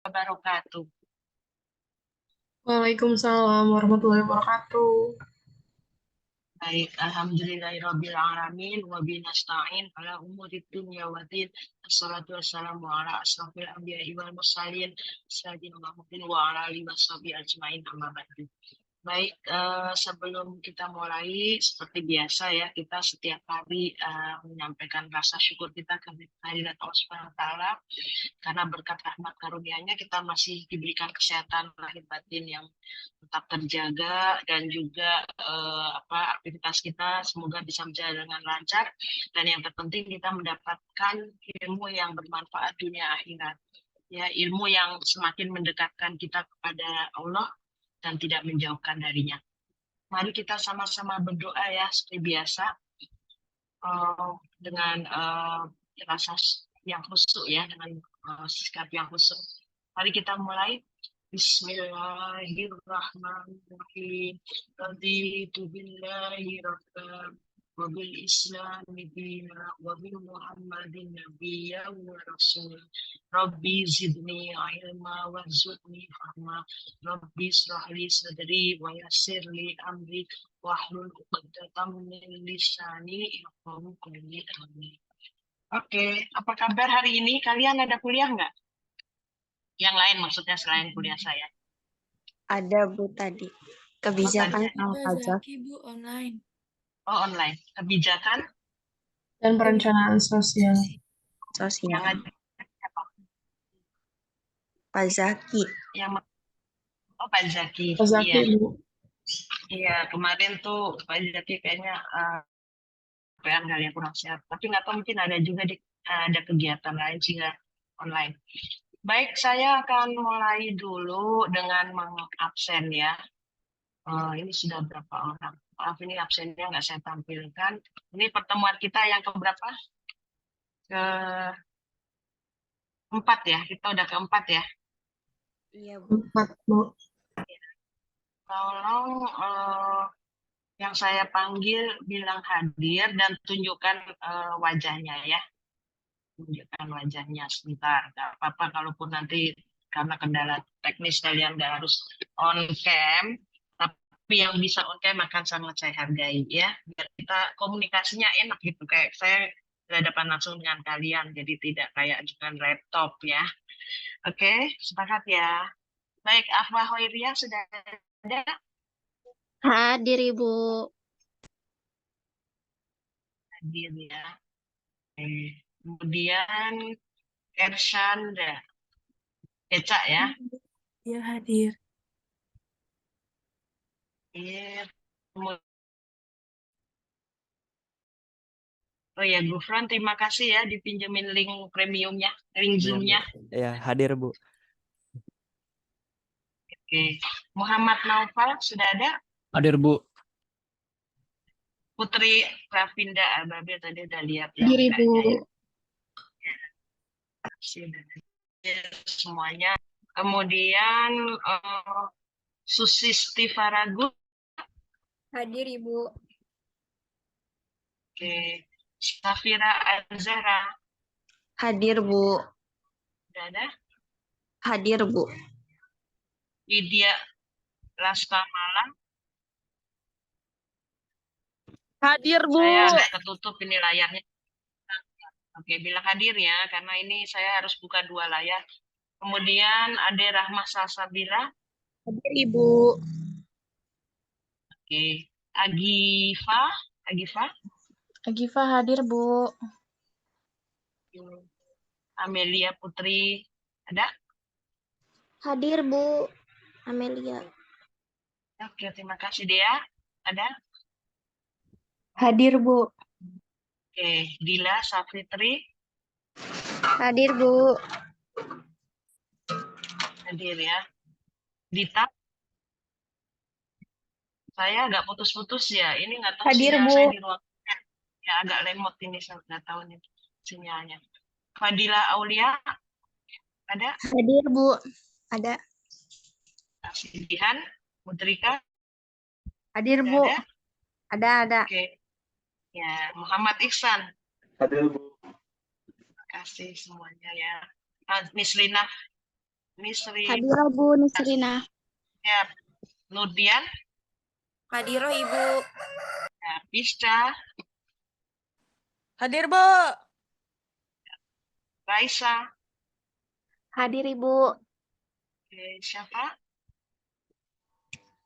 Wabarakatuh. Waalaikumsalam warahmatullahi wabarakatuh. Baik, alhamdulillahirabbil alamin wa bihi nasta'in ala umuri dunya waddin. Assalatu wassalamu ala asrofil anbiya'i wal mursalin sayyidina Muhammadin wa ala alihi washabihi ajmain amma ba'du. Baik, sebelum kita mulai, seperti biasa ya, kita setiap hari menyampaikan rasa syukur kita kehadirat Allah Subhanahu wa Ta'ala, karena berkat rahmat karunia-Nya kita masih diberikan kesehatan lahir batin yang tetap terjaga, dan juga aktivitas kita semoga bisa berjalan dengan lancar, dan yang terpenting kita mendapatkan ilmu yang bermanfaat dunia akhirat, ya, ilmu yang semakin mendekatkan kita kepada Allah dan tidak menjauhkan darinya. Mari kita sama-sama berdoa ya seperti biasa, dengan rasa yang khusyuk ya, dengan sikap yang khusyuk. Mari kita mulai. Bismillahirrahmanirrahim. Raditu billahi rabban wa bil islami dina wa bi Muhammadin nabiyyan wa rasul. Rabbi zidni ilma warzuqni fahma. Rabbi israh li sadri wa yassir li amri wahlul 'uqdatam min lisani yafqahu qawli. Amin. Oke, apa kabar hari ini? Kalian ada kuliah nggak? Yang lain maksudnya selain kuliah saya. Ada Bu tadi. Oh, tadi Kebijakan ada. sama pajak. Zaki Bu online. Oh, online. Kebijakan Dan perencanaan sosial. yang Sosial. ada apa? Pak Zaki. Yang oh, Pak Zaki. Pak Zaki, Iya. Bu. Iya, kemarin tuh Pak Zaki kayaknya PN kali ya, kurang sehat. Tapi nggak tahu, mungkin ada juga ada kegiatan lain sehingga online. Baik, saya akan mulai dulu dengan mengabsen ya. Ini sudah berapa orang? Maaf, ini absennya nggak saya tampilkan. Ini pertemuan kita yang keberapa? Keempat ya, kita udah keempat ya. Iya Bu. 4, Bu. Tolong yang saya panggil bilang hadir dan tunjukkan wajahnya ya. Tunjukkan wajahnya sebentar. Nggak apa-apa kalaupun nanti karena kendala teknis kalian nggak harus on cam, tapi yang bisa on cam akan sangat saya hargai ya. Biar kita komunikasinya enak gitu, kayak saya berhadapan langsung dengan kalian, jadi tidak kayak dengan laptop ya. Oke, sepakat ya. Baik, Afwah Hoiria sudah ada? Hadir Ibu. Hadir ya. Oke. Kemudian Ershanda, Eca ya. Ya hadir. Kemudian, oh ya, Gufron, terima kasih ya dipinjemin link premiumnya, link Iya, Bu. Zoom-nya. Ya, hadir Bu. Oke. Muhammad Naufal sudah ada? Hadir Bu. Putri Rafinda Ababil tadi udah lihat ya. Hadir Ibu. Semuanya. Kemudian Susi Stifaragut. Hadir Ibu. Oke. Safira Azhara. Hadir Bu. Sudah ada? Hadir Bu. Lydia Lastamala. Hadir Bu. Saya agak tertutup ini layarnya. Oke, bilang hadir ya, karena ini saya harus buka dua layar. Kemudian Ade Rahmah Salsabila. Hadir Ibu. Oke. Agifa. Agifa hadir Bu. Amelia Putri. Ada? Hadir Bu. Amelia. Oke, terima kasih Dea. Ada? Hadir Bu. Oke, Dila Safitri. Hadir Bu. Hadir ya. Dita. Saya agak putus-putus ya. Ini nggak tahu Hadir, sinyal Bu. saya di ruang ya, agak lemot ini, saya nggak tahu nih sinyalnya. Fadila Aulia. Ada? Hadir Bu. Ada. Sidihan Mutrika. Hadir Ada? Bu. Ada. Oke. Ya, Muhammad Ihsan. Hadir Bu. Terima kasih semuanya ya. Miss Lina Nisri. Hadirah Bu Nisrina. Ya. Nurdian. Hadiroh Ibu. Ya. Pisca. Hadir Bu. Raisa. Hadir Ibu. Oke, siapa?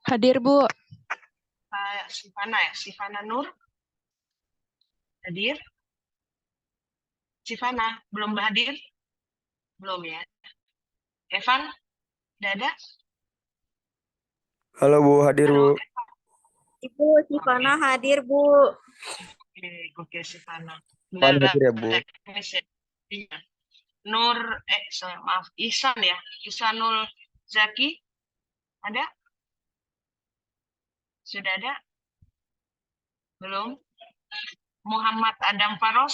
Hadir, Bu. Sivana ya, Sivana Nur. Hadir. Sivana, belum hadir? Belum ya. Evan, udah ada? Halo Bu, hadir Halo, Bu. Ibu Sivana hadir Bu. oke, Sivana. Pan hadir ya Bu. Teknis ya. Iya. Nur, maaf, Ihsan ya. Ihsanul Zaki, ada? Sudah ada? Belum? Muhammad Adam Faros,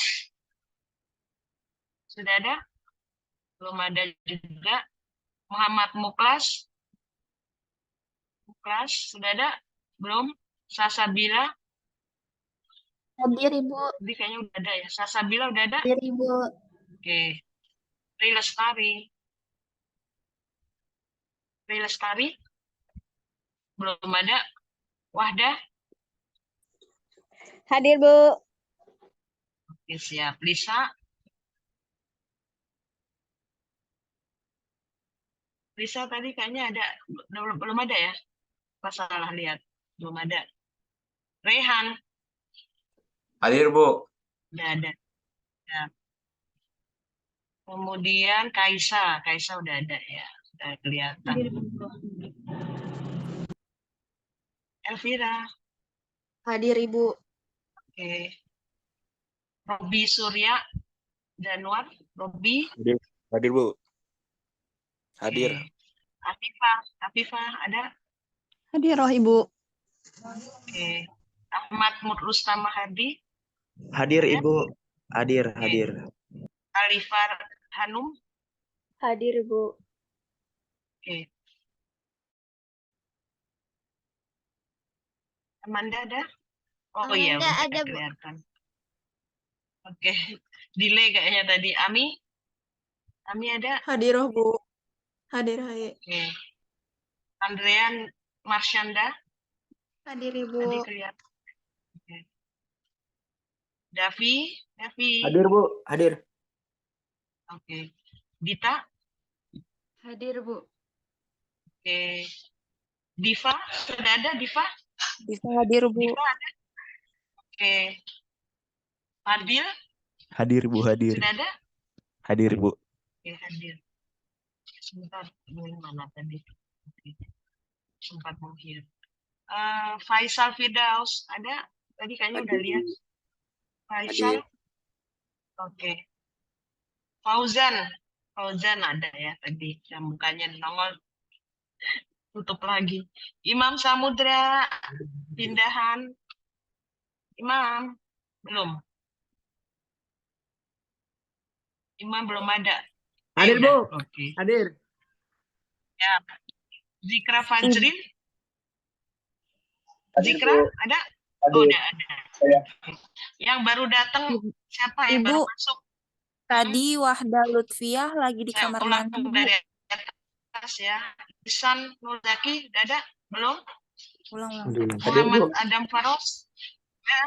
sudah ada? Belum ada juga. Muhammad Muklas, sudah ada? Belum? Sasabila, Hadir Ibu. ini kayaknya udah ada ya. Sasabila udah ada? Hadir Ibu. Oke. Tri Lestari. Belum ada. Wahdah. Hadir Bu. Oke, siap. Lisa. Tadi kayaknya ada. Belum ada ya? Pas salah lihat. Belum ada. Rehan. Hadir Bu. Udah ada. Ya. Kemudian Kaisa udah ada ya. Sudah kelihatan. Elvira. Hadir Ibu. Oke. Robi Surya Danwar. Robi. Hadir Bu. Hadir. Afifah ada? Hadirah, Ibu. Oke. Ahmad Rustam Mahardi. Hadir Ada? Ibu. Hadir, Oke. hadir. Alifar Hanum. Hadir Bu. Oke. Amanda ada? Oh iya, Amanda udah ada, Bu. kelihatan. Oke. Delay kayaknya tadi. Ami ada? Hadirah, Bu. Hadir. Oke. Andrean Marsyanda. Hadir Ibu. Tadi kelihatan. Oke. Davi. Hadir Bu, hadir. Oke. Dita. Hadir Bu. Oke. Diva, sudah ada Diva? Bisa hadir Bu. Diva ada? Oke. Fadil, Hadir Bu, hadir. sudah ada? Hadir Bu. Oke, hadir. Sebentar, ini mana tadi? Oke. Sempat menghilang. Faisal Firdaus, ada? Tadi kayaknya udah lihat. Faisal. Oke. Fauzan ada ya tadi. Yang mukanya nongol. Tutup lagi. Imam Samudra, pindahan. Imam, belum. Imam belum ada. Hadir Udah. Bu. Oke. Hadir. Ya. Zikra Fajrin. Zikra ada? Oh, udah ada. Yang baru datang siapa yang baru Ibu. masuk? Tadi Wahda Lutfiah lagi di Saya kamar ulang mandi, Bu. dari atas ya. Ihsan Nurjaki, udah ada? Belum? Ulang. Muhammad Adam Faros. Ya.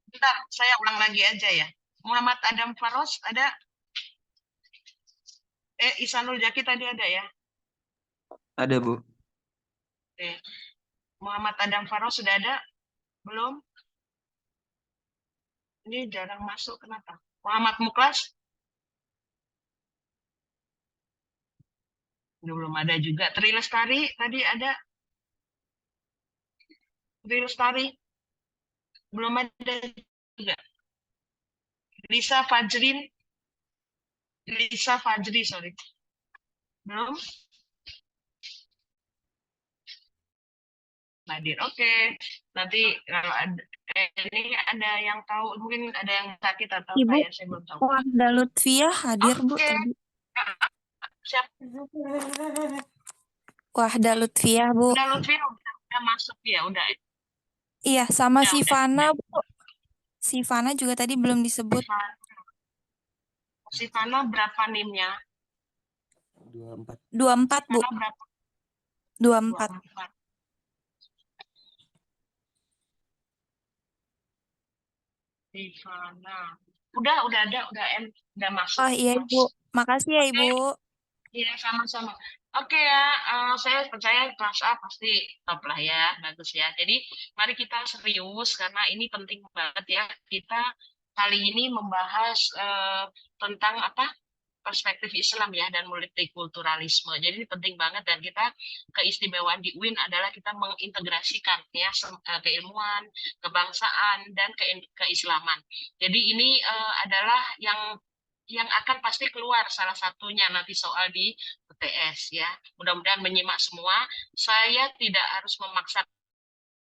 Bentar, saya ulang lagi aja ya. Muhammad Adam Faros ada? Ihsanul Jaki tadi ada ya? Ada Bu. Oke. Muhammad Adam Faros sudah ada? Belum? Ini jarang masuk, kenapa? Muhammad Muklas? Belum ada juga. Tri Lestari tadi ada? Tri Lestari? Belum ada juga. Lisa Fajri, sorry. Belum? Hadir. Oke. Nanti kalau ada ini ada yang tahu, mungkin ada yang sakit atau Ibu. apa ya, saya belum tahu. Wahda Lutfiah hadir, Bu, Oke. tadi. Siap. Wahda Lutfiah, Bu. Udah Lutfi udah masuk ya, udah. Iya, sama Udah, Sivana, Bu. Sivana juga tadi belum disebut. Sivana berapa NIM-nya? 24. 24, Bu. Rifana berapa? 24. 24. Rifana. Udah ada, udah masuk. Oh iya, Ibu. Makasih ya, Oke. Ibu. Iya, sama-sama. Oke ya, saya percaya kelas A pasti top lah ya, bagus ya. Jadi mari kita serius karena ini penting banget ya. Kita kali ini membahas tentang apa? Perspektif Islam ya dan multikulturalisme. Jadi ini penting banget dan kita keistimewaan di UIN adalah kita mengintegrasikan ya keilmuan, kebangsaan dan keislaman. Jadi ini adalah yang akan pasti keluar salah satunya nanti soal di UTS ya. Mudah-mudahan menyimak semua. Saya tidak harus memaksa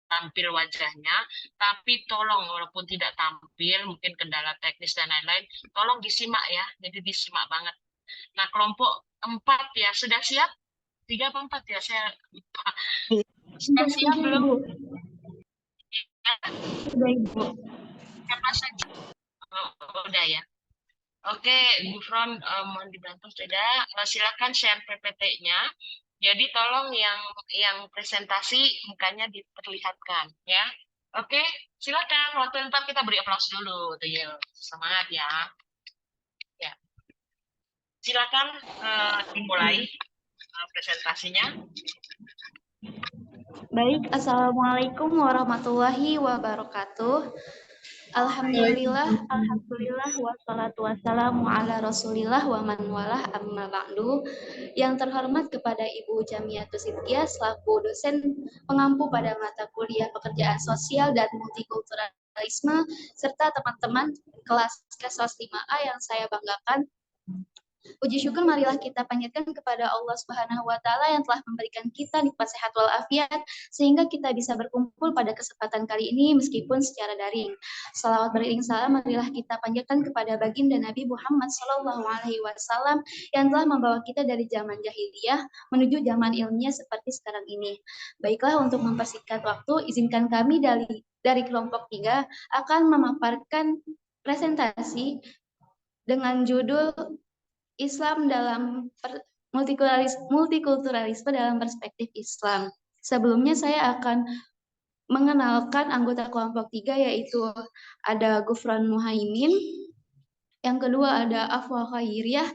tampil wajahnya, tapi tolong walaupun tidak tampil, mungkin kendala teknis dan lain-lain, tolong disimak ya, jadi disimak banget. Nah, kelompok 4 ya, sudah siap? 3 apa 4 ya, saya lupa. Sudah siap belum? Ya, Sudah, Ibu. siapa saja? Udah ya. Oke, Gufron, mohon dibantu sudah. Silakan share PPT-nya. Jadi tolong yang presentasi mukanya diperlihatkan ya. Oke, silakan. Waktu 4 kita beri aplaus dulu, tuh ya. Semangat ya. Ya, silakan dimulai presentasinya. Baik, Assalamualaikum warahmatullahi wabarakatuh. Alhamdulillah, wassalatu wassalamu ala rasulillah wa man walah amma ba'du. Yang terhormat kepada Ibu Jamiatus Sidqiyah selaku dosen pengampu pada mata kuliah pekerjaan sosial dan multikulturalisme, serta teman-teman kelas KESOS 5A yang saya banggakan. Puji syukur marilah kita panjatkan kepada Allah Subhanahu wa taala yang telah memberikan kita nikmat sehat walafiat sehingga kita bisa berkumpul pada kesempatan kali ini meskipun secara daring. Salawat beriring salam marilah kita panjatkan kepada baginda Nabi Muhammad SAW yang telah membawa kita dari zaman jahiliyah menuju zaman ilmiah seperti sekarang ini. Baiklah, untuk mempersingkat waktu, izinkan kami dari kelompok 3 akan memaparkan presentasi dengan judul Islam dalam multikulturalisme dalam perspektif Islam. Sebelumnya saya akan mengenalkan anggota kelompok 3, yaitu ada Gufron Muhaimin, yang kedua ada Afwa Khairiyah,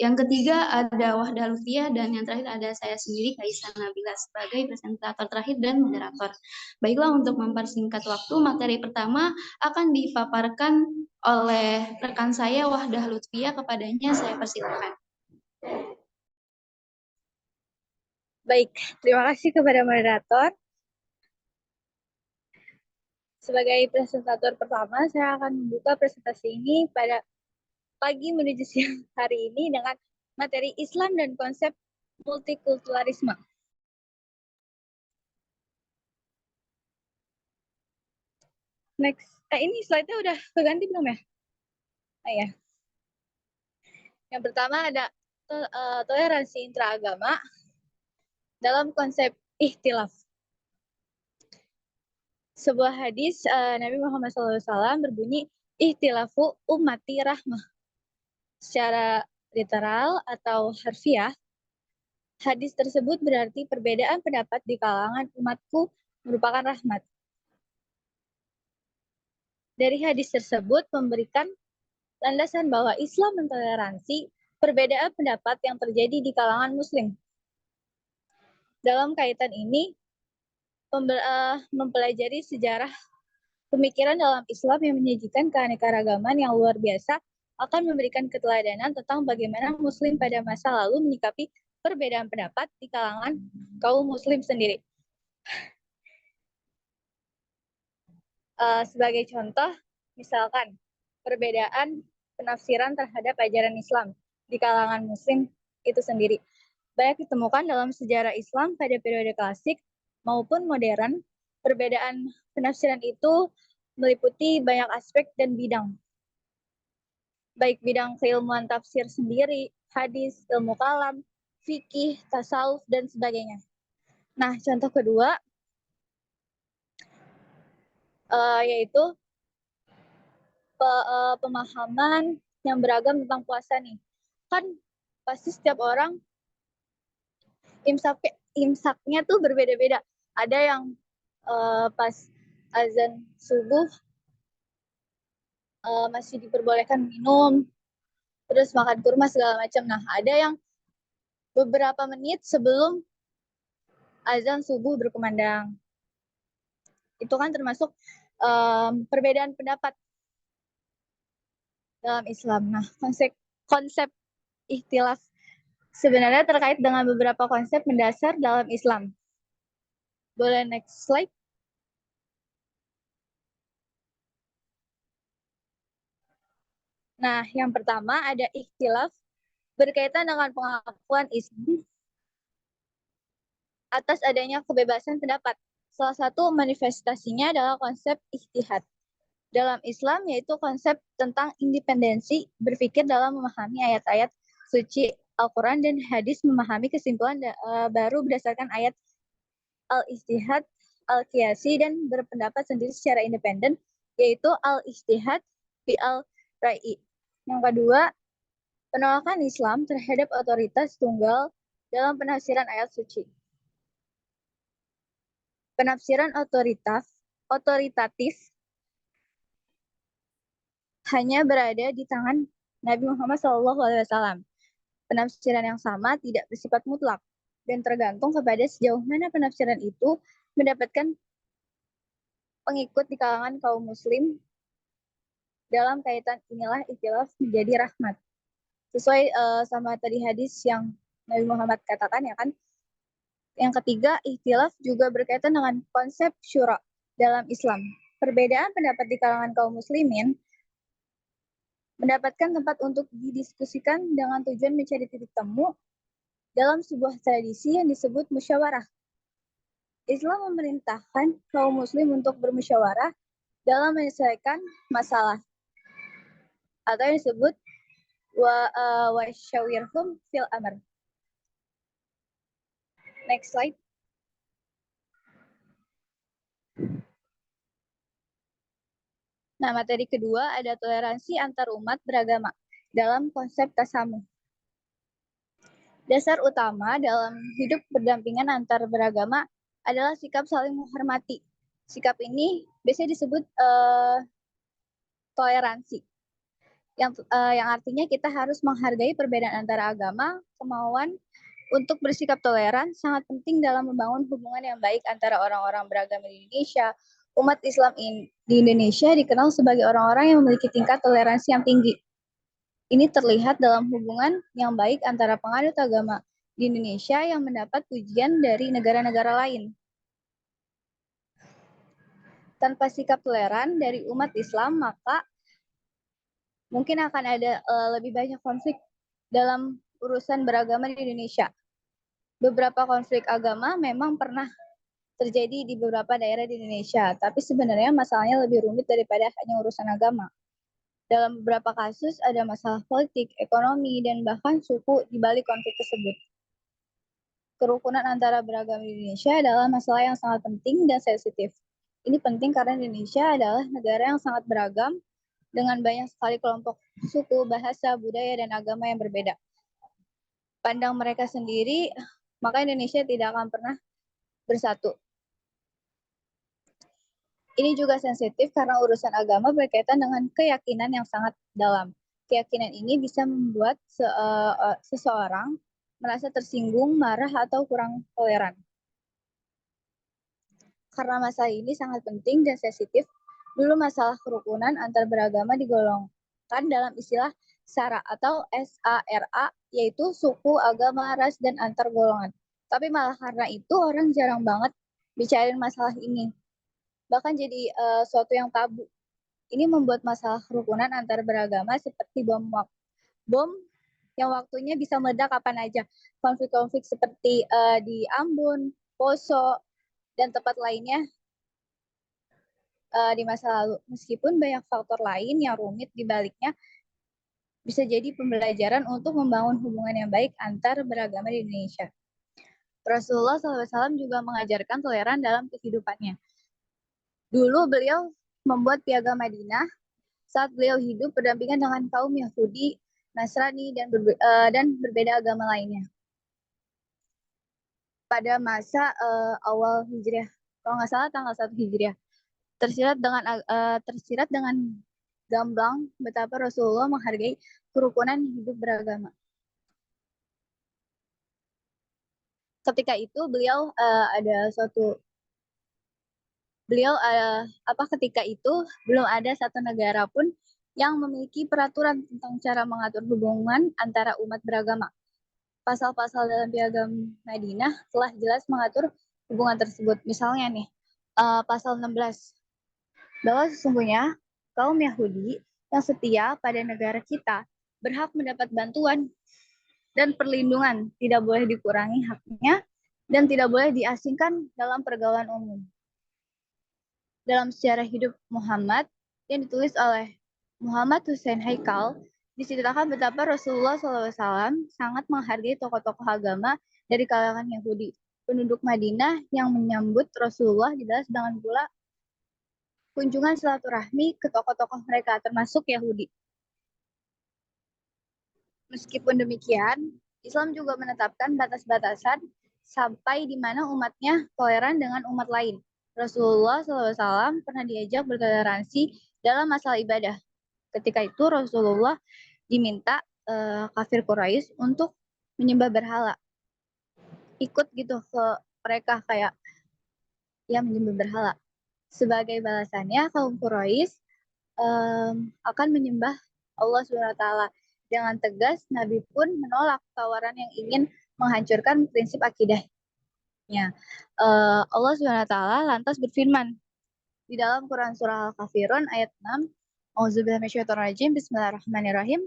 yang ketiga ada Wahdah Lutfiyah, dan yang terakhir ada saya sendiri, Kaisa Nabila, sebagai presentator terakhir dan moderator. Baiklah, untuk mempersingkat waktu, materi pertama akan dipaparkan oleh rekan saya Wahdah Lutfiyah. Kepadanya saya persilakan. Baik, terima kasih kepada moderator. Sebagai presentator pertama, saya akan membuka presentasi ini pada pagi menuju siang hari ini dengan materi Islam dan konsep multikulturalisme. Next, ini slide-nya udah keganti belum ya? Ya. Yang pertama ada toleransi intraagama dalam konsep ikhtilaf. Sebuah hadis Nabi Muhammad SAW berbunyi, ikhtilafu ummati rahmah. Secara literal atau harfiah, hadis tersebut berarti perbedaan pendapat di kalangan umatku merupakan rahmat. Dari hadis tersebut memberikan landasan bahwa Islam mentoleransi perbedaan pendapat yang terjadi di kalangan Muslim. Dalam kaitan ini, mempelajari sejarah pemikiran dalam Islam yang menyajikan keanekaragaman yang luar biasa akan memberikan keteladanan tentang bagaimana Muslim pada masa lalu menyikapi perbedaan pendapat di kalangan kaum Muslim sendiri. Sebagai contoh, misalkan perbedaan penafsiran terhadap ajaran Islam di kalangan Muslim itu sendiri banyak ditemukan dalam sejarah Islam pada periode klasik maupun modern. Perbedaan penafsiran itu meliputi banyak aspek dan bidang, baik bidang keilmuan tafsir sendiri, hadis, ilmu kalam, fikih, tasawuf, dan sebagainya. Nah, contoh kedua yaitu pemahaman yang beragam tentang puasa nih. Kan pasti setiap orang imsaknya tuh berbeda-beda. Ada yang pas azan subuh masih diperbolehkan minum, terus makan kurma segala macam. Nah, ada yang beberapa menit sebelum azan subuh berkumandang. Itu kan termasuk perbedaan pendapat dalam Islam. Nah, konsep ikhtilaf sebenarnya terkait dengan beberapa konsep mendasar dalam Islam. Boleh next slide? Nah, yang pertama ada ikhtilaf berkaitan dengan pengakuan Islam atas adanya kebebasan pendapat. Salah satu manifestasinya adalah konsep ijtihad dalam Islam, yaitu konsep tentang independensi berpikir dalam memahami ayat-ayat suci Al-Quran dan hadis, memahami kesimpulan baru berdasarkan ayat al-ijtihad, al-qiyasi, dan berpendapat sendiri secara independen, yaitu al-ijtihad fi al-ra'i. Yang kedua, penolakan Islam terhadap otoritas tunggal dalam penafsiran ayat suci. Penafsiran otoritatif hanya berada di tangan Nabi Muhammad SAW. Penafsiran yang sama tidak bersifat mutlak dan tergantung kepada sejauh mana penafsiran itu mendapatkan pengikut di kalangan kaum muslim. Dalam kaitan inilah ikhtilaf menjadi rahmat. Sesuai sama tadi hadis yang Nabi Muhammad katakan, ya kan? Yang ketiga, ikhtilaf juga berkaitan dengan konsep syura dalam Islam. Perbedaan pendapat di kalangan kaum muslimin mendapatkan tempat untuk didiskusikan dengan tujuan mencari titik temu dalam sebuah tradisi yang disebut musyawarah. Islam memerintahkan kaum muslim untuk bermusyawarah dalam menyelesaikan masalah, atau yang disebut wa syawirhum fil amr. Next slide. Nah, materi kedua ada toleransi antar umat beragama dalam konsep tasamuh. Dasar utama dalam hidup berdampingan antar beragama adalah sikap saling menghormati. Sikap ini biasanya disebut toleransi. Yang artinya kita harus menghargai perbedaan antara agama. Kemauan untuk bersikap toleran sangat penting dalam membangun hubungan yang baik antara orang-orang beragama di Indonesia. Umat Islam di Indonesia dikenal sebagai orang-orang yang memiliki tingkat toleransi yang tinggi. Ini terlihat dalam hubungan yang baik antara penganut agama di Indonesia yang mendapat pujian dari negara-negara lain. Tanpa sikap toleran dari umat Islam, maka mungkin akan ada lebih banyak konflik dalam urusan beragama di Indonesia. Beberapa konflik agama memang pernah terjadi di beberapa daerah di Indonesia, tapi sebenarnya masalahnya lebih rumit daripada hanya urusan agama. Dalam beberapa kasus ada masalah politik, ekonomi, dan bahkan suku di balik konflik tersebut. Kerukunan antara beragama di Indonesia adalah masalah yang sangat penting dan sensitif. Ini penting karena Indonesia adalah negara yang sangat beragam dengan banyak sekali kelompok suku, bahasa, budaya, dan agama yang berbeda. Pandang mereka sendiri, maka Indonesia tidak akan pernah bersatu. Ini juga sensitif karena urusan agama berkaitan dengan keyakinan yang sangat dalam. Keyakinan ini bisa membuat seseorang merasa tersinggung, marah, atau kurang toleran. Karena masalah ini sangat penting dan sensitif, dulu masalah kerukunan antar beragama digolongkan dalam istilah SARA atau SARA, yaitu suku, agama, ras, dan antar golongan. Tapi malah karena itu orang jarang banget bicarain masalah ini. Bahkan jadi suatu yang tabu. Ini membuat masalah kerukunan antar beragama seperti bom yang waktunya bisa meledak kapan aja. Konflik-konflik seperti di Ambon, Poso, dan tempat lainnya di masa lalu. Meskipun banyak faktor lain yang rumit di baliknya, bisa jadi pembelajaran untuk membangun hubungan yang baik antar beragama di Indonesia. Rasulullah SAW juga mengajarkan toleran dalam kehidupannya. Dulu beliau membuat piagam Madinah saat beliau hidup berdampingan dengan kaum Yahudi, Nasrani, dan berbeda agama lainnya. pada masa awal Hijriah. Kalau nggak salah tanggal 1 Hijriah. Tersirat dengan gamblang betapa Rasulullah menghargai kerukunan hidup beragama. Ketika itu ketika itu belum ada satu negara pun yang memiliki peraturan tentang cara mengatur hubungan antara umat beragama. Pasal-pasal dalam Piagam Madinah telah jelas mengatur hubungan tersebut. Misalnya nih, pasal 16, bahwa sesungguhnya kaum Yahudi yang setia pada negara kita berhak mendapat bantuan dan perlindungan, tidak boleh dikurangi haknya, dan tidak boleh diasingkan dalam pergaulan umum. Dalam sejarah hidup Muhammad yang ditulis oleh Muhammad Hussein Haikal, diceritakan betapa Rasulullah SAW sangat menghargai tokoh-tokoh agama dari kalangan Yahudi. Penduduk Madinah yang menyambut Rasulullah dibalas dengan pula kunjungan silaturahmi ke tokoh-tokoh mereka, termasuk Yahudi. Meskipun demikian, Islam juga menetapkan batas-batasan sampai di mana umatnya toleran dengan umat lain. Rasulullah SAW pernah diajak bertoleransi dalam masalah ibadah. Ketika itu Rasulullah diminta kafir Quraisy untuk menyembah berhala. Ikut gitu ke mereka kayak ya menyembah berhala. Sebagai balasannya kaum Quraisy akan menyembah Allah SWT. Dengan tegas, Nabi pun menolak tawaran yang ingin menghancurkan prinsip akidahnya. Allah SWT lantas berfirman di dalam Quran Surah Al-Kafirun ayat 6, Auzubillahi minasyaitonirrajim, Bismillahirrahmanirrahim.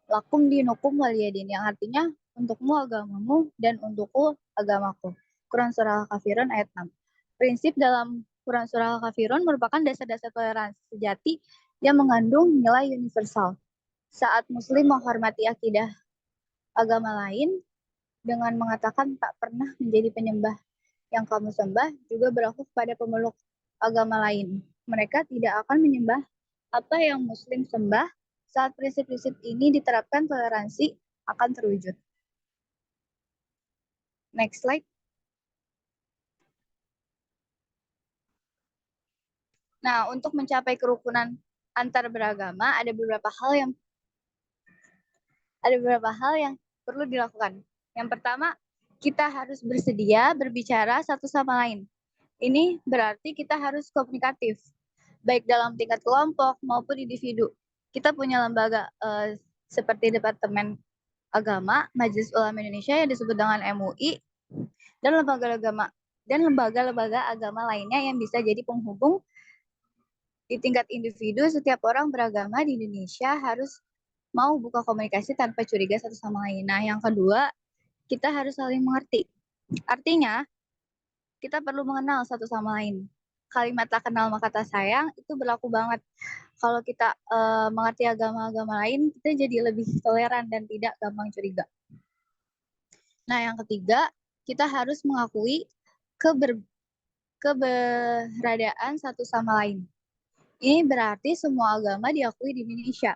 Lakum dinukum waliyadin, yang artinya untukmu agamamu dan untukku agamaku. Quran Surah Al-Kafirun ayat 6. Prinsip dalam Quran Surah Al-Kafirun merupakan dasar-dasar toleransi sejati yang mengandung nilai universal. Saat Muslim menghormati akidah agama lain dengan mengatakan tak pernah menjadi penyembah yang kamu sembah, juga berlaku kepada pemeluk agama lain. Mereka tidak akan menyembah apa yang Muslim sembah. Saat prinsip-prinsip ini diterapkan, toleransi akan terwujud. Next slide. Nah, untuk mencapai kerukunan antar beragama, ada beberapa hal yang perlu dilakukan. Yang pertama, kita harus bersedia berbicara satu sama lain. Ini berarti kita harus komunikatif, baik dalam tingkat kelompok maupun individu. Kita punya lembaga seperti Departemen Agama, Majelis Ulama Indonesia yang disebut dengan MUI, dan lembaga-lembaga agama lainnya yang bisa jadi penghubung. Di tingkat individu, setiap orang beragama di Indonesia harus mau buka komunikasi tanpa curiga satu sama lain. Nah, yang kedua, kita harus saling mengerti. Artinya, kita perlu mengenal satu sama lain. Kalimat tak kenal maka tak sayang itu berlaku banget. Kalau kita mengerti agama-agama lain, kita jadi lebih toleran dan tidak gampang curiga. Nah, yang ketiga, kita harus mengakui keberadaan satu sama lain. Ini berarti semua agama diakui di Indonesia.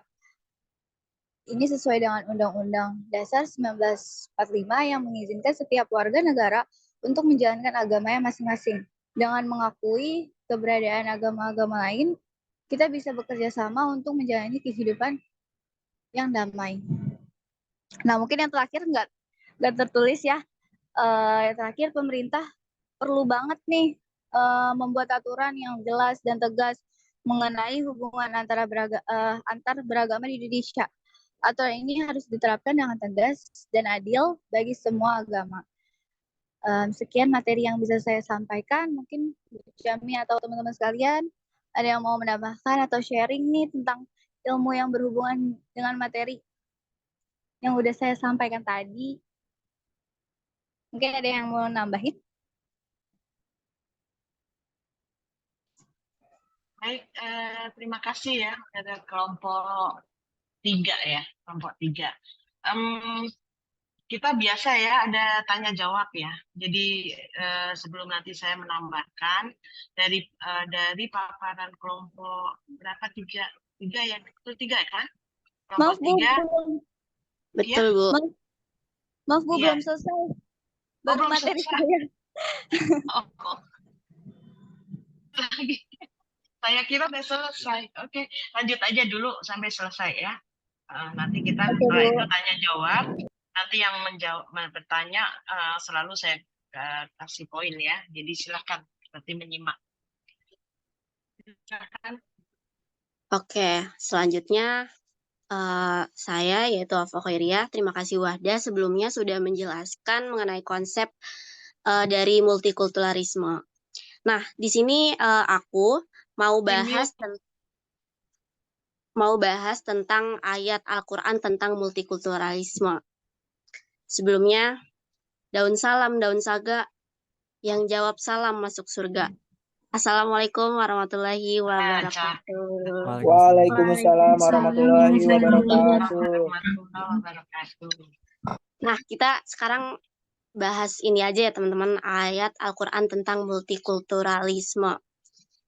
Ini sesuai dengan Undang-Undang Dasar 1945 yang mengizinkan setiap warga negara untuk menjalankan agamanya masing-masing. Dengan mengakui keberadaan agama-agama lain, kita bisa bekerja sama untuk menjalani kehidupan yang damai. Nah, mungkin yang terakhir nggak tertulis ya. Yang terakhir, pemerintah perlu banget nih membuat aturan yang jelas dan tegas mengenai hubungan antar beragama di Indonesia. Aturan ini harus diterapkan dengan tegas dan adil bagi semua agama. Sekian materi yang bisa saya sampaikan. Mungkin Jami atau teman-teman sekalian ada yang mau menambahkan atau sharing nih tentang ilmu yang berhubungan dengan materi yang udah saya sampaikan tadi. Mungkin ada yang mau nambahin? Baik, terima kasih ya ada kelompok 3 ya, kelompok 3. Kita biasa ya ada tanya jawab ya. Jadi sebelum nanti saya menambahkan dari paparan kelompok berapa 3 ya, betul 3 kan? Kelompok Maaf, Bu. 3. Betul, Bu. Maaf Bu, Iya. belum selesai. Oh, Baru belum materi selesai. saya. Oh. Saya kira udah selesai. Oke, lanjut aja dulu sampai selesai ya. Nanti kita Oke, setelah Bu. itu tanya jawab. Nanti yang bertanya selalu saya kasih poin ya. Jadi silahkan berarti menyimak. Silahkan. Oke, selanjutnya saya yaitu Alfa Khairiyah. Terima kasih Wahda sebelumnya sudah menjelaskan mengenai konsep dari multikulturalisme. Nah, di sini aku mau bahas tentang ayat Al-Quran tentang multikulturalisme. Sebelumnya, daun salam, daun saga, yang jawab salam masuk surga. Assalamualaikum warahmatullahi wabarakatuh. Waalaikumsalam warahmatullahi wabarakatuh. Nah, kita sekarang bahas ini aja ya teman-teman, ayat Al-Quran tentang multikulturalisme.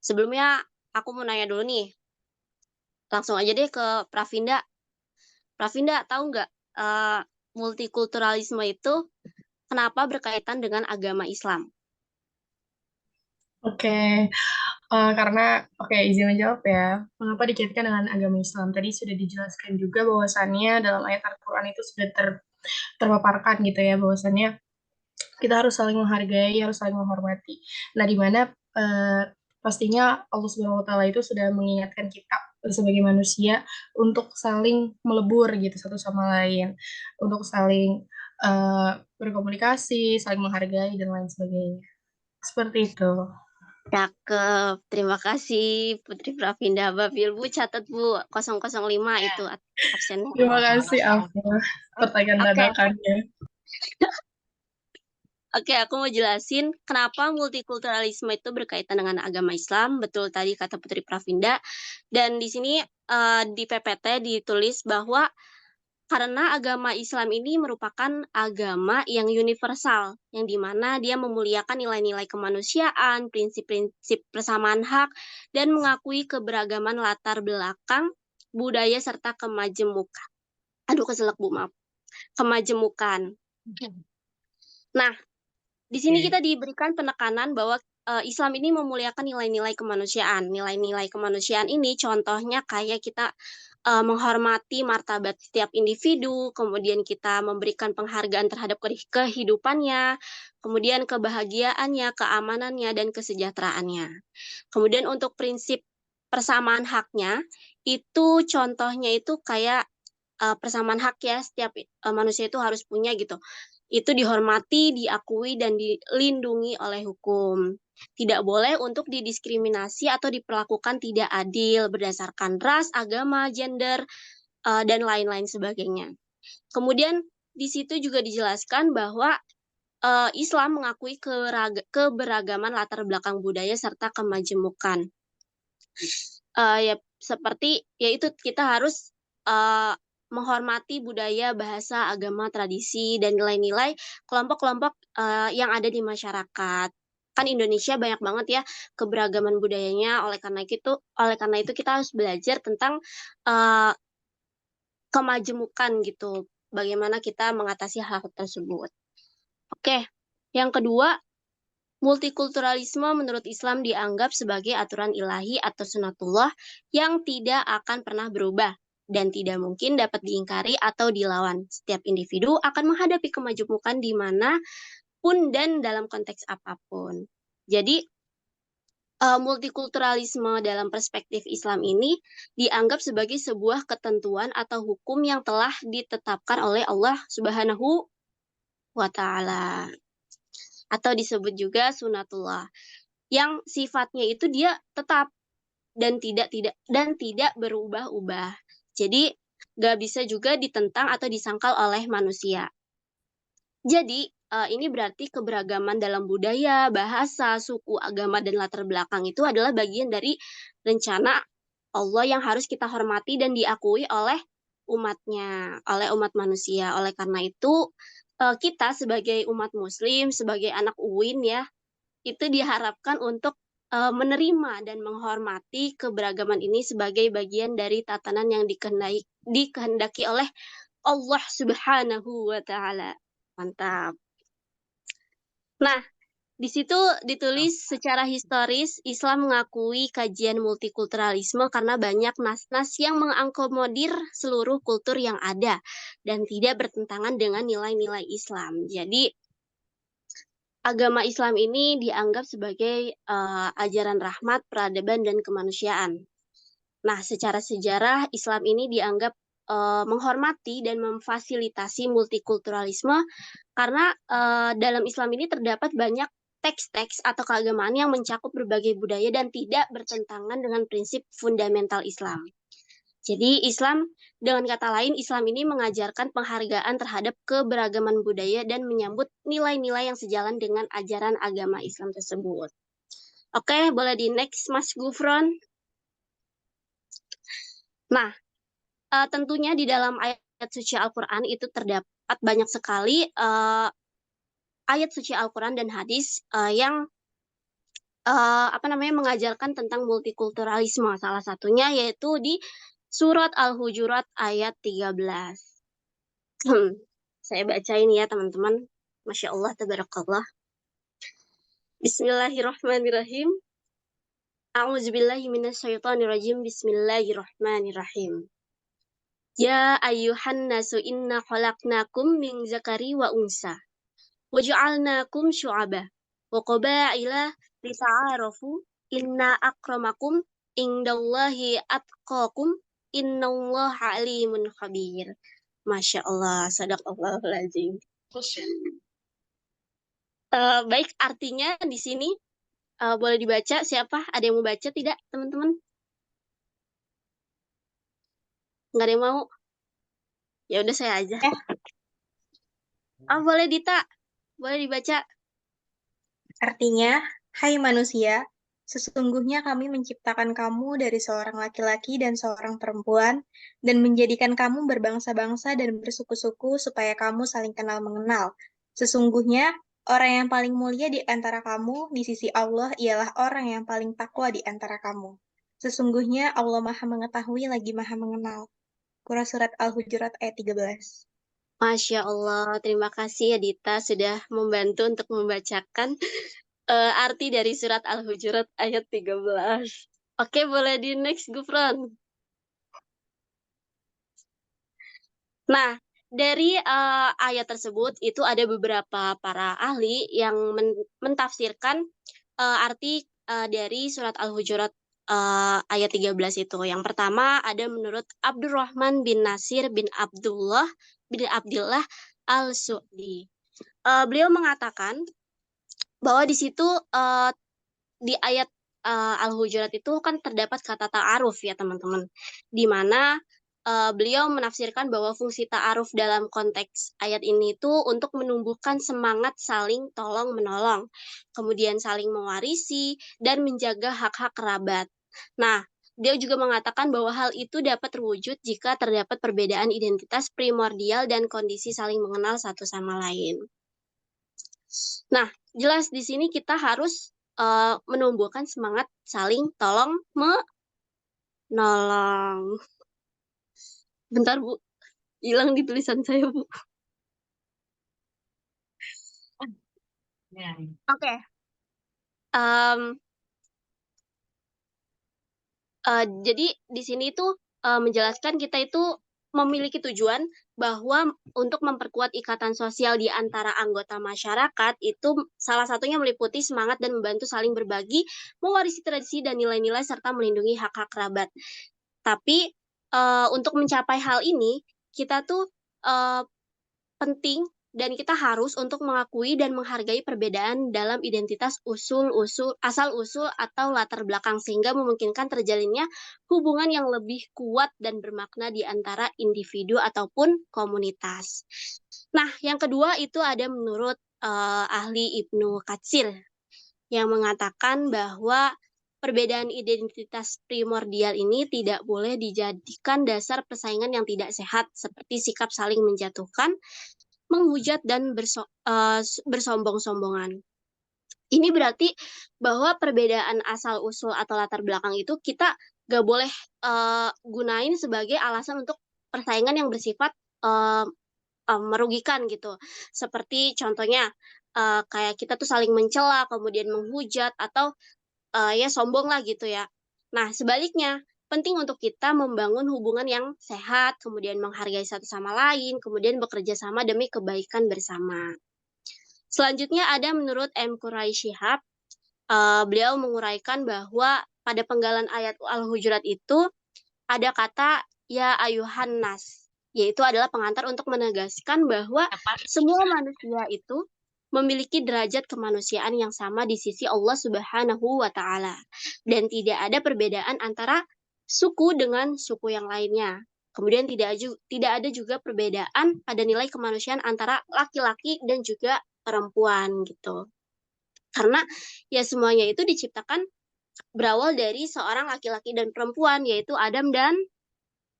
Sebelumnya aku mau nanya dulu nih, langsung aja deh ke Pravinda. Pravinda, tahu nggak multikulturalisme itu kenapa berkaitan dengan agama Islam? Oke, karena izin menjawab ya. Mengapa dikaitkan dengan agama Islam? Tadi sudah dijelaskan juga bahwasannya dalam ayat Al-Quran itu sudah terpaparkan gitu ya, bahwasannya kita harus saling menghargai, harus saling menghormati. Nah, di mana pastinya Allah Subhanahu wa Ta'ala itu sudah mengingatkan kita sebagai manusia untuk saling melebur gitu satu sama lain, untuk saling berkomunikasi, saling menghargai dan lain sebagainya. Seperti itu. Cakep, terima kasih Putri Pravinda. Babil Bu, catat Bu, 005 itu absennya. Terima kasih Alfa, pertanyaan dadakannya. Oke, aku mau jelasin kenapa multikulturalisme itu berkaitan dengan agama Islam. Betul tadi kata Putri Pravinda. Dan di sini di PPT ditulis bahwa karena agama Islam ini merupakan agama yang universal, yang dimana dia memuliakan nilai-nilai kemanusiaan, prinsip-prinsip persamaan hak, dan mengakui keberagaman latar belakang, budaya, serta kemajemukan. Aduh, keselak Bu, maaf. Kemajemukan. Nah, di sini kita diberikan penekanan bahwa Islam ini memuliakan nilai-nilai kemanusiaan. Nilai-nilai kemanusiaan ini contohnya kayak kita menghormati martabat setiap individu, kemudian kita memberikan penghargaan terhadap kehidupannya, kemudian kebahagiaannya, keamanannya, dan kesejahteraannya. Kemudian untuk prinsip persamaan haknya, itu contohnya itu kayak persamaan hak ya, setiap manusia itu harus punya gitu. Itu dihormati, diakui, dan dilindungi oleh hukum. Tidak boleh untuk didiskriminasi atau diperlakukan tidak adil berdasarkan ras, agama, gender, dan lain-lain sebagainya. Kemudian di situ juga dijelaskan bahwa Islam mengakui keberagaman latar belakang budaya serta kemajemukan. Ya seperti yaitu kita harus menghormati budaya, bahasa, agama, tradisi, dan nilai-nilai kelompok-kelompok yang ada di masyarakat. Kan Indonesia banyak banget ya keberagaman budayanya, oleh karena itu kita harus belajar tentang kemajemukan gitu, bagaimana kita mengatasi hal tersebut. Oke, yang kedua, multikulturalisme menurut Islam dianggap sebagai aturan ilahi atau sunatullah yang tidak akan pernah berubah dan tidak mungkin dapat diingkari atau dilawan. Setiap individu akan menghadapi kemajemukan di mana pun dan dalam konteks apapun. Jadi multikulturalisme dalam perspektif Islam ini dianggap sebagai sebuah ketentuan atau hukum yang telah ditetapkan oleh Allah Subhanahu wa Ta'ala, atau disebut juga sunatullah, yang sifatnya itu dia tetap dan tidak berubah-ubah. Jadi nggak bisa juga ditentang atau disangkal oleh manusia. Jadi ini berarti keberagaman dalam budaya, bahasa, suku, agama, dan latar belakang itu adalah bagian dari rencana Allah yang harus kita hormati dan diakui oleh umatnya, oleh umat manusia. Oleh karena itu kita sebagai umat muslim, sebagai anak UIN ya, itu diharapkan untuk menerima dan menghormati keberagaman ini sebagai bagian dari tatanan yang dikehendaki oleh Allah Subhanahu wa Ta'ala. Mantap. Nah, di situ ditulis secara historis Islam mengakui kajian multikulturalisme karena banyak nas-nas yang mengakomodir seluruh kultur yang ada dan tidak bertentangan dengan nilai-nilai Islam. Jadi agama Islam ini dianggap sebagai ajaran rahmat, peradaban, dan kemanusiaan. Nah, secara sejarah Islam ini dianggap menghormati dan memfasilitasi multikulturalisme karena dalam Islam ini terdapat banyak teks-teks atau keagamaan yang mencakup berbagai budaya dan tidak bertentangan dengan prinsip fundamental Islam. Jadi Islam, dengan kata lain, Islam ini mengajarkan penghargaan terhadap keberagaman budaya dan menyambut nilai-nilai yang sejalan dengan ajaran agama Islam tersebut. Oke, boleh di next, Mas Gufron. Nah, tentunya di dalam ayat suci Al-Quran itu terdapat banyak sekali ayat suci Al-Quran dan hadis yang mengajarkan tentang multikulturalisme. Salah satunya yaitu di surat Al-Hujurat ayat 13. Saya bacain ya teman-teman. Masya Allah, tabarakallah. Bismillahirrahmanirrahim. A'udzubillahi minasyaitonirrajim. Bismillahirrahmanirrahim. Ya ayyuhan nasu inna khalaqnakum min zakari wa unsa. Waj'alnakum syu'aba wa qaba'ila lita'arafu inna akramakum indallahi atqakum innallaha alimun khabir. Masya Allah, sadaqallahul azim. Baik, artinya di sini boleh dibaca. Siapa? Ada yang mau baca tidak, teman-teman? Nggak ada yang mau? Ya udah saya aja. Boleh Dita. Boleh dibaca. Artinya, hai manusia, sesungguhnya kami menciptakan kamu dari seorang laki-laki dan seorang perempuan, dan menjadikan kamu berbangsa-bangsa dan bersuku-suku supaya kamu saling kenal mengenal. Sesungguhnya, orang yang paling mulia di antara kamu di sisi Allah ialah orang yang paling takwa di antara kamu. Sesungguhnya Allah Maha Mengetahui lagi Maha Mengenal. Surah Surat Al-Hujurat ayat 13. Masya Allah, terima kasih ya Dita sudah membantu untuk membacakan arti dari surat Al-Hujurat ayat 13. Oke, boleh di next, Gufron. Nah, dari ayat tersebut itu ada beberapa para ahli yang mentafsirkan arti dari surat Al-Hujurat ayat 13 itu. Yang pertama ada menurut Abdurrahman bin Nasir bin Abdullah Al-Su'di. Beliau mengatakan bahwa di situ di ayat Al-Hujurat itu kan terdapat kata ta'aruf ya teman-teman, di mana beliau menafsirkan bahwa fungsi ta'aruf dalam konteks ayat ini itu untuk menumbuhkan semangat saling tolong-menolong, kemudian saling mewarisi, dan menjaga hak-hak kerabat. Nah, dia juga mengatakan bahwa hal itu dapat terwujud jika terdapat perbedaan identitas primordial dan kondisi saling mengenal satu sama lain. Nah, jelas di sini kita harus menumbuhkan semangat saling tolong-menolong. Bentar, Bu. Hilang di tulisan saya, Bu. Oke. Jadi di sini tuh menjelaskan kita itu memiliki tujuan bahwa untuk memperkuat ikatan sosial di antara anggota masyarakat itu salah satunya meliputi semangat dan membantu saling berbagi, mewarisi tradisi dan nilai-nilai serta melindungi hak-hak kerabat. Tapi untuk mencapai hal ini kita tuh penting dan kita harus untuk mengakui dan menghargai perbedaan dalam identitas asal-usul atau latar belakang sehingga memungkinkan terjalinnya hubungan yang lebih kuat dan bermakna di antara individu ataupun komunitas. Nah, yang kedua itu ada menurut ahli Ibnu Katsir yang mengatakan bahwa perbedaan identitas primordial ini tidak boleh dijadikan dasar persaingan yang tidak sehat seperti sikap saling menjatuhkan, menghujat dan bersombong-sombongan. Ini berarti bahwa perbedaan asal-usul atau latar belakang itu kita gak boleh gunain sebagai alasan untuk persaingan yang bersifat merugikan gitu. Seperti contohnya kayak kita tuh saling mencela, kemudian menghujat atau ya sombong lah gitu ya. Nah, sebaliknya penting untuk kita membangun hubungan yang sehat, kemudian menghargai satu sama lain, kemudian bekerja sama demi kebaikan bersama. Selanjutnya ada menurut M. Quraish Shihab, beliau menguraikan bahwa pada penggalan ayat Al-Hujurat itu ada kata ya ayuhan nas, yaitu adalah pengantar untuk menegaskan bahwa semua manusia itu memiliki derajat kemanusiaan yang sama di sisi Allah Subhanahu wa Ta'ala, dan tidak ada perbedaan antara suku dengan suku yang lainnya. Kemudian tidak ada juga perbedaan pada nilai kemanusiaan antara laki-laki dan juga perempuan gitu. Karena ya semuanya itu diciptakan berawal dari seorang laki-laki dan perempuan, yaitu Adam dan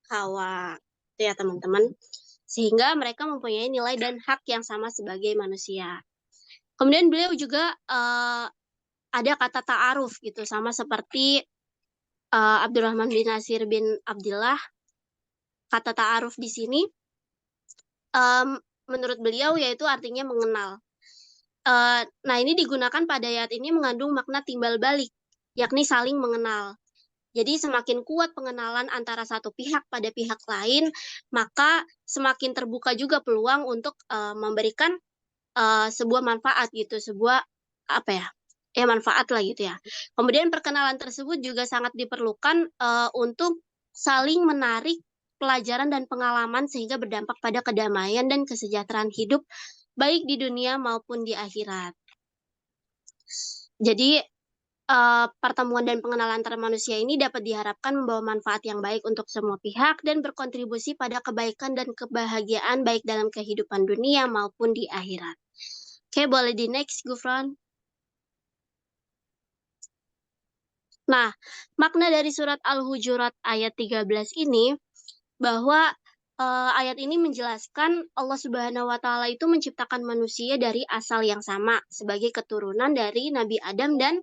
Hawa. Itu ya teman-teman. Sehingga mereka mempunyai nilai dan hak yang sama sebagai manusia. Kemudian beliau juga ada kata ta'aruf gitu, sama seperti Abdurrahman bin Nasir bin Abdillah. Kata ta'aruf di sini menurut beliau yaitu artinya mengenal. Nah, ini digunakan pada ayat ini mengandung makna timbal balik, yakni saling mengenal. Jadi semakin kuat pengenalan antara satu pihak pada pihak lain, maka semakin terbuka juga peluang untuk memberikan sebuah manfaat gitu, sebuah manfaat lah gitu ya. Kemudian perkenalan tersebut juga sangat diperlukan untuk saling menarik pelajaran dan pengalaman sehingga berdampak pada kedamaian dan kesejahteraan hidup baik di dunia maupun di akhirat. Jadi pertemuan dan pengenalan antara manusia ini dapat diharapkan membawa manfaat yang baik untuk semua pihak dan berkontribusi pada kebaikan dan kebahagiaan baik dalam kehidupan dunia maupun di akhirat. Oke, boleh di next, Gufron. Nah, makna dari surat Al-Hujurat ayat 13 ini bahwa ayat ini menjelaskan Allah Subhanahu wa Ta'ala itu menciptakan manusia dari asal yang sama sebagai keturunan dari Nabi Adam dan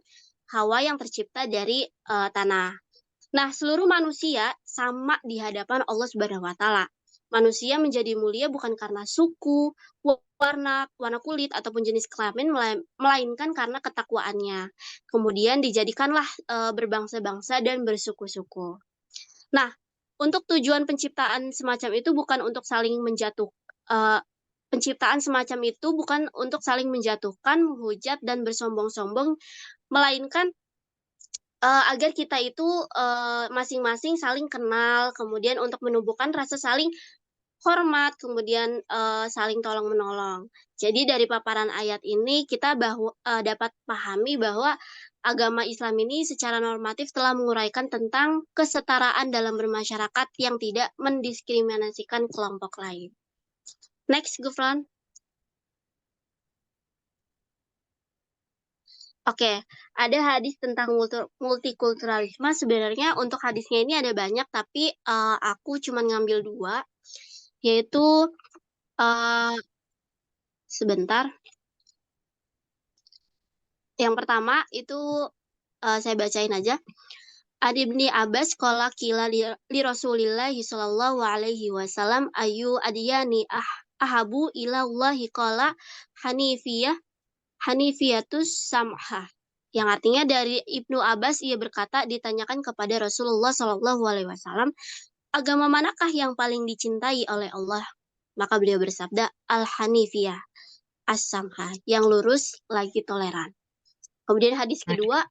Hawa yang tercipta dari tanah. Nah, seluruh manusia sama di hadapan Allah Subhanahu wa Ta'ala. Manusia menjadi mulia bukan karena suku, warna kulit ataupun jenis kelamin, melainkan karena ketakwaannya. Kemudian dijadikanlah berbangsa-bangsa dan bersuku-suku. Nah, untuk tujuan penciptaan semacam itu bukan untuk saling penciptaan semacam itu bukan untuk saling menjatuhkan, menghujat dan bersombong-sombong, melainkan agar kita itu masing-masing saling kenal, kemudian untuk menumbuhkan rasa saling hormat, kemudian saling tolong-menolong. Jadi dari paparan ayat ini kita dapat pahami bahwa agama Islam ini secara normatif telah menguraikan tentang kesetaraan dalam bermasyarakat yang tidak mendiskriminasikan kelompok lain. Next, Gufron. Oke, ada hadis tentang multikulturalisme. Sebenarnya untuk hadisnya ini ada banyak, tapi aku cuma ngambil 2, yaitu sebentar. Yang pertama itu saya bacain aja. Adi bin Abbas qala qila li Rasulillah sallallahu alaihi wasallam ayu adiyani ahabu ila Allahi qala hanifiyatus samhah. Yang artinya dari Ibnu Abbas ia berkata ditanyakan kepada Rasulullah sallallahu alaihi wasallam, agama manakah yang paling dicintai oleh Allah? Maka beliau bersabda, al-hanifiyah, as-samhah, yang lurus lagi toleran. Kemudian hadis kedua,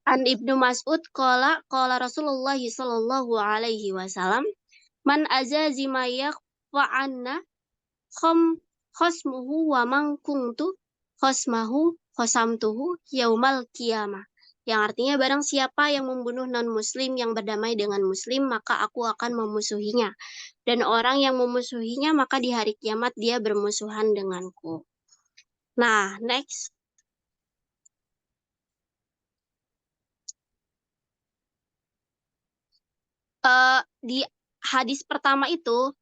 An Ibnu Mas'ud qala Rasulullah sallallahu alaihi wasallam, man azazi ma yaqfa'anna khosmuhu wa man kuntu khosmahu khosamtuhu yaumal qiyamah. Yang artinya barang siapa yang membunuh non-muslim yang berdamai dengan muslim, maka aku akan memusuhinya. Dan orang yang memusuhinya, maka di hari kiamat dia bermusuhan denganku. Nah, next. Di hadis pertama itu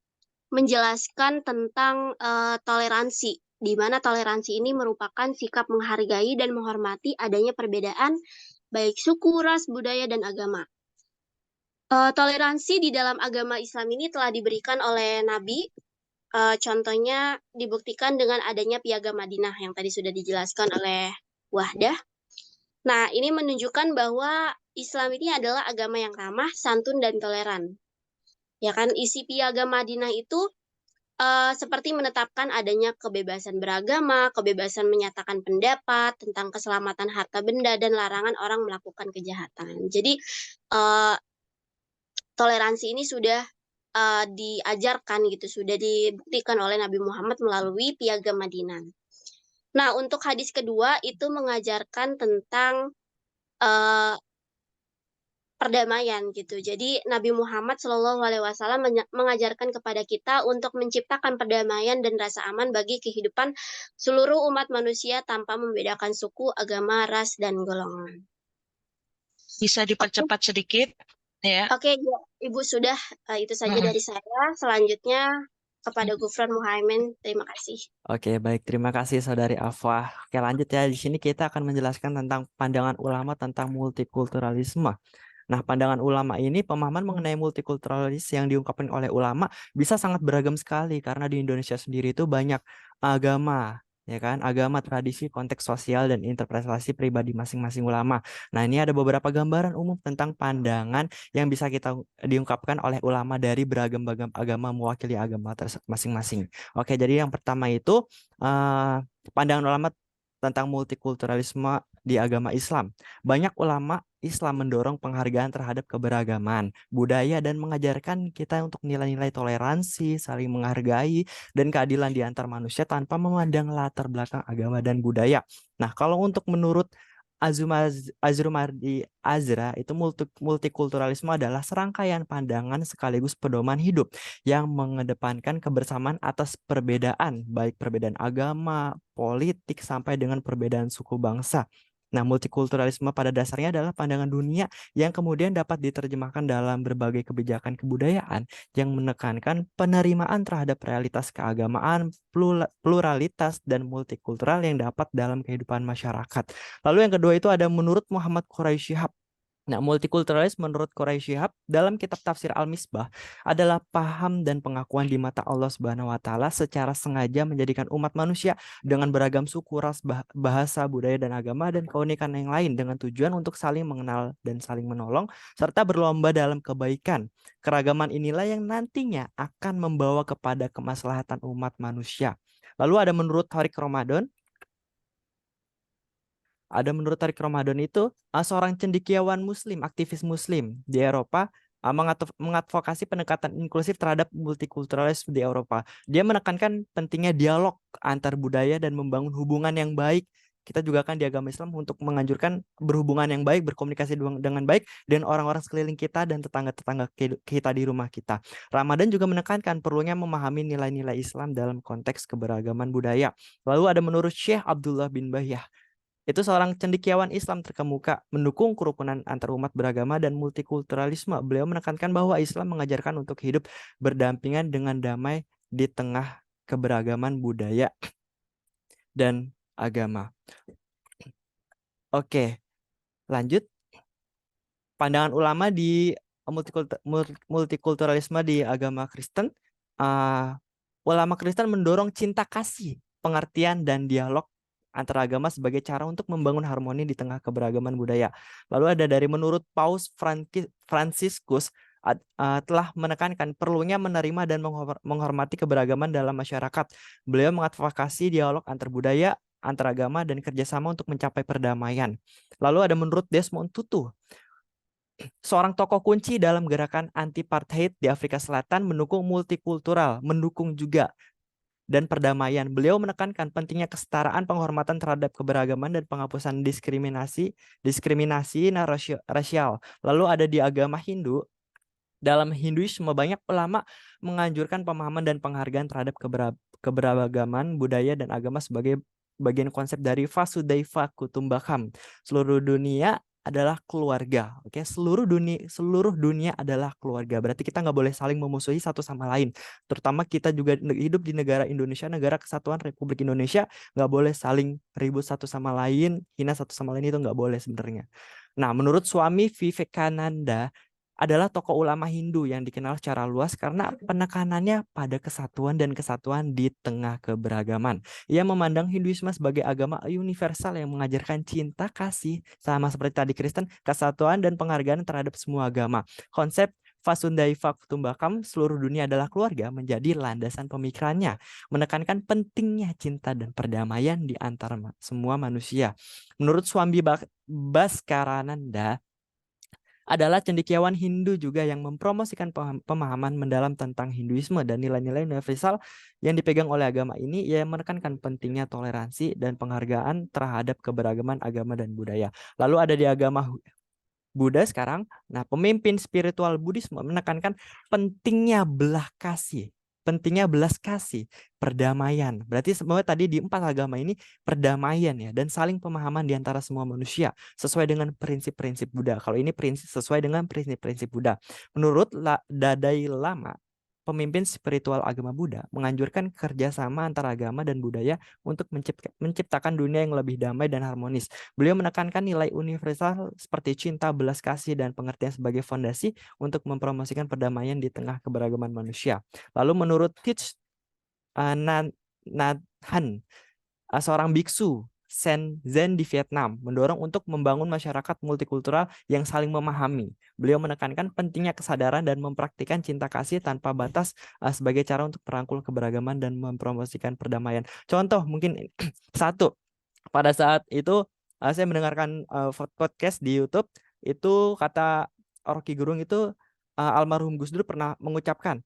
menjelaskan tentang toleransi, di mana toleransi ini merupakan sikap menghargai dan menghormati adanya perbedaan baik suku, ras, budaya, dan agama. Toleransi di dalam agama Islam ini telah diberikan oleh Nabi Contohnya dibuktikan dengan adanya Piagam Madinah yang tadi sudah dijelaskan oleh Wahdah. Nah, ini menunjukkan bahwa Islam ini adalah agama yang ramah, santun, dan toleran. Ya kan, isi Piagam Madinah itu seperti menetapkan adanya kebebasan beragama, kebebasan menyatakan pendapat, tentang keselamatan harta benda, dan larangan orang melakukan kejahatan. Jadi, toleransi ini sudah diajarkan gitu, sudah dibuktikan oleh Nabi Muhammad melalui Piagam Madinah. Nah, untuk hadis kedua itu mengajarkan tentang perdamaian gitu. Jadi Nabi Muhammad SAW mengajarkan kepada kita untuk menciptakan perdamaian dan rasa aman bagi kehidupan seluruh umat manusia tanpa membedakan suku, agama, ras, dan golongan. Bisa dipercepat sedikit ya. Oke, ya, Ibu sudah itu saja dari saya. Selanjutnya kepada Gufron Muhaimin, terima kasih. Oke, baik. Terima kasih Saudari Afwah. Oke, lanjut ya. Di sini kita akan menjelaskan tentang pandangan ulama tentang multikulturalisme. Nah, pandangan ulama ini, pemahaman mengenai multikulturalis yang diungkapkan oleh ulama bisa sangat beragam sekali karena di Indonesia sendiri itu banyak agama, ya kan? Agama, tradisi, konteks sosial, dan interpretasi pribadi masing-masing ulama. Nah, ini ada beberapa gambaran umum tentang pandangan yang bisa kita diungkapkan oleh ulama dari beragam-agam agama mewakili agama masing-masing. Oke, jadi yang pertama itu pandangan ulama tentang multikulturalisme di agama Islam. Banyak ulama Islam mendorong penghargaan terhadap keberagaman budaya dan mengajarkan kita untuk nilai-nilai toleransi, saling menghargai, dan keadilan di antar manusia tanpa memandang latar belakang agama dan budaya. Nah, kalau untuk menurut Azrumardi Azra, itu multikulturalisme adalah serangkaian pandangan sekaligus pedoman hidup yang mengedepankan kebersamaan atas perbedaan, baik perbedaan agama, politik, sampai dengan perbedaan suku bangsa. Nah, multikulturalisme pada dasarnya adalah pandangan dunia yang kemudian dapat diterjemahkan dalam berbagai kebijakan kebudayaan yang menekankan penerimaan terhadap realitas keagamaan, pluralitas, dan multikultural yang dapat dalam kehidupan masyarakat. Lalu yang kedua itu ada menurut Muhammad Quraisy Shihab. Nah, multikularis menurut Quraisy Shihab dalam kitab tafsir Al-Misbah adalah paham dan pengakuan di mata Allah Subhanahu wa taala secara sengaja menjadikan umat manusia dengan beragam suku, ras, bahasa, budaya, dan agama dan keunikan yang lain dengan tujuan untuk saling mengenal dan saling menolong serta berlomba dalam kebaikan. Keragaman inilah yang nantinya akan membawa kepada kemaslahatan umat manusia. Lalu ada menurut Tariq Ramadan. Ada menurut Tariq Ramadan itu seorang cendekiawan muslim, aktivis muslim di Eropa mengadvokasi pendekatan inklusif terhadap multikulturalis di Eropa. Dia menekankan pentingnya dialog antar budaya dan membangun hubungan yang baik. Kita juga kan di agama Islam untuk menganjurkan berhubungan yang baik, berkomunikasi dengan baik dengan orang-orang sekeliling kita dan tetangga-tetangga kita di rumah kita. Ramadan juga menekankan perlunya memahami nilai-nilai Islam dalam konteks keberagaman budaya. Lalu ada menurut Syekh Abdullah bin Bahyah. Itu seorang cendekiawan Islam terkemuka, mendukung kerukunan antar umat beragama dan multikulturalisme. Beliau menekankan bahwa Islam mengajarkan untuk hidup berdampingan dengan damai di tengah keberagaman budaya dan agama. Oke, lanjut. Pandangan ulama di multikulturalisme di agama Kristen. Ulama Kristen mendorong cinta kasih, pengertian, dan dialog antara agama sebagai cara untuk membangun harmoni di tengah keberagaman budaya. Lalu ada dari menurut Paus Franciscus telah menekankan perlunya menerima dan menghormati keberagaman dalam masyarakat. Beliau mengadvokasi dialog antar budaya, antar agama, dan kerjasama untuk mencapai perdamaian. Lalu ada menurut Desmond Tutu, seorang tokoh kunci dalam gerakan anti-apartheid di Afrika Selatan, mendukung multikultural, mendukung juga dan perdamaian. Beliau menekankan pentingnya kesetaraan, penghormatan terhadap keberagaman, dan penghapusan diskriminasi rasial. Lalu ada di agama Hindu. Dalam Hinduisme banyak ulama menganjurkan pemahaman dan penghargaan terhadap keberagaman budaya dan agama sebagai bagian konsep dari Vasudhaiva Kutumbakam. Seluruh dunia adalah keluarga. Oke, seluruh dunia adalah keluarga. Berarti kita nggak boleh saling memusuhi satu sama lain. Terutama kita juga hidup di negara Indonesia, negara kesatuan Republik Indonesia, nggak boleh saling ribut satu sama lain, hina satu sama lain, itu nggak boleh sebenarnya. Nah, menurut Swami Vivekananda, adalah tokoh ulama Hindu yang dikenal secara luas karena penekanannya pada kesatuan dan kesatuan di tengah keberagaman. Ia memandang Hinduisme sebagai agama universal yang mengajarkan cinta kasih, sama seperti tadi Kristen, kesatuan dan penghargaan terhadap semua agama. Konsep Vasudhaiva Kutumbakam, seluruh dunia adalah keluarga, menjadi landasan pemikirannya, menekankan pentingnya cinta dan perdamaian di antara semua manusia. Menurut Swami Bhaskarananda, adalah cendekiawan Hindu juga yang mempromosikan pemahaman mendalam tentang Hinduisme dan nilai-nilai universal yang dipegang oleh agama ini. Ia menekankan pentingnya toleransi dan penghargaan terhadap keberagaman agama dan budaya. Lalu ada di agama Buddha sekarang. Nah, pemimpin spiritual Buddhisme menekankan pentingnya belas kasih, perdamaian. Berarti semua tadi di 4 agama ini perdamaian ya, dan saling pemahaman di antara semua manusia sesuai dengan prinsip-prinsip Buddha. Kalau ini sesuai dengan prinsip-prinsip Buddha. Menurut Dalai Lama, pemimpin spiritual agama Buddha menganjurkan kerjasama antara agama dan budaya untuk menciptakan dunia yang lebih damai dan harmonis. Beliau menekankan nilai universal seperti cinta, belas kasih, dan pengertian sebagai fondasi untuk mempromosikan perdamaian di tengah keberagaman manusia. Lalu menurut Thich Nhat Hanh, seorang biksu Zen di Vietnam, mendorong untuk membangun masyarakat multikultural yang saling memahami. Beliau menekankan pentingnya kesadaran dan mempraktikkan cinta kasih tanpa batas sebagai cara untuk merangkul keberagaman dan mempromosikan perdamaian. Contoh mungkin satu, pada saat itu saya mendengarkan podcast di YouTube, itu kata Rocky Gerung itu almarhum Gus Dur pernah mengucapkan,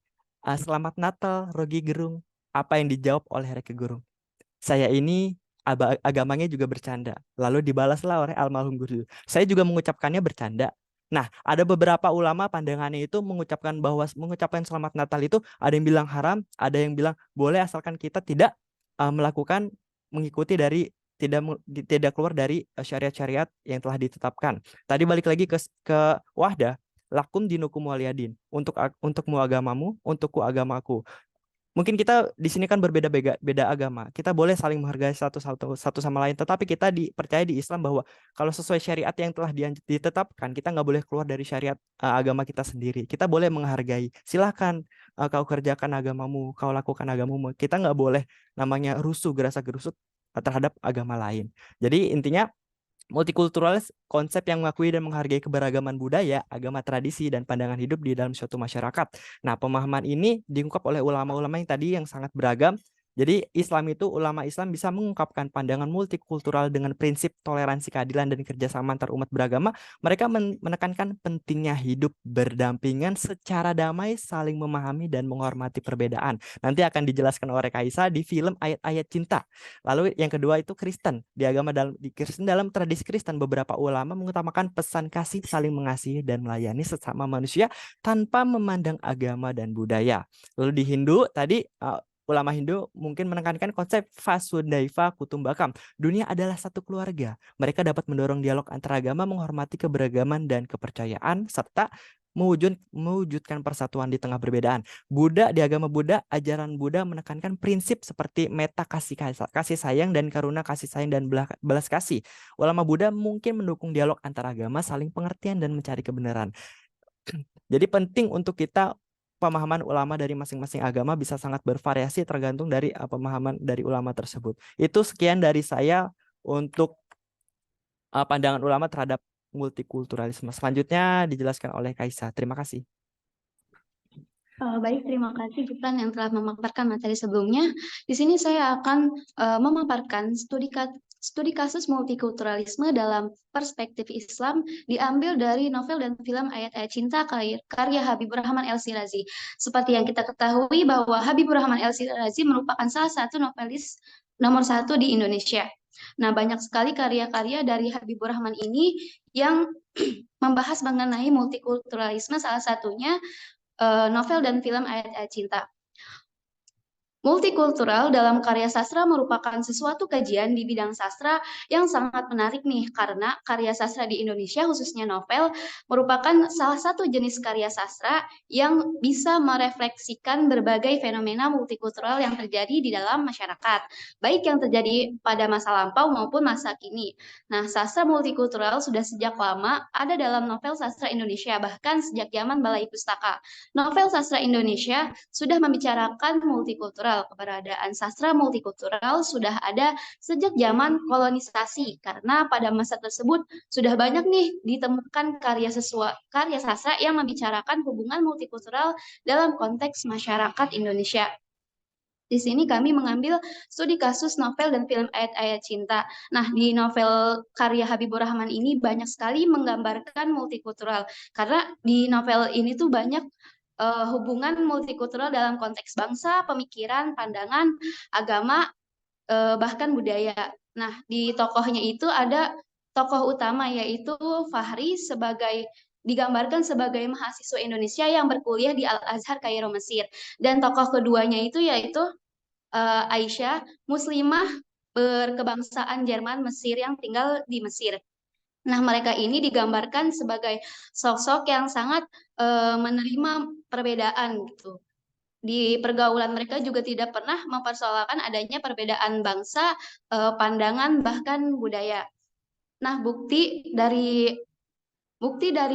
"Selamat Natal Rocky Gerung." Apa yang dijawab oleh Rocky Gerung? "Saya ini agamanya juga bercanda." Lalu dibalaslah oleh almarhum Gus Dur, "Saya juga mengucapkannya bercanda." Nah, ada beberapa ulama pandangannya itu mengucapkan selamat Natal itu ada yang bilang haram, ada yang bilang boleh asalkan kita tidak mengikuti dari tidak keluar dari syariat-syariat yang telah ditetapkan. Tadi balik lagi ke Wahdah, lakum dinukum waliyadin, untukmu agamamu, untukku agamaku. Mungkin kita di sini kan berbeda agama. Kita boleh saling menghargai satu sama lain. Tetapi kita dipercaya di Islam bahwa kalau sesuai syariat yang telah ditetapkan, kita nggak boleh keluar dari syariat agama kita sendiri. Kita boleh menghargai. Silahkan kau kerjakan agamamu, kau lakukan agamamu. Kita nggak boleh namanya rusuh, gerasa-gerusuk terhadap agama lain. Jadi intinya multikulturalis konsep yang mengakui dan menghargai keberagaman budaya, agama, tradisi, dan pandangan hidup di dalam suatu masyarakat. Nah, pemahaman ini diungkap oleh ulama-ulama yang tadi yang sangat beragam. Jadi ulama Islam bisa mengungkapkan pandangan multikultural dengan prinsip toleransi, keadilan, dan kerjasama antar umat beragama. Mereka menekankan pentingnya hidup berdampingan secara damai, saling memahami dan menghormati perbedaan. Nanti akan dijelaskan oleh Kaisa di film Ayat-Ayat Cinta. Lalu yang kedua itu Kristen. Dalam tradisi Kristen, beberapa ulama mengutamakan pesan kasih, saling mengasihi dan melayani sesama manusia tanpa memandang agama dan budaya. Lalu di Hindu tadi ulama Hindu mungkin menekankan konsep Vasudhaiva Kutumbakam. Dunia adalah satu keluarga. Mereka dapat mendorong dialog antar agama, menghormati keberagaman dan kepercayaan, serta mewujudkan persatuan di tengah perbedaan. Di agama Buddha, ajaran Buddha menekankan prinsip seperti metta kasih sayang dan karuna kasih sayang dan belas kasih. Ulama Buddha mungkin mendukung dialog antar agama, saling pengertian dan mencari kebenaran. Jadi penting untuk kita pemahaman ulama dari masing-masing agama bisa sangat bervariasi tergantung dari pemahaman dari ulama tersebut. Itu sekian dari saya untuk pandangan ulama terhadap multikulturalisme. Selanjutnya dijelaskan oleh Kaisa. Terima kasih. Baik, terima kasih Gibran yang telah memaparkan materi sebelumnya. Di sini saya akan memaparkan studi kasus multikulturalisme dalam perspektif Islam diambil dari novel dan film Ayat-Ayat Cinta karya Habibur Rahman El-Shirazi. Seperti yang kita ketahui bahwa Habibur Rahman El-Shirazi merupakan salah satu novelis nomor 1 di Indonesia. Nah, banyak sekali karya-karya dari Habibur Rahman ini yang membahas mengenai multikulturalisme, salah satunya novel dan film Ayat-Ayat Cinta. Multikultural dalam karya sastra merupakan sesuatu kajian di bidang sastra yang sangat menarik nih, karena karya sastra di Indonesia, khususnya novel, merupakan salah satu jenis karya sastra yang bisa merefleksikan berbagai fenomena multikultural yang terjadi di dalam masyarakat, baik yang terjadi pada masa lampau maupun masa kini. Nah, sastra multikultural sudah sejak lama ada dalam novel sastra Indonesia, bahkan sejak zaman Balai Pustaka. Novel sastra Indonesia sudah membicarakan multikultural. Keberadaan sastra multikultural sudah ada sejak zaman kolonisasi, karena pada masa tersebut sudah banyak nih ditemukan karya sastra yang membicarakan hubungan multikultural dalam konteks masyarakat Indonesia. Di sini kami mengambil studi kasus novel dan film Ayat-Ayat Cinta. Nah, di novel karya Habibur Rahman ini banyak sekali menggambarkan multikultural, karena di novel ini tuh banyak hubungan multikultural dalam konteks bangsa, pemikiran, pandangan, agama, bahkan budaya. Nah, di tokohnya itu ada tokoh utama yaitu Fahri digambarkan sebagai mahasiswa Indonesia yang berkuliah di Al-Azhar Kairo, Mesir. Dan tokoh keduanya itu yaitu Aisyah, muslimah berkebangsaan Jerman Mesir yang tinggal di Mesir. Nah, mereka ini digambarkan sebagai sosok yang sangat menerima perbedaan gitu. Di pergaulan mereka juga tidak pernah mempersoalkan adanya perbedaan bangsa, pandangan, bahkan budaya. Nah, bukti dari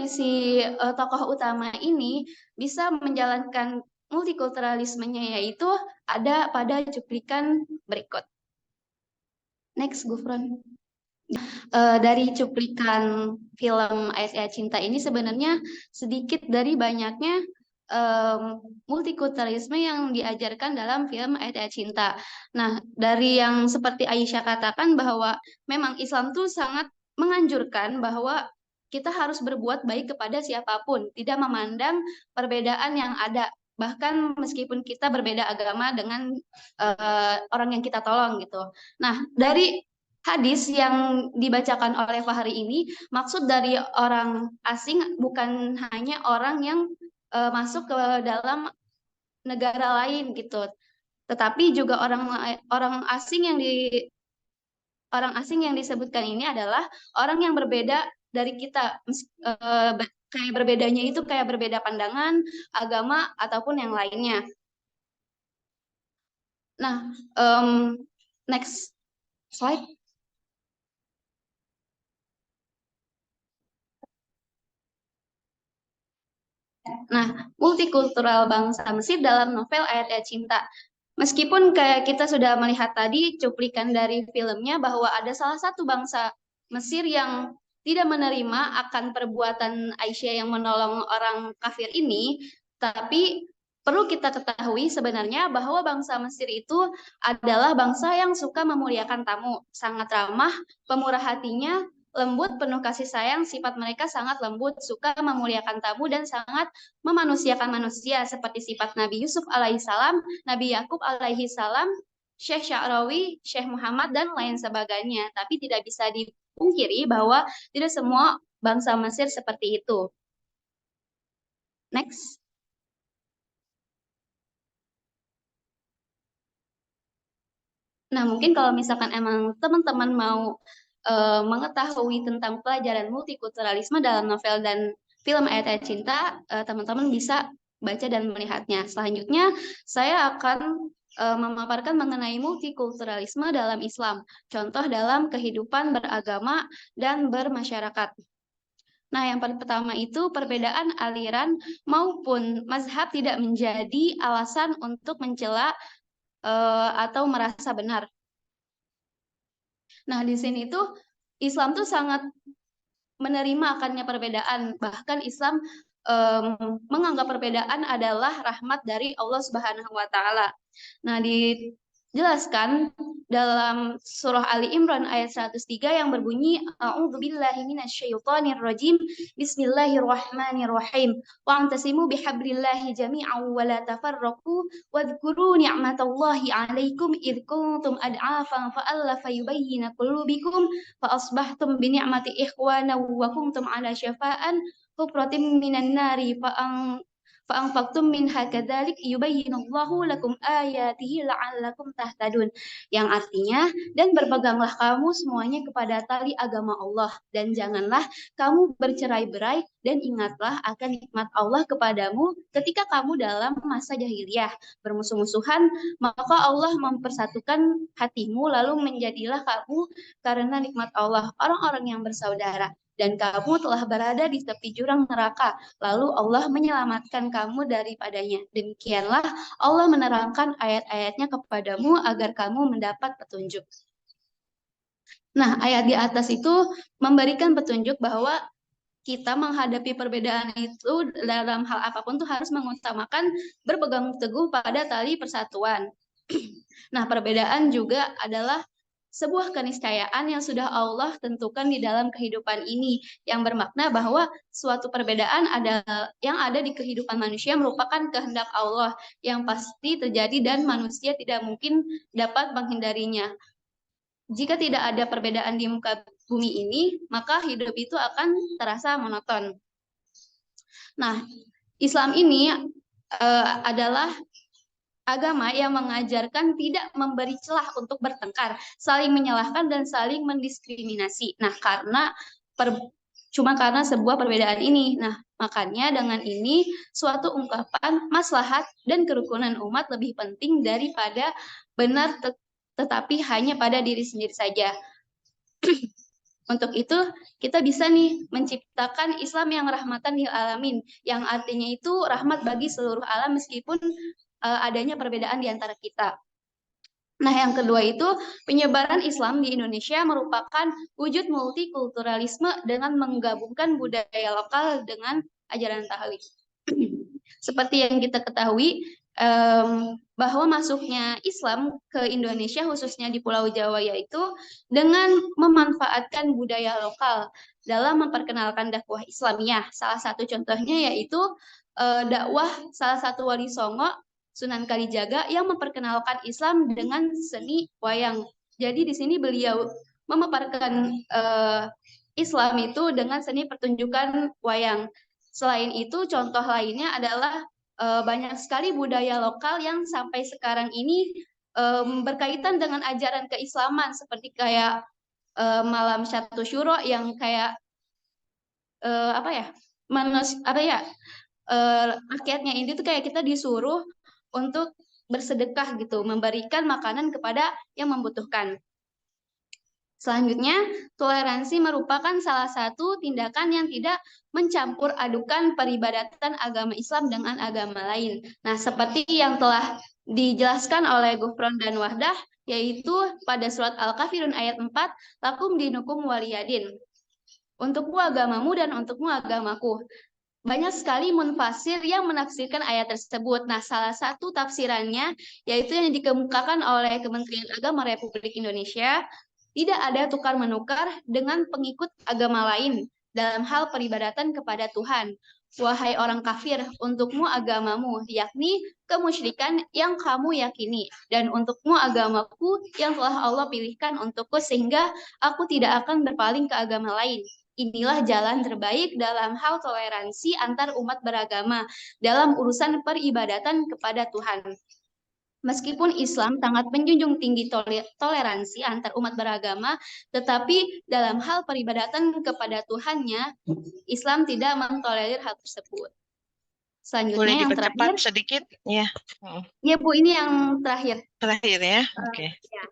si tokoh utama ini bisa menjalankan multikulturalismenya, yaitu ada pada cuplikan berikut. Next, Gufron. Dari cuplikan film Ayat-Ayat Cinta ini sebenarnya sedikit dari banyaknya multikulturalisme yang diajarkan dalam film Ayat-Ayat Cinta. Nah, dari yang seperti Aisyah katakan bahwa memang Islam tuh sangat menganjurkan bahwa kita harus berbuat baik kepada siapapun, tidak memandang perbedaan yang ada. Bahkan meskipun kita berbeda agama dengan orang yang kita tolong gitu. Nah, dari hadis yang dibacakan oleh Fahri ini, maksud dari orang asing bukan hanya orang yang masuk ke dalam negara lain gitu, tetapi juga orang asing yang disebutkan ini adalah orang yang berbeda dari kita, kayak berbedanya itu kayak berbeda pandangan, agama ataupun yang lainnya. Nah, next slide. Nah, multikultural bangsa Mesir dalam novel Ayat-Ayat Cinta. Meskipun kayak kita sudah melihat tadi cuplikan dari filmnya bahwa ada salah satu bangsa Mesir yang tidak menerima akan perbuatan Aisyah yang menolong orang kafir ini, tapi perlu kita ketahui sebenarnya bahwa bangsa Mesir itu adalah bangsa yang suka memuliakan tamu, sangat ramah, pemurah hatinya, lembut, penuh kasih sayang, sifat mereka sangat lembut, suka memuliakan tamu, dan sangat memanusiakan manusia, seperti sifat Nabi Yusuf alaihissalam, Nabi Yakub alaihissalam, Syekh Sya'rawi, Syekh Muhammad, dan lain sebagainya. Tapi tidak bisa dipungkiri bahwa tidak semua bangsa Mesir seperti itu. Next. Nah, mungkin kalau misalkan emang teman-teman mau mengetahui tentang pelajaran multikulturalisme dalam novel dan film Ayat-Ayat Cinta, teman-teman bisa baca dan melihatnya. Selanjutnya, saya akan memaparkan mengenai multikulturalisme dalam Islam, contoh dalam kehidupan beragama dan bermasyarakat. Nah, yang paling pertama itu perbedaan aliran maupun mazhab tidak menjadi alasan untuk mencela atau merasa benar. Nah, di sini tuh Islam tuh sangat menerima akannya perbedaan. Bahkan Islam menganggap perbedaan adalah rahmat dari Allah Subhanahu wa taala. Nah, dijelaskan dalam surah Ali Imran ayat 103 yang berbunyi A'udzubillahi minasyaitonirrajim. Bismillahirrahmanirrahim. Wa'tasimu bihablillahi jami'an wa la tafarraqu wadhkuru ni'matallahi 'alaikum id kuntum ad'afan fa'alafa yubayyina qulubikum fa asbahtum bi ni'mati ikhwana wa kuntum 'ala syafa'an hufratin minan nari فَأَنْفَقْتُمْ مِنْهَا كَذَلِكَ يُبَيِّنُ اللَّهُ لَكُمْ آيَاتِهِ لَعَلَّكُمْ تَهْتَدُونَ. Yang artinya, dan berpeganglah kamu semuanya kepada tali agama Allah, dan janganlah kamu bercerai-berai, dan ingatlah akan nikmat Allah kepadamu ketika kamu dalam masa jahiliyah bermusuh-musuhan, maka Allah mempersatukan hatimu, lalu menjadilah kamu karena nikmat Allah orang-orang yang bersaudara. Dan kamu telah berada di tepi jurang neraka, lalu Allah menyelamatkan kamu daripadanya. Demikianlah Allah menerangkan ayat-ayatnya kepadamu agar kamu mendapat petunjuk. Nah, ayat di atas itu memberikan petunjuk bahwa kita menghadapi perbedaan itu dalam hal apapun tuh harus mengutamakan berpegang teguh pada tali persatuan. Nah, perbedaan juga adalah sebuah keniscayaan yang sudah Allah tentukan di dalam kehidupan ini, yang bermakna bahwa suatu perbedaan yang ada di kehidupan manusia merupakan kehendak Allah yang pasti terjadi dan manusia tidak mungkin dapat menghindarinya. Jika tidak ada perbedaan di muka bumi ini, maka hidup itu akan terasa monoton. Nah, Islam ini adalah agama yang mengajarkan tidak memberi celah untuk bertengkar, saling menyalahkan dan saling mendiskriminasi. Nah, cuma karena sebuah perbedaan ini. Nah, makanya dengan ini suatu ungkapan maslahat dan kerukunan umat lebih penting daripada benar tetapi hanya pada diri sendiri saja. Untuk itu kita bisa nih menciptakan Islam yang rahmatan lil alamin, yang artinya itu rahmat bagi seluruh alam meskipun adanya perbedaan di antara kita. Nah, yang kedua itu penyebaran Islam di Indonesia merupakan wujud multikulturalisme dengan menggabungkan budaya lokal dengan ajaran tahlil. Seperti yang kita ketahui, bahwa masuknya Islam ke Indonesia khususnya di Pulau Jawa yaitu dengan memanfaatkan budaya lokal dalam memperkenalkan dakwah Islamiyah. Salah satu contohnya yaitu dakwah salah satu wali Songo, Sunan Kalijaga, yang memperkenalkan Islam dengan seni wayang. Jadi di sini beliau memaparkan Islam itu dengan seni pertunjukan wayang. Selain itu, contoh lainnya adalah banyak sekali budaya lokal yang sampai sekarang ini berkaitan dengan ajaran keislaman, seperti kayak malam Syatu Syuro yang kayak rakyatnya ini tuh kayak kita disuruh untuk bersedekah gitu, memberikan makanan kepada yang membutuhkan. Selanjutnya, toleransi merupakan salah satu tindakan yang tidak mencampur adukan peribadatan agama Islam dengan agama lain. Nah, seperti yang telah dijelaskan oleh Gufron dan Wahdah, yaitu pada surat Al-Kafirun ayat 4, lakum dinukum waliyadin. Untukmu agamamu dan untukmu agamaku. Banyak sekali munfasir yang menafsirkan ayat tersebut. Nah, salah satu tafsirannya yaitu yang dikemukakan oleh Kementerian Agama Republik Indonesia, tidak ada tukar-menukar dengan pengikut agama lain dalam hal peribadatan kepada Tuhan. Wahai orang kafir, untukmu agamamu, yakni kemusyrikan yang kamu yakini, dan untukmu agamaku yang telah Allah pilihkan untukku, sehingga aku tidak akan berpaling ke agama lain. Inilah jalan terbaik dalam hal toleransi antar umat beragama dalam urusan peribadatan kepada Tuhan. Meskipun Islam sangat menjunjung tinggi toleransi antar umat beragama, tetapi dalam hal peribadatan kepada Tuhannya, Islam tidak mentolerir hal tersebut. Selanjutnya Boleh yang dipercepat terakhir. sedikit? Ya. Ya Bu, ini yang terakhir. Terakhir ya. Oke. Ya.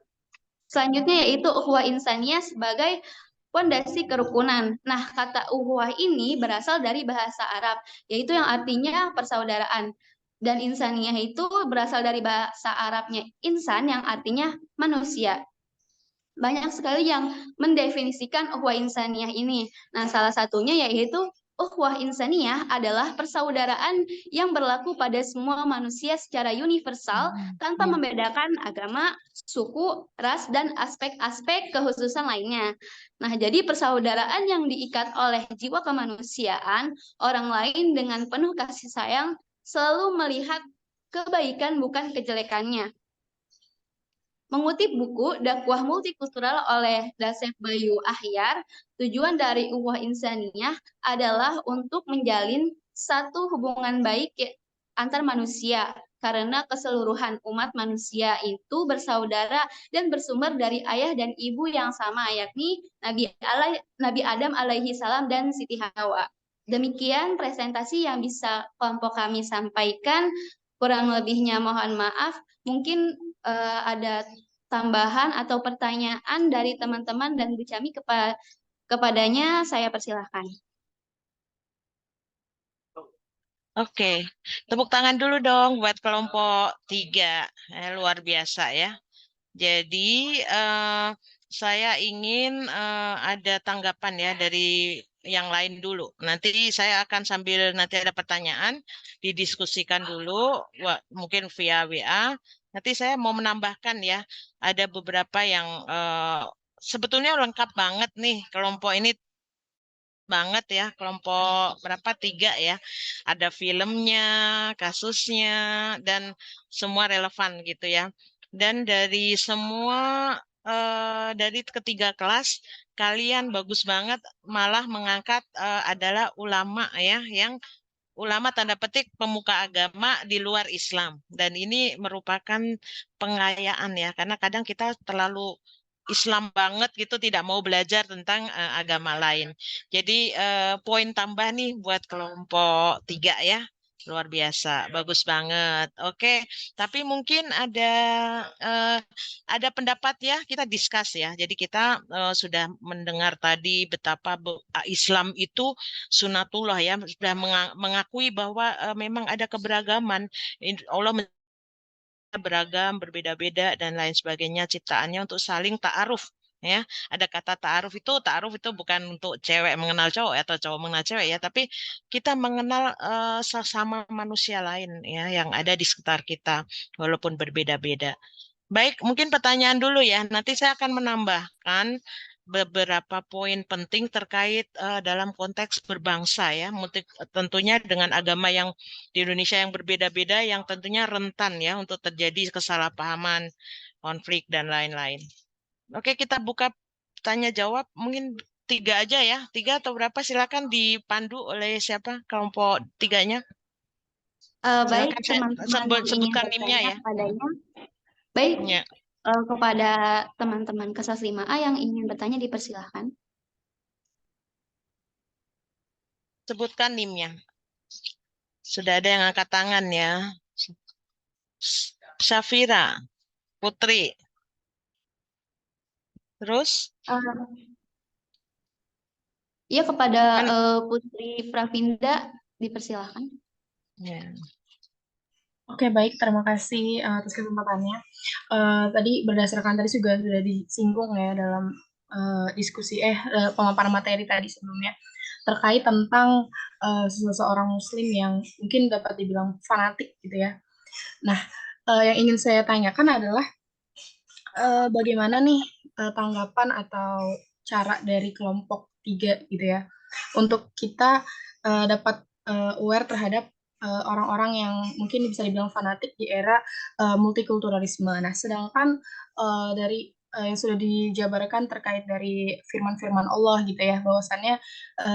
Selanjutnya yaitu ukhuwah insaniyah sebagai fondasi kerukunan. Nah, kata ukhuwah ini berasal dari bahasa Arab, yaitu yang artinya persaudaraan. Dan insaniyah itu berasal dari bahasa Arabnya insan, yang artinya manusia. Banyak sekali yang mendefinisikan ukhuwah insaniyah ini. Nah, salah satunya yaitu ukhuwah insaniyah adalah persaudaraan yang berlaku pada semua manusia secara universal tanpa membedakan agama, suku, ras, dan aspek-aspek kekhususan lainnya. Nah, jadi persaudaraan yang diikat oleh jiwa kemanusiaan, orang lain dengan penuh kasih sayang selalu melihat kebaikan bukan kejelekannya. Mengutip buku Dakwah Multikultural oleh Dasef Bayu Ahyar, tujuan dari ukhuwah insaniyah adalah untuk menjalin satu hubungan baik antar manusia karena keseluruhan umat manusia itu bersaudara dan bersumber dari ayah dan ibu yang sama, yakni Nabi Adam alaihi salam dan Siti Hawa. Demikian presentasi yang bisa kelompok kami sampaikan. Kurang lebihnya mohon maaf. Mungkin ada tambahan atau pertanyaan dari teman-teman dan Bu Cami kepadanya, saya persilahkan. Oke, tepuk tangan dulu dong buat kelompok 3. Luar biasa ya. Jadi saya ingin ada tanggapan ya dari yang lain dulu. Nanti saya akan sambil nanti ada pertanyaan didiskusikan dulu, mungkin via WA. Nanti saya mau menambahkan ya, ada beberapa yang sebetulnya lengkap banget nih kelompok ini banget ya, kelompok berapa 3 ya, ada filmnya, kasusnya, dan semua relevan gitu ya. Dan dari semua dari ketiga kelas kalian bagus banget, malah mengangkat adalah ulama ya, yang ulama tanda petik pemuka agama di luar Islam, dan ini merupakan pengayaan ya, karena kadang kita terlalu Islam banget gitu, tidak mau belajar tentang agama lain. Jadi poin tambah nih buat kelompok 3 ya. Luar biasa, bagus banget. Oke, tapi mungkin ada pendapat ya, kita discuss ya. Jadi kita sudah mendengar tadi betapa Islam itu sunatullah ya, sudah mengakui bahwa memang ada keberagaman. Allah beragam, berbeda-beda dan lain sebagainya ciptaannya untuk saling ta'aruf ya. Ada kata ta'aruf itu bukan untuk cewek mengenal cowok atau cowok mengenal cewek ya, tapi kita mengenal sesama manusia lain ya yang ada di sekitar kita walaupun berbeda-beda. Baik, mungkin pertanyaan dulu ya. Nanti saya akan menambahkan beberapa poin penting terkait dalam konteks berbangsa ya, tentunya dengan agama yang di Indonesia yang berbeda-beda, yang tentunya rentan ya untuk terjadi kesalahpahaman, konflik dan lain-lain. Oke, kita buka tanya jawab, mungkin 3 aja ya, 3 atau berapa, silakan dipandu oleh siapa kelompok 3-nya. Baik, Silakan teman-teman sebutkan NIM-nya ya. kepadanya. Baik, Ya. Kepada teman-teman kelas 5A yang ingin bertanya dipersilahkan. Sebutkan NIM-nya. Sudah ada yang angkat tangan ya. Syafira, Putri. Terus? Iya, kepada Putri Pravinda dipersilahkan. Ya. Oke, baik. Terima kasih atas kesempatannya. Tadi berdasarkan tadi juga sudah disinggung ya dalam diskusi pemaparan materi tadi sebelumnya terkait tentang seseorang Muslim yang mungkin dapat dibilang fanatik gitu ya. Nah, yang ingin saya tanyakan adalah bagaimana nih tanggapan atau cara dari kelompok 3 gitu ya untuk kita dapat aware terhadap orang-orang yang mungkin bisa dibilang fanatik di era multikulturalisme. Nah, sedangkan dari yang sudah dijabarkan terkait dari firman-firman Allah gitu ya, bahwasannya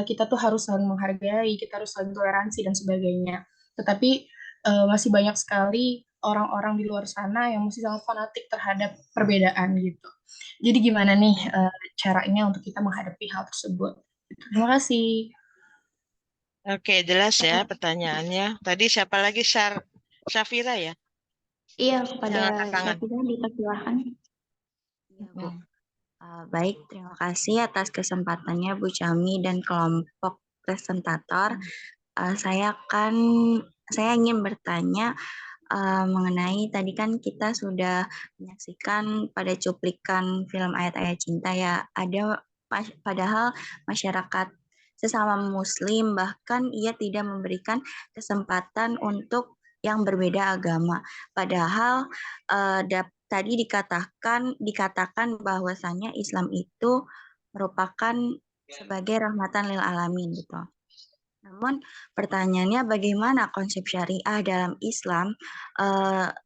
kita tuh harus saling menghargai, kita harus saling toleransi dan sebagainya. Tetapi masih banyak sekali orang-orang di luar sana yang masih sangat fanatik terhadap perbedaan gitu. Jadi gimana nih caranya untuk kita menghadapi hal tersebut? Terima kasih. Oke, jelas ya pertanyaannya. Tadi siapa lagi? Syafira ya? Iya, kepada Syafira dipersilahkan. Ya, Bu. Baik, terima kasih atas kesempatannya Bu Cami dan kelompok presentator. Saya ingin bertanya mengenai tadi kan kita sudah menyaksikan pada cuplikan film Ayat-Ayat Cinta ya, ada padahal masyarakat sesama Muslim bahkan ia tidak memberikan kesempatan untuk yang berbeda agama. Padahal tadi dikatakan bahwasannya Islam itu merupakan sebagai rahmatan lil alamin gitu. Namun pertanyaannya bagaimana konsep syariah dalam Islam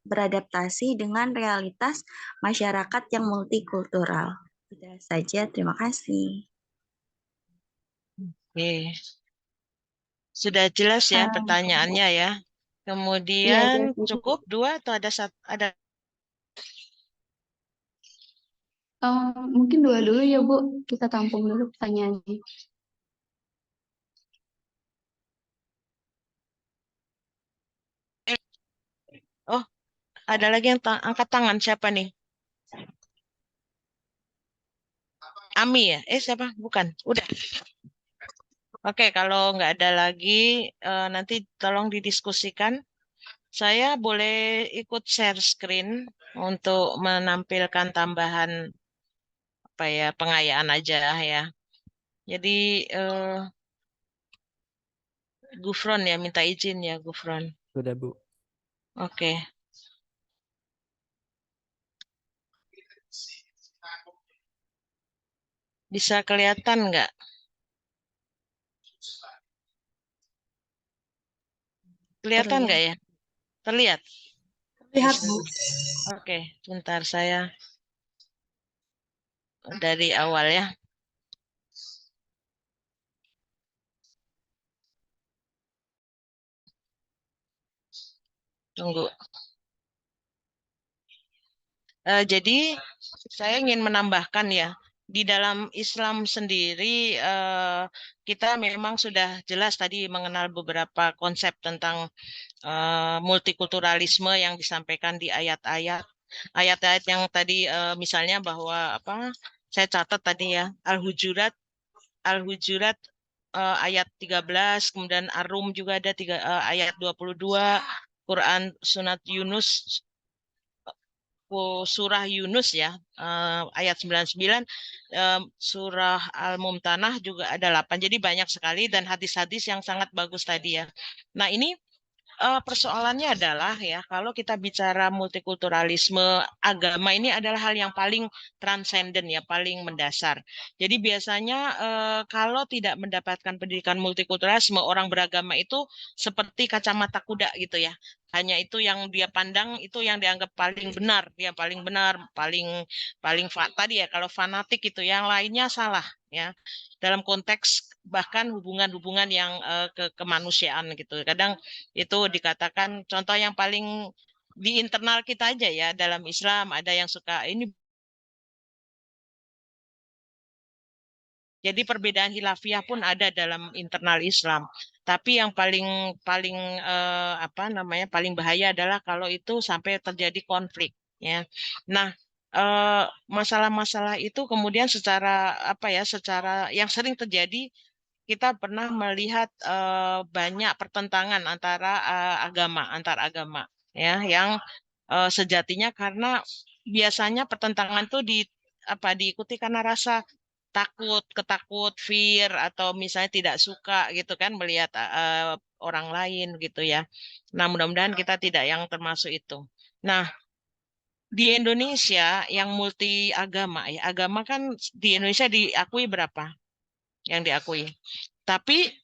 beradaptasi dengan realitas masyarakat yang multikultural. Itu saja, terima kasih. Oke. Sudah jelas ya pertanyaannya ya. Kemudian Bu. cukup 2 atau ada Mungkin 2 dulu ya, Bu. Kita tampung dulu pertanyaannya. Oh, ada lagi yang angkat tangan, siapa nih? Ami ya? Siapa? Bukan. Udah. Oke, kalau nggak ada lagi, nanti tolong didiskusikan. Saya boleh ikut share screen untuk menampilkan tambahan apa ya, pengayaan aja ya. Jadi Gufron ya, minta izin ya Gufron. Sudah, Bu. Oke. Bisa kelihatan nggak? Kelihatan nggak ya? Terlihat? Lihat, Bu. Oke, bentar saya dari awal ya. Tunggu. Jadi saya ingin menambahkan ya, di dalam Islam sendiri kita memang sudah jelas tadi mengenal beberapa konsep tentang multikulturalisme yang disampaikan di ayat-ayat. Ayat-ayat yang tadi misalnya bahwa apa? Saya catat tadi ya, Al-Hujurat ayat 13, kemudian Ar-Rum juga ada ayat 22, Quran Sunat Yunus surah Yunus ya ayat 99, surah Al-Mumtanah juga ada 8. Jadi banyak sekali dan hadis-hadis yang sangat bagus tadi ya. Nah, ini persoalannya adalah ya kalau kita bicara multikulturalisme, agama ini adalah hal yang paling transenden ya, paling mendasar. Jadi biasanya kalau tidak mendapatkan pendidikan multikulturalisme, orang beragama itu seperti kacamata kuda gitu ya. Hanya itu yang dia pandang, itu yang dianggap paling benar, dia paling benar, paling tadi ya kalau fanatik itu, yang lainnya salah ya. Dalam konteks bahkan hubungan-hubungan yang kemanusiaan gitu. Kadang itu dikatakan contoh yang paling di internal kita aja ya, dalam Islam ada yang suka ini. Jadi perbedaan hilafiah pun ada dalam internal Islam. Tapi yang paling paling apa namanya paling bahaya adalah kalau itu sampai terjadi konflik ya. Nah, masalah-masalah itu kemudian secara apa ya, secara yang sering terjadi, kita pernah melihat banyak pertentangan antara antar agama ya, yang sejatinya karena biasanya pertentangan itu diikuti karena rasa fear, atau misalnya tidak suka gitu kan melihat orang lain gitu ya. Nah, mudah-mudahan kita tidak yang termasuk itu. Nah, di Indonesia yang multi agama ya, agama kan di Indonesia diakui berapa? Yang diakui. Tapi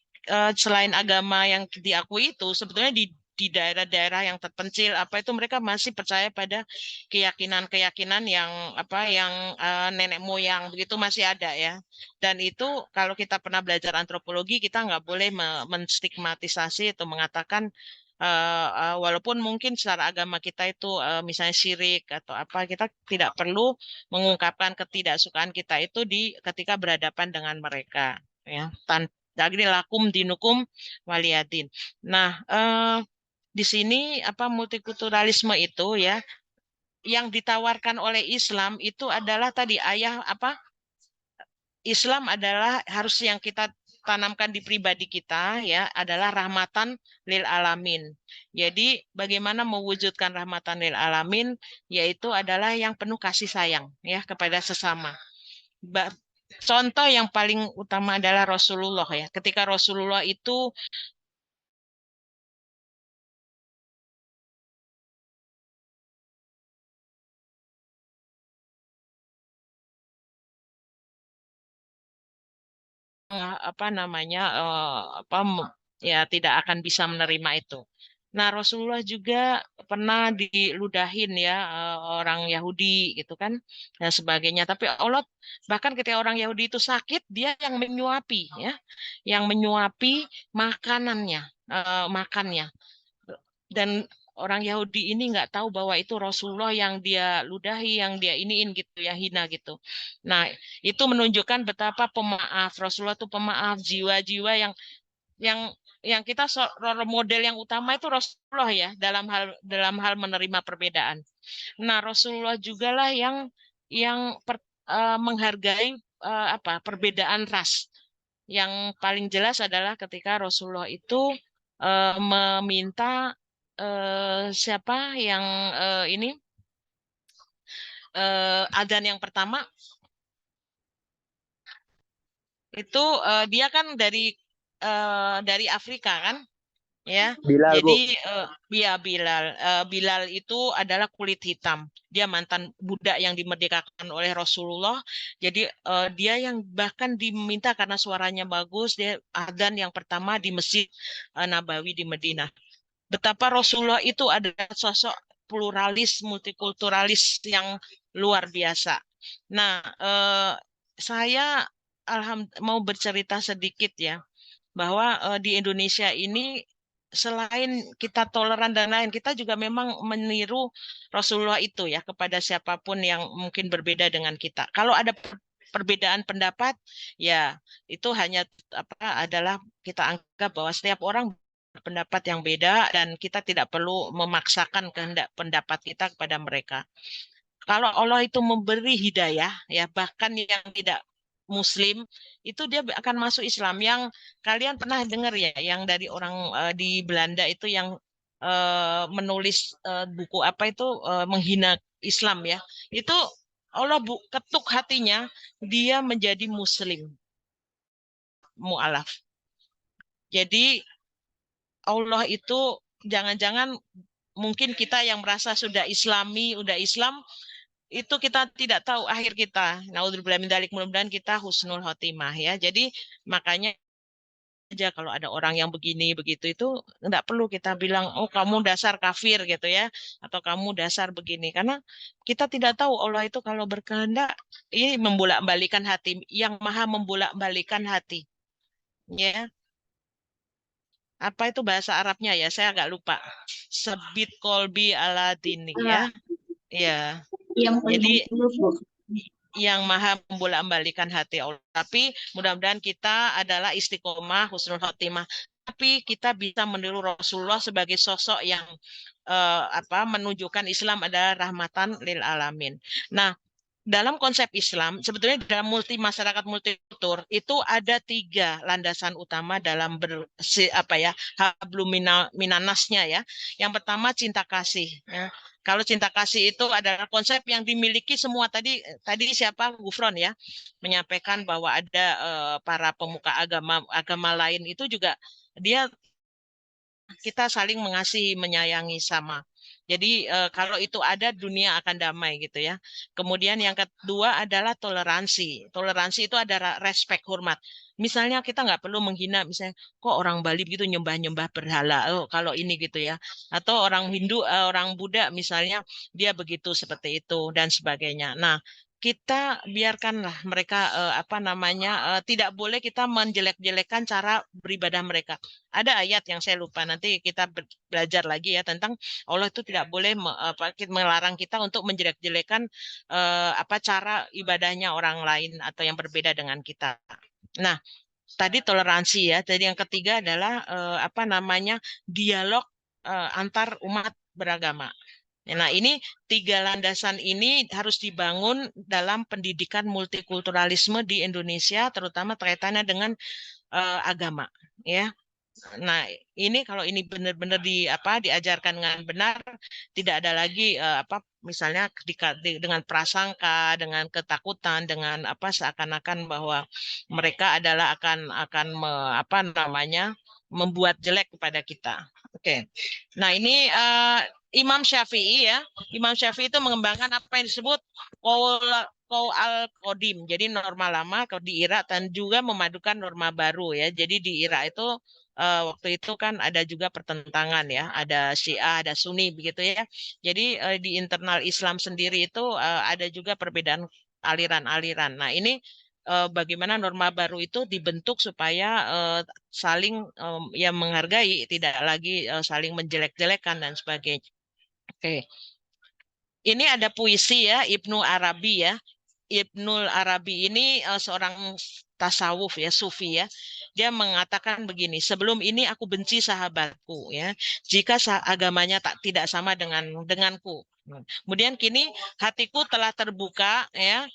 selain agama yang diakui itu, sebetulnya di daerah-daerah yang terpencil apa itu mereka masih percaya pada keyakinan-keyakinan yang apa yang nenek moyang begitu masih ada ya. Dan itu kalau kita pernah belajar antropologi, kita nggak boleh menstigmatisasi atau mengatakan walaupun mungkin secara agama kita itu misalnya syirik atau apa, kita tidak perlu mengungkapkan ketidaksukaan kita itu ketika berhadapan dengan mereka ya. Lagi lakum dinukum waliyadin. Nah, di sini apa multikulturalisme itu ya yang ditawarkan oleh Islam itu adalah tadi Islam adalah harus yang kita tanamkan di pribadi kita ya adalah rahmatan lil alamin. Jadi bagaimana mewujudkan rahmatan lil alamin, yaitu adalah yang penuh kasih sayang ya kepada sesama. Contoh yang paling utama adalah Rasulullah ya. Ketika Rasulullah itu apa namanya ya tidak akan bisa menerima itu. Nah, Rasulullah juga pernah diludahin ya orang Yahudi gitu kan dan sebagainya. Tapi Allah bahkan ketika orang Yahudi itu sakit, dia yang menyuapi ya, yang menyuapi makanannya, makannya. dan orang Yahudi ini nggak tahu bahwa itu Rasulullah yang dia ludahi, yang dia iniin gitu, yang hina gitu. Nah, itu menunjukkan betapa pemaaf Rasulullah itu pemaaf, jiwa-jiwa yang yang kita role model yang utama itu Rasulullah ya dalam hal menerima perbedaan. Nah, Rasulullah juga lah yang menghargai perbedaan ras. Yang paling jelas adalah ketika Rasulullah itu meminta siapa yang ini adzan yang pertama itu dia kan dari Afrika kan, ya. Bilal, Bu. Jadi ya Bilal itu adalah kulit hitam. Dia mantan budak yang dimerdekakan oleh Rasulullah. Jadi dia yang bahkan diminta karena suaranya bagus, dia adzan yang pertama di Masjid Nabawi di Madinah. Betapa Rasulullah itu adalah sosok pluralis, multikulturalis yang luar biasa. Nah, saya mau bercerita sedikit ya, bahwa di Indonesia ini selain kita toleran dan lain, kita juga memang meniru Rasulullah itu ya kepada siapapun yang mungkin berbeda dengan kita. Kalau ada perbedaan pendapat, ya itu hanya adalah kita anggap bahwa setiap orang pendapat yang beda dan kita tidak perlu memaksakan kehendak pendapat kita kepada mereka. Kalau Allah itu memberi hidayah, ya bahkan yang tidak Muslim itu dia akan masuk Islam. Yang kalian pernah dengar ya, yang dari orang di Belanda itu yang menulis buku apa itu menghina Islam ya, itu Allah ketuk hatinya, dia menjadi Muslim mu'alaf. Jadi Allah itu jangan-jangan mungkin kita yang merasa sudah Islami, udah Islam, itu kita tidak tahu akhir kita. Naudzubillah min dzalik, mudah-mudahan kita husnul khotimah ya. Jadi makanya aja kalau ada orang yang begini begitu itu enggak perlu kita bilang oh kamu dasar kafir gitu ya, atau kamu dasar begini, karena kita tidak tahu Allah itu kalau berkehendak ini membolak-balikan hati, yang maha membolak-balikan hati. Ya. Apa itu bahasa Arabnya ya? Saya agak lupa. Sebit kolbi ala dini ya. Ya. Jadi yang maha membolak-balikan hati Allah. Tapi mudah-mudahan kita adalah istiqomah, husnul khotimah. Tapi kita bisa meniru Rasulullah sebagai sosok yang menunjukkan Islam adalah rahmatan lil alamin. Nah, dalam konsep Islam, sebetulnya dalam masyarakat multikultur itu ada 3 landasan utama dalam hablum minannasnya ya. Yang pertama cinta kasih. Ya. Kalau cinta kasih itu adalah konsep yang dimiliki semua tadi siapa Gufron ya menyampaikan bahwa ada para pemuka agama lain itu juga dia kita saling mengasihi, menyayangi sama. Jadi kalau itu ada, dunia akan damai gitu ya. Kemudian yang kedua adalah toleransi. Toleransi itu ada respect, hormat. Misalnya kita nggak perlu menghina, misalnya kok orang Bali gitu nyembah-nyembah berhala, oh kalau ini gitu ya. Atau orang Hindu, orang Buddha misalnya dia begitu seperti itu dan sebagainya. Nah, kita biarkanlah mereka tidak boleh kita menjelek-jelekan cara beribadah mereka. Ada ayat yang saya lupa, nanti kita belajar lagi ya tentang Allah itu tidak boleh melarang kita untuk menjelek-jelekan cara ibadahnya orang lain atau yang berbeda dengan kita. Nah, tadi toleransi ya. Jadi yang ketiga adalah dialog antar umat beragama. Nah, ini 3 landasan ini harus dibangun dalam pendidikan multikulturalisme di Indonesia, terutama kaitannya dengan agama, ya. Nah, ini kalau ini benar-benar diajarkan dengan benar, tidak ada lagi misalnya dengan prasangka, dengan ketakutan, dengan seakan-akan bahwa mereka adalah akan membuat jelek kepada kita. Oke. Nah, ini Imam Syafi'i ya. Imam Syafi'i itu mengembangkan apa yang disebut qaul al-qadim. Jadi norma lama di Irak dan juga memadukan norma baru ya. Jadi di Irak itu waktu itu kan ada juga pertentangan ya, ada Syiah, ada Sunni begitu ya. Jadi di internal Islam sendiri itu ada juga perbedaan aliran-aliran. Nah, ini bagaimana norma baru itu dibentuk supaya saling ya menghargai, tidak lagi saling menjelek-jelekan dan sebagainya. Oke. Ini ada puisi ya, Ibnu Arabi ya. Ibnul Arabi ini seorang tasawuf ya, sufi ya. Dia mengatakan begini, sebelum ini aku benci sahabatku ya, jika agamanya tidak sama denganku. Kemudian kini hatiku telah terbuka ya,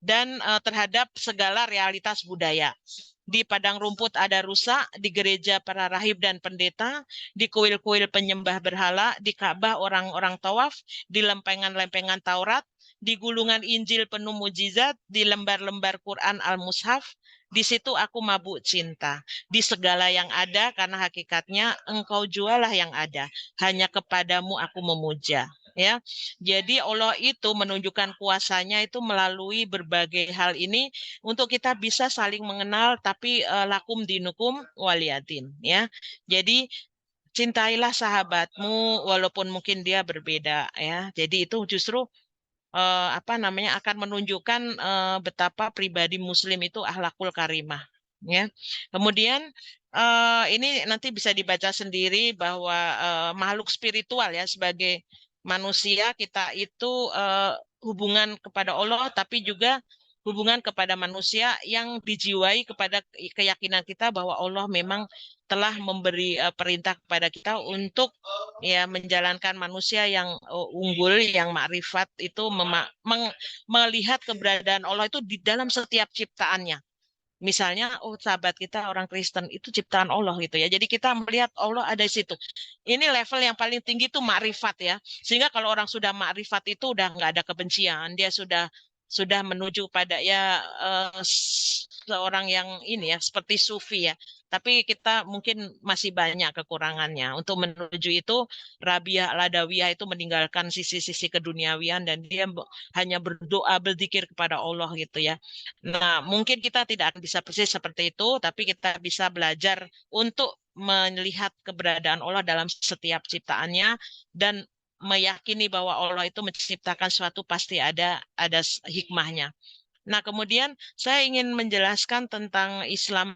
dan terhadap segala realitas budaya. Di padang rumput ada rusa, di gereja para rahib dan pendeta, di kuil-kuil penyembah berhala, di Ka'bah orang-orang tawaf, di lempengan-lempengan Taurat, di gulungan Injil penuh mujizat, di lembar-lembar Quran Al-Mushaf. Di situ aku mabuk cinta. Di segala yang ada, karena hakikatnya engkau jualah yang ada. Hanya kepadamu aku memuja. Ya, jadi Allah itu menunjukkan kuasanya itu melalui berbagai hal ini untuk kita bisa saling mengenal, tapi lakum dinukum waliyatin. Ya, jadi cintailah sahabatmu walaupun mungkin dia berbeda. Ya, jadi itu justru apa namanya akan menunjukkan betapa pribadi Muslim itu akhlakul karimah. Ya, kemudian ini nanti bisa dibaca sendiri bahwa makhluk spiritual ya sebagai manusia kita itu hubungan kepada Allah tapi juga hubungan kepada manusia yang dijiwai kepada keyakinan kita bahwa Allah memang telah memberi perintah kepada kita untuk ya menjalankan manusia yang unggul, yang makrifat itu melihat keberadaan Allah itu di dalam setiap ciptaannya. Misalnya, oh sahabat kita orang Kristen itu ciptaan Allah gitu ya. Jadi kita melihat Allah ada di situ. Ini level yang paling tinggi itu makrifat ya. Sehingga kalau orang sudah makrifat itu udah nggak ada kebencian. Dia sudah menuju pada ya seorang yang ini ya seperti sufi ya. Tapi kita mungkin masih banyak kekurangannya. Untuk menuju itu Rabiah Ladawiyah itu meninggalkan sisi-sisi keduniawian dan dia hanya berdoa berzikir kepada Allah gitu ya. Nah, mungkin kita tidak akan bisa persis seperti itu, tapi kita bisa belajar untuk melihat keberadaan Allah dalam setiap ciptaannya dan meyakini bahwa Allah itu menciptakan suatu pasti ada hikmahnya. Nah, kemudian saya ingin menjelaskan tentang Islam.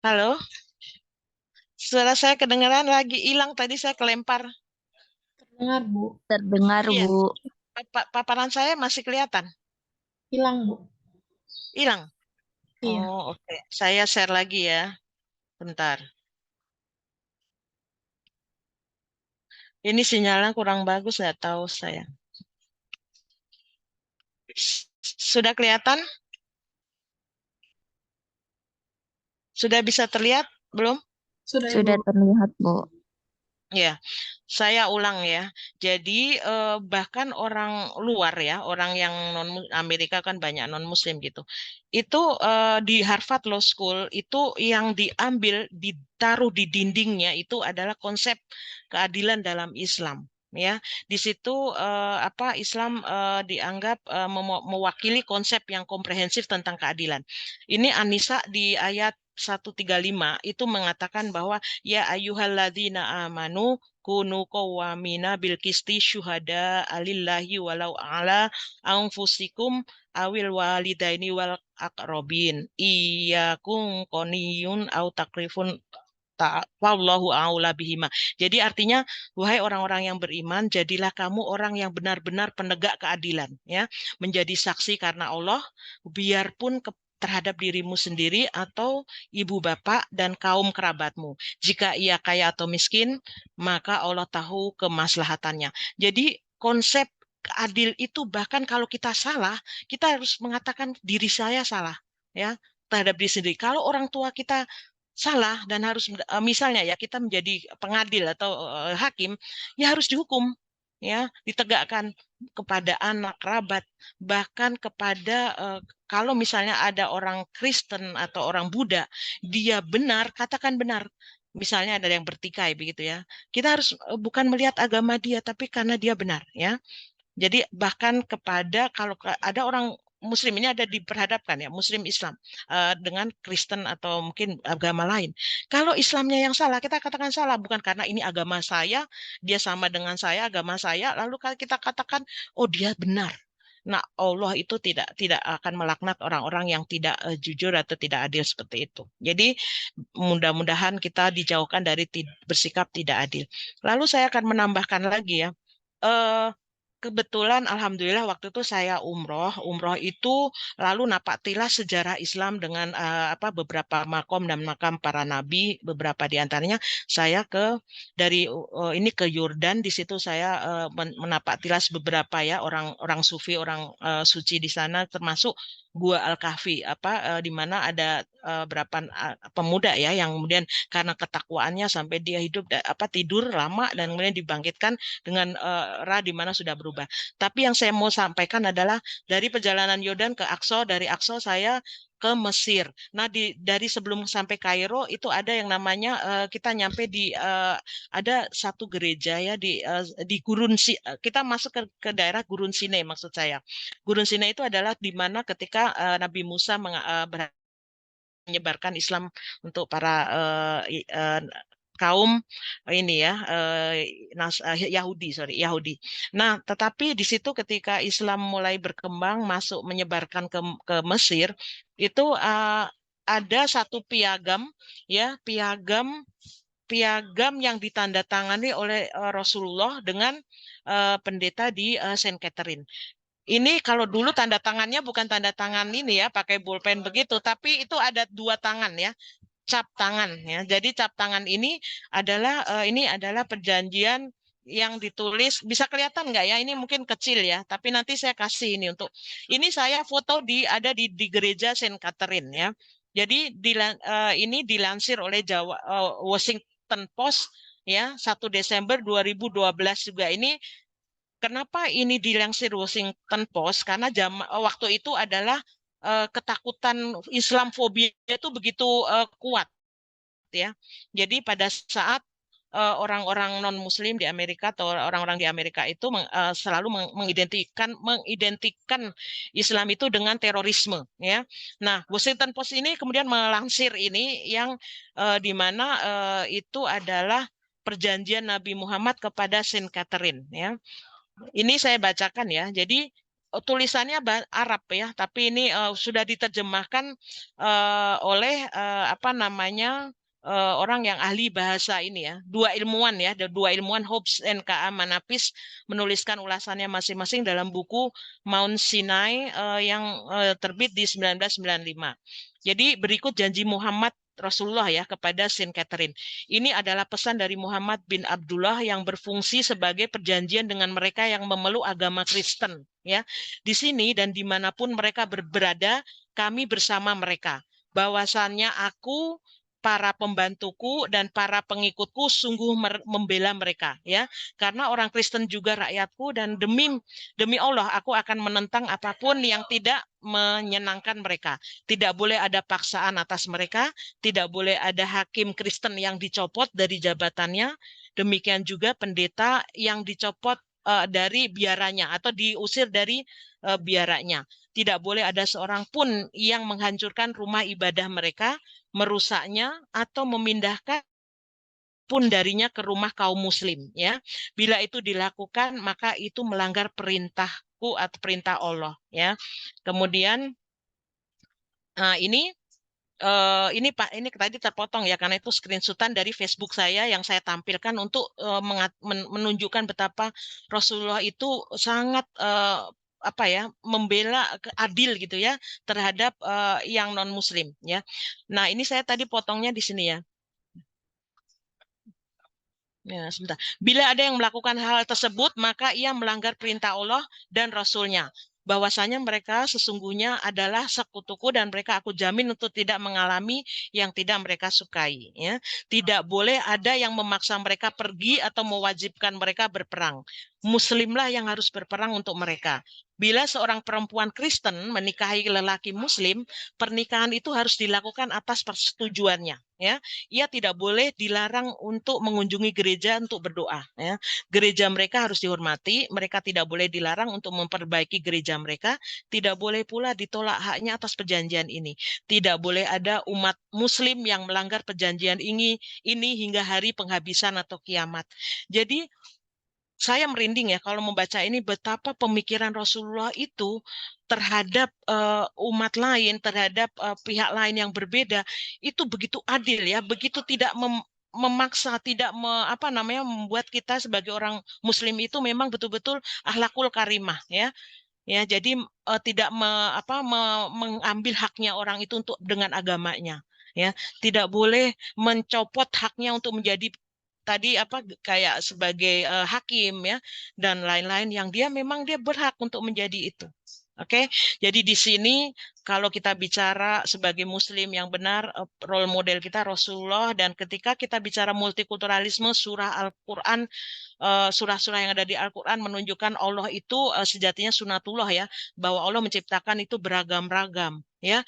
Halo, suara saya kedengaran lagi hilang tadi saya kelempar. Terdengar, Bu. Terdengar, Iya. Bu. Paparan saya masih kelihatan? Hilang, Bu. Hilang? Iya. Oh, oke. Saya share lagi ya. Bentar. Ini sinyalnya kurang bagus, nggak tahu saya. Sudah kelihatan? Sudah bisa terlihat? Belum? Sudah, Sudah Ibu. terlihat, Bu. Ya, saya ulang ya. Jadi bahkan orang luar ya, orang yang non Amerika kan banyak non Muslim gitu. Itu di Harvard Law School itu yang diambil ditaruh di dindingnya itu adalah konsep keadilan dalam Islam. Ya, di situ apa Islam dianggap mewakili konsep yang komprehensif tentang keadilan. Ini An-Nisa di ayat 135 itu mengatakan bahwa ya ayyuhalladzina amanu kunu qawwamina bil qisti syuhada alillahi walau ala anfusikum awil walidaini wal aqrabin iyyakum qaniyun au wallahu a'ula bihima. Jadi artinya, wahai orang-orang yang beriman, jadilah kamu orang yang benar-benar penegak keadilan, ya, menjadi saksi karena Allah, biarpun terhadap dirimu sendiri atau ibu bapak dan kaum kerabatmu. Jika ia kaya atau miskin, maka Allah tahu kemaslahatannya. Jadi konsep adil itu bahkan kalau kita salah, kita harus mengatakan diri saya salah, ya, terhadap diri sendiri. Kalau orang tua kita salah dan harus misalnya ya kita menjadi pengadil atau hakim, ya harus dihukum, ya, ditegakkan kepada anak kerabat, bahkan kepada kalau misalnya ada orang Kristen atau orang Buddha, dia benar, katakan benar. Misalnya ada yang bertikai begitu ya. Kita harus bukan melihat agama dia, tapi karena dia benar, ya. Jadi bahkan kepada kalau ada orang Muslim ini ada diperhadapkan ya, Muslim Islam dengan Kristen atau mungkin agama lain. Kalau Islamnya yang salah, kita katakan salah bukan karena ini agama saya, dia sama dengan saya, agama saya, lalu kita katakan oh dia benar. Nah, Allah itu tidak akan melaknat orang-orang yang tidak jujur atau tidak adil seperti itu. Jadi mudah-mudahan kita dijauhkan dari bersikap tidak adil. Lalu saya akan menambahkan lagi ya. Kebetulan alhamdulillah waktu itu saya umroh itu lalu napaktilas sejarah Islam dengan beberapa makom dan makam para nabi, beberapa di antaranya saya dari ini ke Yordan, di situ saya menapaktilas beberapa ya orang sufi, orang suci di sana, termasuk Gua Al-Kahfi di mana ada berapa pemuda ya yang kemudian karena ketakwaannya sampai dia hidup tidur lama dan kemudian dibangkitkan dengan di mana sudah berubah. Tapi yang saya mau sampaikan adalah dari perjalanan Yordan ke Aqsa, dari Aqsa saya ke Mesir. Nah, dari sebelum sampai Kairo itu ada yang namanya kita nyampe di ada satu gereja ya di Gurun kita masuk ke daerah Gurun Sinai maksud saya. Gurun Sinai itu adalah di mana ketika Nabi Musa menyebarkan Islam untuk para kaum ini ya Yahudi. Nah, tetapi di situ ketika Islam mulai berkembang masuk menyebarkan ke Mesir itu ada satu piagam ya piagam yang ditandatangani oleh Rasulullah dengan pendeta di Saint Catherine. Ini kalau dulu tanda tangannya bukan tanda tangan ini ya pakai bolpen begitu, tapi itu ada 2 tangan ya. Cap tangan ya. Jadi cap tangan ini adalah perjanjian yang ditulis, bisa kelihatan nggak ya? Ini mungkin kecil ya, tapi nanti saya kasih ini ini saya foto ada di gereja Saint Catherine ya. Jadi ini dilansir oleh Washington Post ya 1 Desember 2012 juga ini. Kenapa ini dilansir Washington Post? Karena waktu itu adalah ketakutan Islamfobia itu begitu kuat ya. Jadi pada saat orang-orang non-Muslim di Amerika atau orang-orang di Amerika itu selalu mengidentikan Islam itu dengan terorisme ya. Nah, Washington Post ini kemudian melansir ini yang di mana itu adalah perjanjian Nabi Muhammad kepada Saint Catherine ya. Ini saya bacakan ya. Jadi tulisannya Arab ya, tapi ini sudah diterjemahkan oleh orang yang ahli bahasa ini ya. 2 ilmuwan ya, 2 ilmuwan Hobbes and K.A. Manapis menuliskan ulasannya masing-masing dalam buku Mount Sinai yang terbit di 1995. Jadi berikut janji Muhammad Rasulullah ya kepada Saint Catherine. Ini adalah pesan dari Muhammad bin Abdullah yang berfungsi sebagai perjanjian dengan mereka yang memeluk agama Kristen ya. Di sini dan dimanapun mereka berada, kami bersama mereka. Bahwasannya aku, para pembantuku dan para pengikutku sungguh membela mereka ya, karena orang Kristen juga rakyatku dan demi Allah aku akan menentang apapun yang tidak menyenangkan mereka. Tidak boleh ada paksaan atas mereka, tidak boleh ada hakim Kristen yang dicopot dari jabatannya, demikian juga pendeta yang dicopot dari biaranya atau diusir dari biaranya. Tidak boleh ada seorang pun yang menghancurkan rumah ibadah mereka, merusaknya atau memindahkan pun darinya ke rumah kaum muslim ya. Bila itu dilakukan maka itu melanggar perintahku atau perintah Allah ya. Kemudian ini ini Pak, ini tadi terpotong ya karena itu screenshotan dari Facebook saya yang saya tampilkan untuk menunjukkan betapa Rasulullah itu sangat apa ya membela adil gitu ya terhadap yang non Muslim ya. Nah ini saya tadi potongnya di sini ya. Ya, sebentar. Bila ada yang melakukan hal tersebut, maka ia melanggar perintah Allah dan Rasul-Nya. Bahwasanya mereka sesungguhnya adalah sekutuku dan mereka aku jamin untuk tidak mengalami yang tidak mereka sukai. Ya. Tidak boleh ada yang memaksa mereka pergi atau mewajibkan mereka berperang. Muslimlah yang harus berperang untuk mereka. Bila seorang perempuan Kristen menikahi lelaki Muslim, pernikahan itu harus dilakukan atas persetujuannya. Ya, ia tidak boleh dilarang untuk mengunjungi gereja untuk berdoa. Ya. Gereja mereka harus dihormati, mereka tidak boleh dilarang untuk memperbaiki gereja mereka, tidak boleh pula ditolak haknya atas perjanjian ini. Tidak boleh ada umat Muslim yang melanggar perjanjian ini hingga hari penghabisan atau kiamat. Jadi saya merinding ya kalau membaca ini betapa pemikiran Rasulullah itu terhadap umat lain, terhadap pihak lain yang berbeda itu begitu adil ya, begitu tidak memaksa, tidak membuat kita sebagai orang Muslim itu memang betul-betul akhlakul karimah ya. Ya, jadi tidak mengambil haknya orang itu untuk dengan agamanya. Ya, tidak boleh mencopot haknya untuk menjadi tadi kayak sebagai hakim ya dan lain-lain yang memang dia berhak untuk menjadi itu. Oke, jadi di sini kalau kita bicara sebagai Muslim yang benar, role model kita Rasulullah, dan ketika kita bicara multikulturalisme, surah Al-Quran, surah-surah yang ada di Al-Quran menunjukkan Allah itu sejatinya sunatullah ya, bahwa Allah menciptakan itu beragam-ragam ya,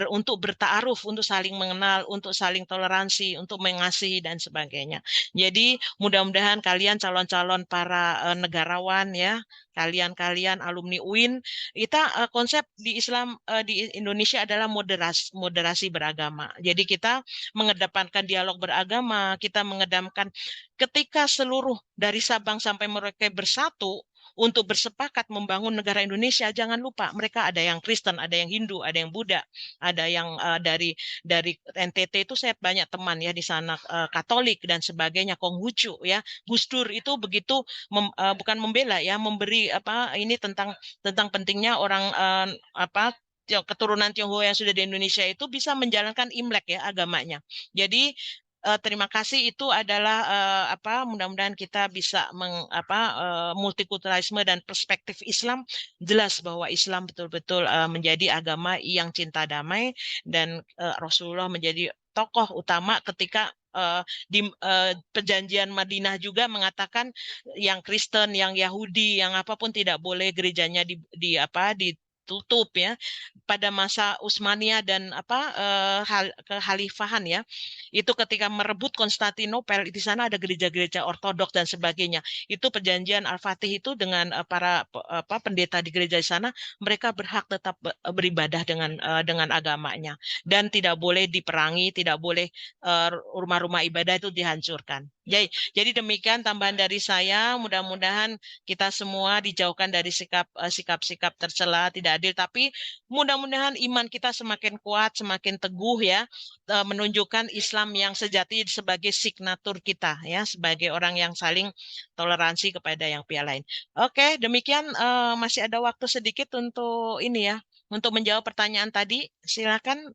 untuk bertaaruf, untuk saling mengenal, untuk saling toleransi, untuk mengasihi dan sebagainya. Jadi mudah-mudahan kalian calon-calon para negarawan ya, kalian alumni UIN, kita konsep di Islam di Indonesia adalah moderasi beragama. Jadi kita mengedepankan dialog beragama, kita mengedepankan ketika seluruh dari Sabang sampai Merauke bersatu untuk bersepakat membangun negara Indonesia, jangan lupa mereka ada yang Kristen, ada yang Hindu, ada yang Buddha, ada yang dari NTT itu saya banyak teman ya di sana Katolik dan sebagainya, Konghucu ya. Gus Dur itu begitu bukan membela ya, memberi ini tentang pentingnya orang keturunan Tionghoa yang sudah di Indonesia itu bisa menjalankan Imlek ya agamanya. Jadi terima kasih itu adalah mudah-mudahan kita bisa multikulturalisme dan perspektif Islam jelas bahwa Islam betul-betul menjadi agama yang cinta damai dan Rasulullah menjadi tokoh utama ketika di perjanjian Madinah juga mengatakan yang Kristen, yang Yahudi, yang apapun tidak boleh gerejanya ditutup ya pada masa Utsmaniyah dan kekhalifahan ya. Itu ketika merebut Konstantinopel, di sana ada gereja-gereja ortodoks dan sebagainya. Itu perjanjian Al-Fatih itu dengan para pendeta di gereja di sana, mereka berhak tetap beribadah dengan agamanya dan tidak boleh diperangi, tidak boleh rumah-rumah ibadah itu dihancurkan. Jadi demikian tambahan dari saya, mudah-mudahan kita semua dijauhkan dari sikap-sikap tercela, tidak adil, tapi mudah-mudahan iman kita semakin kuat, semakin teguh ya, menunjukkan Islam yang sejati sebagai signatur kita ya, sebagai orang yang saling toleransi kepada yang pihak lain. Oke, demikian masih ada waktu sedikit untuk ini ya, untuk menjawab pertanyaan tadi. Silakan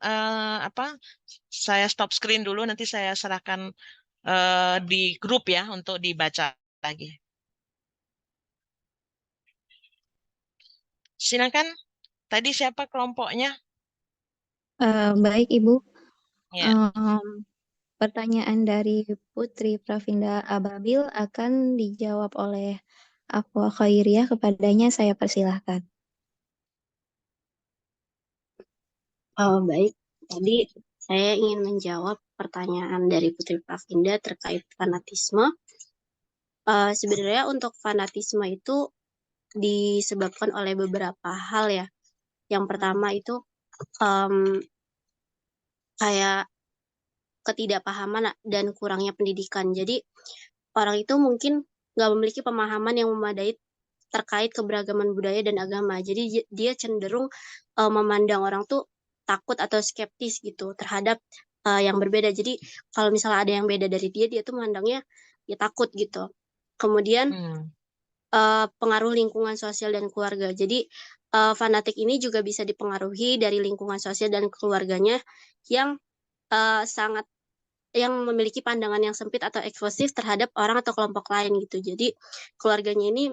saya stop screen dulu, nanti saya serahkan di grup ya untuk dibaca lagi. Silakan. Tadi siapa kelompoknya? Baik, Ibu. Ya. Pertanyaan dari Putri Pravinda Ababil akan dijawab oleh Afwa Khairiyah. Kepadanya saya persilahkan. Baik, tadi saya ingin menjawab pertanyaan dari Putri Pravinda terkait fanatisme. Sebenarnya untuk fanatisme itu disebabkan oleh beberapa hal ya. Yang pertama itu kayak ketidakpahaman dan kurangnya pendidikan. Jadi orang itu mungkin nggak memiliki pemahaman yang memadai terkait keberagaman budaya dan agama. Jadi dia cenderung memandang orang tuh takut atau skeptis gitu terhadap yang berbeda. Jadi kalau misalnya ada yang beda dari dia tuh memandangnya ya takut gitu. Kemudian pengaruh lingkungan sosial dan keluarga. Jadi fanatik ini juga bisa dipengaruhi dari lingkungan sosial dan keluarganya yang sangat yang memiliki pandangan yang sempit atau eksklusif terhadap orang atau kelompok lain gitu. Jadi keluarganya ini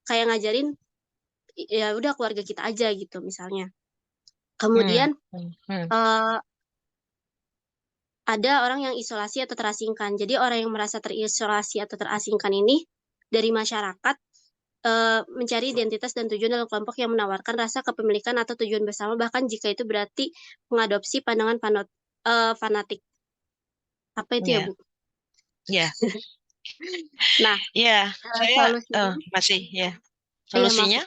kayak ngajarin ya udah keluarga kita aja gitu misalnya. Kemudian ada orang yang isolasi atau terasingkan. Jadi orang yang merasa terisolasi atau terasingkan ini dari masyarakat mencari identitas dan tujuan dalam kelompok yang menawarkan rasa kepemilikan atau tujuan bersama, bahkan jika itu berarti mengadopsi pandangan fanatik. Apa itu ya, Bu? Ya. Nah, ya, saya masih ya. Solusinya?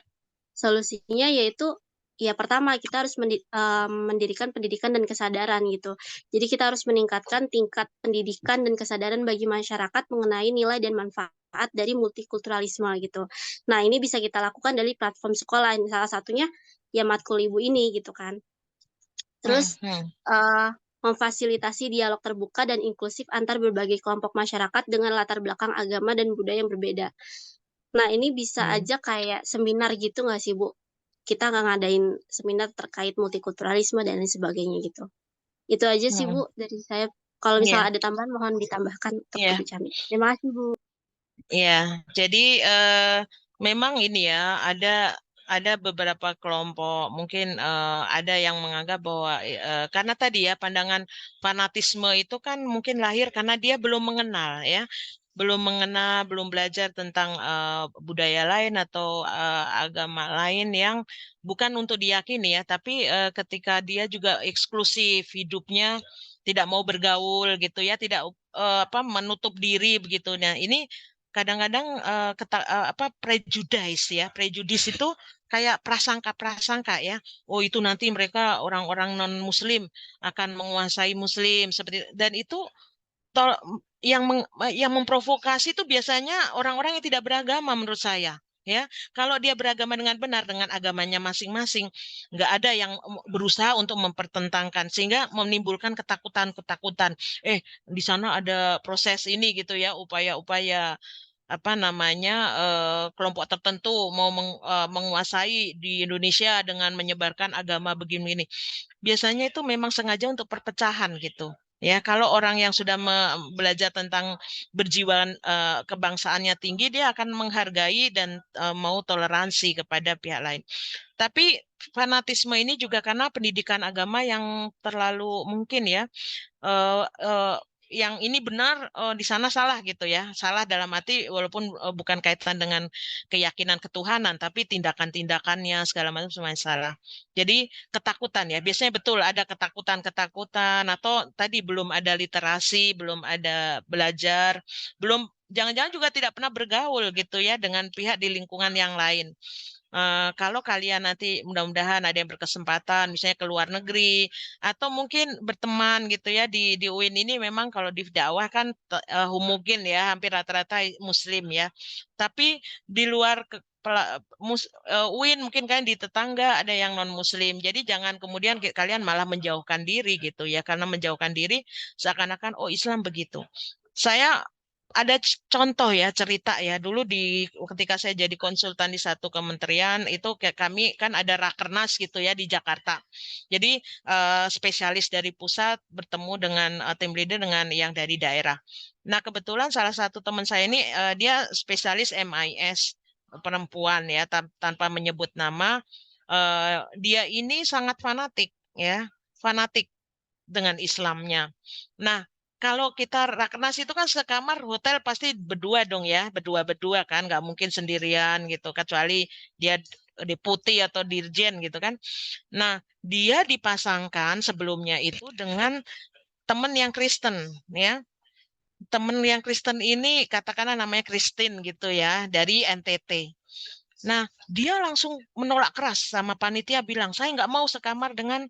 Solusinya yaitu ya pertama kita harus mendirikan pendidikan dan kesadaran gitu. Jadi kita harus meningkatkan tingkat pendidikan dan kesadaran bagi masyarakat mengenai nilai dan manfaat dari multikulturalisme gitu. Nah, ini bisa kita lakukan dari platform sekolah. Salah satunya ya matkul ibu ini gitu kan. Terus memfasilitasi dialog terbuka dan inklusif antar berbagai kelompok masyarakat dengan latar belakang agama dan budaya yang berbeda. Nah, ini bisa aja kayak seminar gitu nggak sih, Bu? Kita nggak ngadain seminar terkait multikulturalisme dan lain sebagainya gitu. Itu aja sih, Bu, dari saya. Kalau misalnya ada tambahan, mohon ditambahkan untuk Ibu Chami. Terima kasih, Bu. Iya, jadi memang ini ya, ada beberapa kelompok mungkin ada yang menganggap bahwa karena tadi ya pandangan fanatisme itu kan mungkin lahir karena dia belum mengenal ya, belum belajar tentang budaya lain atau agama lain yang bukan untuk diyakini ya, tapi ketika dia juga eksklusif hidupnya, tidak mau bergaul gitu ya, tidak menutup diri begitu. Nah, ini kadang-kadang prejudis itu kayak prasangka ya. Oh, itu nanti mereka orang-orang non-muslim akan menguasai muslim seperti, dan itu yang memprovokasi itu biasanya orang-orang yang tidak beragama menurut saya. Ya, kalau dia beragama dengan benar dengan agamanya masing-masing, nggak ada yang berusaha untuk mempertentangkan sehingga menimbulkan ketakutan. Di sana ada proses ini gitu ya, upaya-upaya kelompok tertentu mau menguasai di Indonesia dengan menyebarkan agama begini. Biasanya itu memang sengaja untuk perpecahan gitu. Ya, kalau orang yang sudah belajar tentang berjiwa kebangsaannya tinggi, dia akan menghargai dan mau toleransi kepada pihak lain. Tapi fanatisme ini juga karena pendidikan agama yang terlalu mungkin ya, yang ini benar di sana salah gitu ya, salah dalam arti walaupun bukan kaitan dengan keyakinan ketuhanan, tapi tindakan-tindakannya segala macam semuanya salah. Jadi ketakutan ya, biasanya betul ada ketakutan atau tadi belum ada literasi, belum ada belajar, jangan-jangan juga tidak pernah bergaul gitu ya dengan pihak di lingkungan yang lain. Kalau kalian nanti mudah-mudahan ada yang berkesempatan misalnya ke luar negeri atau mungkin berteman gitu ya di UIN ini, memang kalau di dakwah kan homogen ya, hampir rata-rata muslim ya. Tapi di luar UIN mungkin kan di tetangga ada yang non muslim. Jadi jangan kemudian kalian malah menjauhkan diri gitu ya, karena menjauhkan diri seakan-akan oh Islam begitu. Saya ada contoh ya, cerita ya, dulu ketika saya jadi konsultan di satu kementerian itu kami kan ada rakernas gitu ya di Jakarta. Jadi spesialis dari pusat bertemu dengan tim leader dengan yang dari daerah. Nah, kebetulan salah satu teman saya ini dia spesialis MIS perempuan ya, tanpa menyebut nama. Dia ini sangat fanatik ya, fanatik dengan Islamnya. Nah, kalau kita rakernas itu kan sekamar hotel pasti berdua dong ya, berdua kan, nggak mungkin sendirian gitu, kecuali dia deputi atau dirjen gitu kan. Nah, dia dipasangkan sebelumnya itu dengan teman yang Kristen ya. Teman yang Kristen ini katakanlah namanya Christine gitu ya, dari NTT. Nah, dia langsung menolak keras sama panitia, bilang saya nggak mau sekamar dengan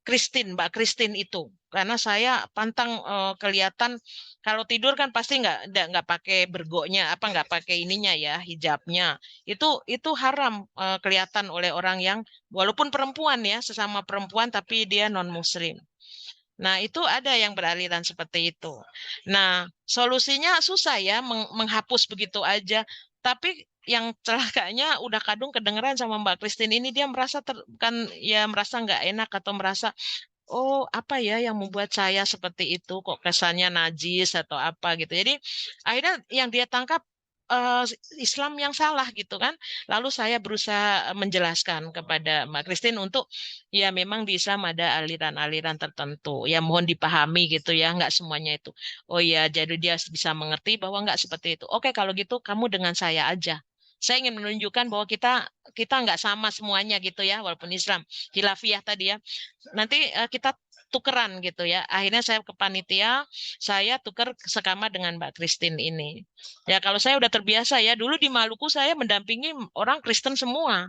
Mbak Christine itu. Karena saya pantang kelihatan kalau tidur kan pasti nggak pakai bergoknya, apa nggak pakai ininya ya, hijabnya. Itu haram kelihatan oleh orang yang walaupun perempuan ya, sesama perempuan tapi dia non-muslim. Nah, itu ada yang beraliran seperti itu. Nah, solusinya susah ya menghapus begitu aja. Tapi yang celakanya udah kadung kedengeran sama Mbak Christine ini, dia merasa merasa nggak enak atau merasa oh apa ya yang membuat saya seperti itu, kok kesannya najis atau apa gitu. Jadi akhirnya yang dia tangkap Islam yang salah gitu kan. Lalu saya berusaha menjelaskan kepada Mbak Christine untuk ya memang di Islam ada aliran-aliran tertentu. Ya mohon dipahami gitu ya, nggak semuanya itu. Oh ya, jadi dia bisa mengerti bahwa nggak seperti itu. Oke, kalau gitu kamu dengan saya aja. Saya ingin menunjukkan bahwa kita nggak sama semuanya gitu ya, walaupun Islam khilafiyah tadi ya. Nanti kita tukeran gitu ya. Akhirnya saya ke panitia, saya tuker sekama dengan Mbak Christine ini. Ya kalau saya udah terbiasa ya, dulu di Maluku saya mendampingi orang Kristen semua.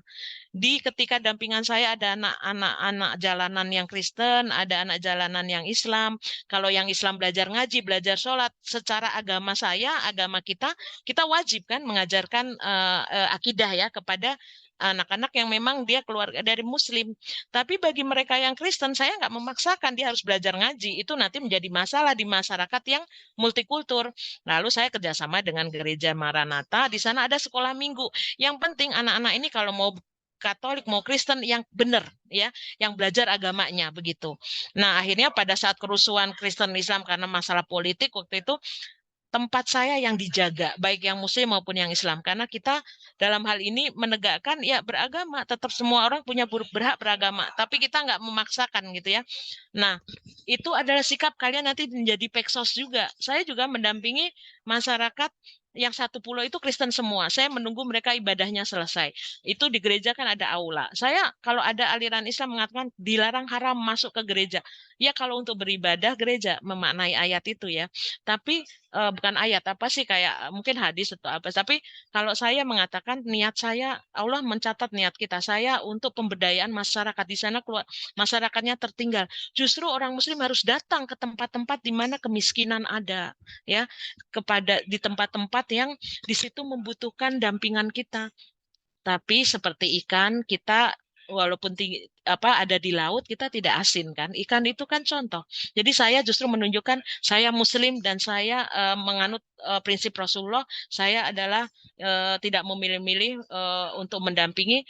Ketika dampingan saya ada anak-anak jalanan yang Kristen, ada anak jalanan yang Islam. Kalau yang Islam belajar ngaji, belajar sholat, secara agama agama kita wajib kan mengajarkan akidah ya kepada anak-anak yang memang dia keluarga dari Muslim. Tapi bagi mereka yang Kristen, saya nggak memaksakan dia harus belajar ngaji. Itu nanti menjadi masalah di masyarakat yang multikultur. Lalu saya kerjasama dengan gereja Maranatha. Di sana ada sekolah minggu. Yang penting anak-anak ini kalau mau Katolik mau Kristen yang benar ya, yang belajar agamanya begitu. Nah, akhirnya pada saat kerusuhan Kristen Islam karena masalah politik waktu itu tempat saya yang dijaga, baik yang Muslim maupun yang Islam, karena kita dalam hal ini menegakkan ya beragama, tetap semua orang punya berhak beragama, tapi kita nggak memaksakan gitu ya. Nah, itu adalah sikap kalian nanti menjadi peksos juga. Saya juga mendampingi masyarakat yang satu pulau itu Kristen semua. Saya menunggu mereka ibadahnya selesai. Itu di gereja kan ada aula. Saya kalau ada aliran Islam mengatakan dilarang haram masuk ke gereja. Ya kalau untuk beribadah gereja memaknai ayat itu ya. Tapi bukan ayat apa sih kayak mungkin hadis atau apa. Tapi kalau saya mengatakan niat saya, Allah mencatat niat kita saya untuk pemberdayaan masyarakat di sana keluar masyarakatnya tertinggal. Justru orang Muslim harus datang ke tempat-tempat di mana kemiskinan ada, ya, di tempat-tempat yang di situ membutuhkan dampingan kita. Tapi seperti ikan kita walaupun ada di laut kita tidak asin kan. Ikan itu kan contoh. Jadi saya justru menunjukkan saya Muslim dan saya menganut prinsip Rasulullah. Saya adalah tidak memilih-milih untuk mendampingi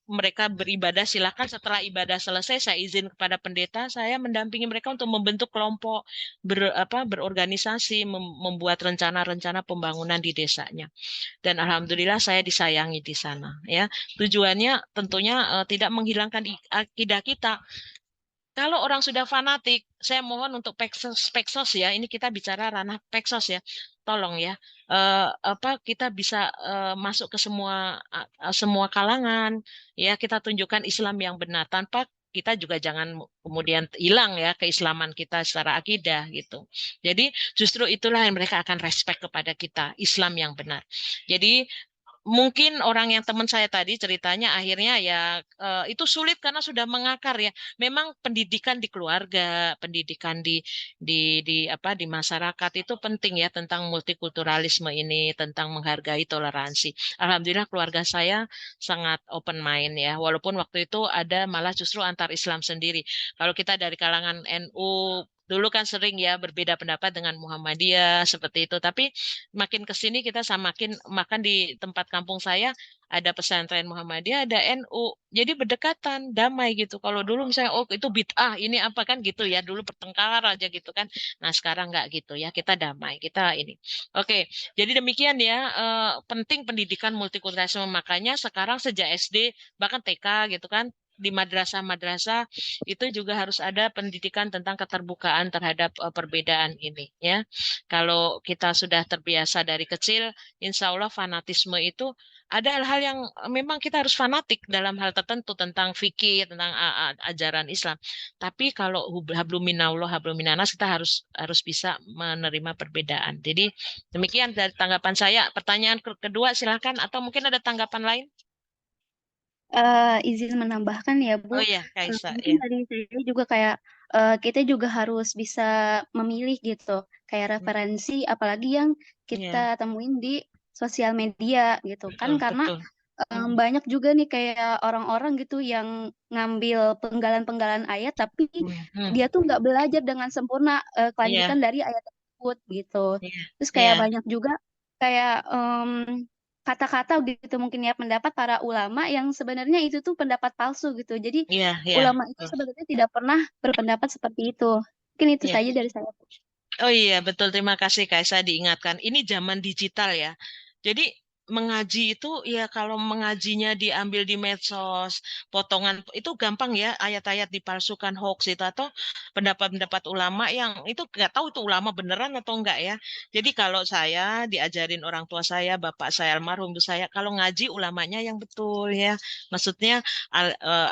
mereka beribadah, silakan setelah ibadah selesai saya izin kepada pendeta, saya mendampingi mereka untuk membentuk kelompok, berorganisasi, membuat rencana-rencana pembangunan di desanya. Dan alhamdulillah saya disayangi di sana ya. Tujuannya tentunya tidak menghilangkan akidah kita. Kalau orang sudah fanatik, saya mohon untuk peksos ya. Ini kita bicara ranah peksos ya. Tolong ya, kita bisa masuk ke semua kalangan. Ya, kita tunjukkan Islam yang benar tanpa kita juga jangan kemudian hilang ya keislaman kita secara akidah gitu. Jadi justru itulah yang mereka akan respect kepada kita, Islam yang benar. Jadi mungkin orang yang teman saya tadi ceritanya akhirnya ya itu sulit karena sudah mengakar ya. Memang pendidikan di keluarga, pendidikan di masyarakat itu penting ya tentang multikulturalisme ini, tentang menghargai toleransi. Alhamdulillah keluarga saya sangat open mind ya. Walaupun waktu itu ada malah justru antar Islam sendiri. Kalau kita dari kalangan NU dulu kan sering ya berbeda pendapat dengan Muhammadiyah seperti itu. Tapi makin ke sini kita makan di tempat kampung saya ada pesantren Muhammadiyah, ada NU. Jadi berdekatan, damai gitu. Kalau dulu misalnya oh itu bid'ah, ini apa kan gitu ya. Dulu bertengkar aja gitu kan. Nah, sekarang nggak gitu ya. Kita damai, kita ini. Oke, jadi demikian ya penting pendidikan multikulturalisme. Makanya sekarang sejak SD bahkan TK gitu kan di madrasah-madrasah itu juga harus ada pendidikan tentang keterbukaan terhadap perbedaan ini ya. Kalau kita sudah terbiasa dari kecil, insya Allah fanatisme itu ada hal-hal yang memang kita harus fanatik dalam hal tertentu tentang fikih, tentang ajaran Islam. Tapi kalau hablum minallah, hablum minanas kita harus bisa menerima perbedaan. Jadi demikian dari tanggapan saya. Pertanyaan kedua silakan atau mungkin ada tanggapan lain? izin menambahkan ya Oh Bu, iya, Kaisa, mungkin ya. tadi saya juga kayak kita juga harus bisa memilih gitu, kayak referensi apalagi yang Iya, kita temuin di sosial media gitu kan, betul, karena betul. banyak juga nih kayak orang-orang gitu yang ngambil penggalan-penggalan ayat tapi dia tuh nggak belajar dengan sempurna Iya, kelanjutan dari ayat tersebut gitu. iya, Terus kayak iya, banyak juga kayak kata-kata gitu mungkin ya pendapat para ulama yang sebenarnya itu tuh pendapat palsu gitu. Jadi iya, iya, ulama itu betul. sebenarnya tidak pernah berpendapat seperti itu. Mungkin itu Iya. saja dari saya. Oh iya, betul. Terima kasih Kaisa diingatkan. Ini zaman digital ya. Jadi mengaji itu ya kalau mengajinya diambil di medsos, potongan itu gampang ya, ayat-ayat dipalsukan hoax itu atau pendapat-pendapat ulama yang itu nggak tahu itu ulama beneran atau enggak ya. Jadi kalau saya diajarin orang tua saya, bapak saya almarhum ibu saya, kalau ngaji ulamanya yang betul ya. Maksudnya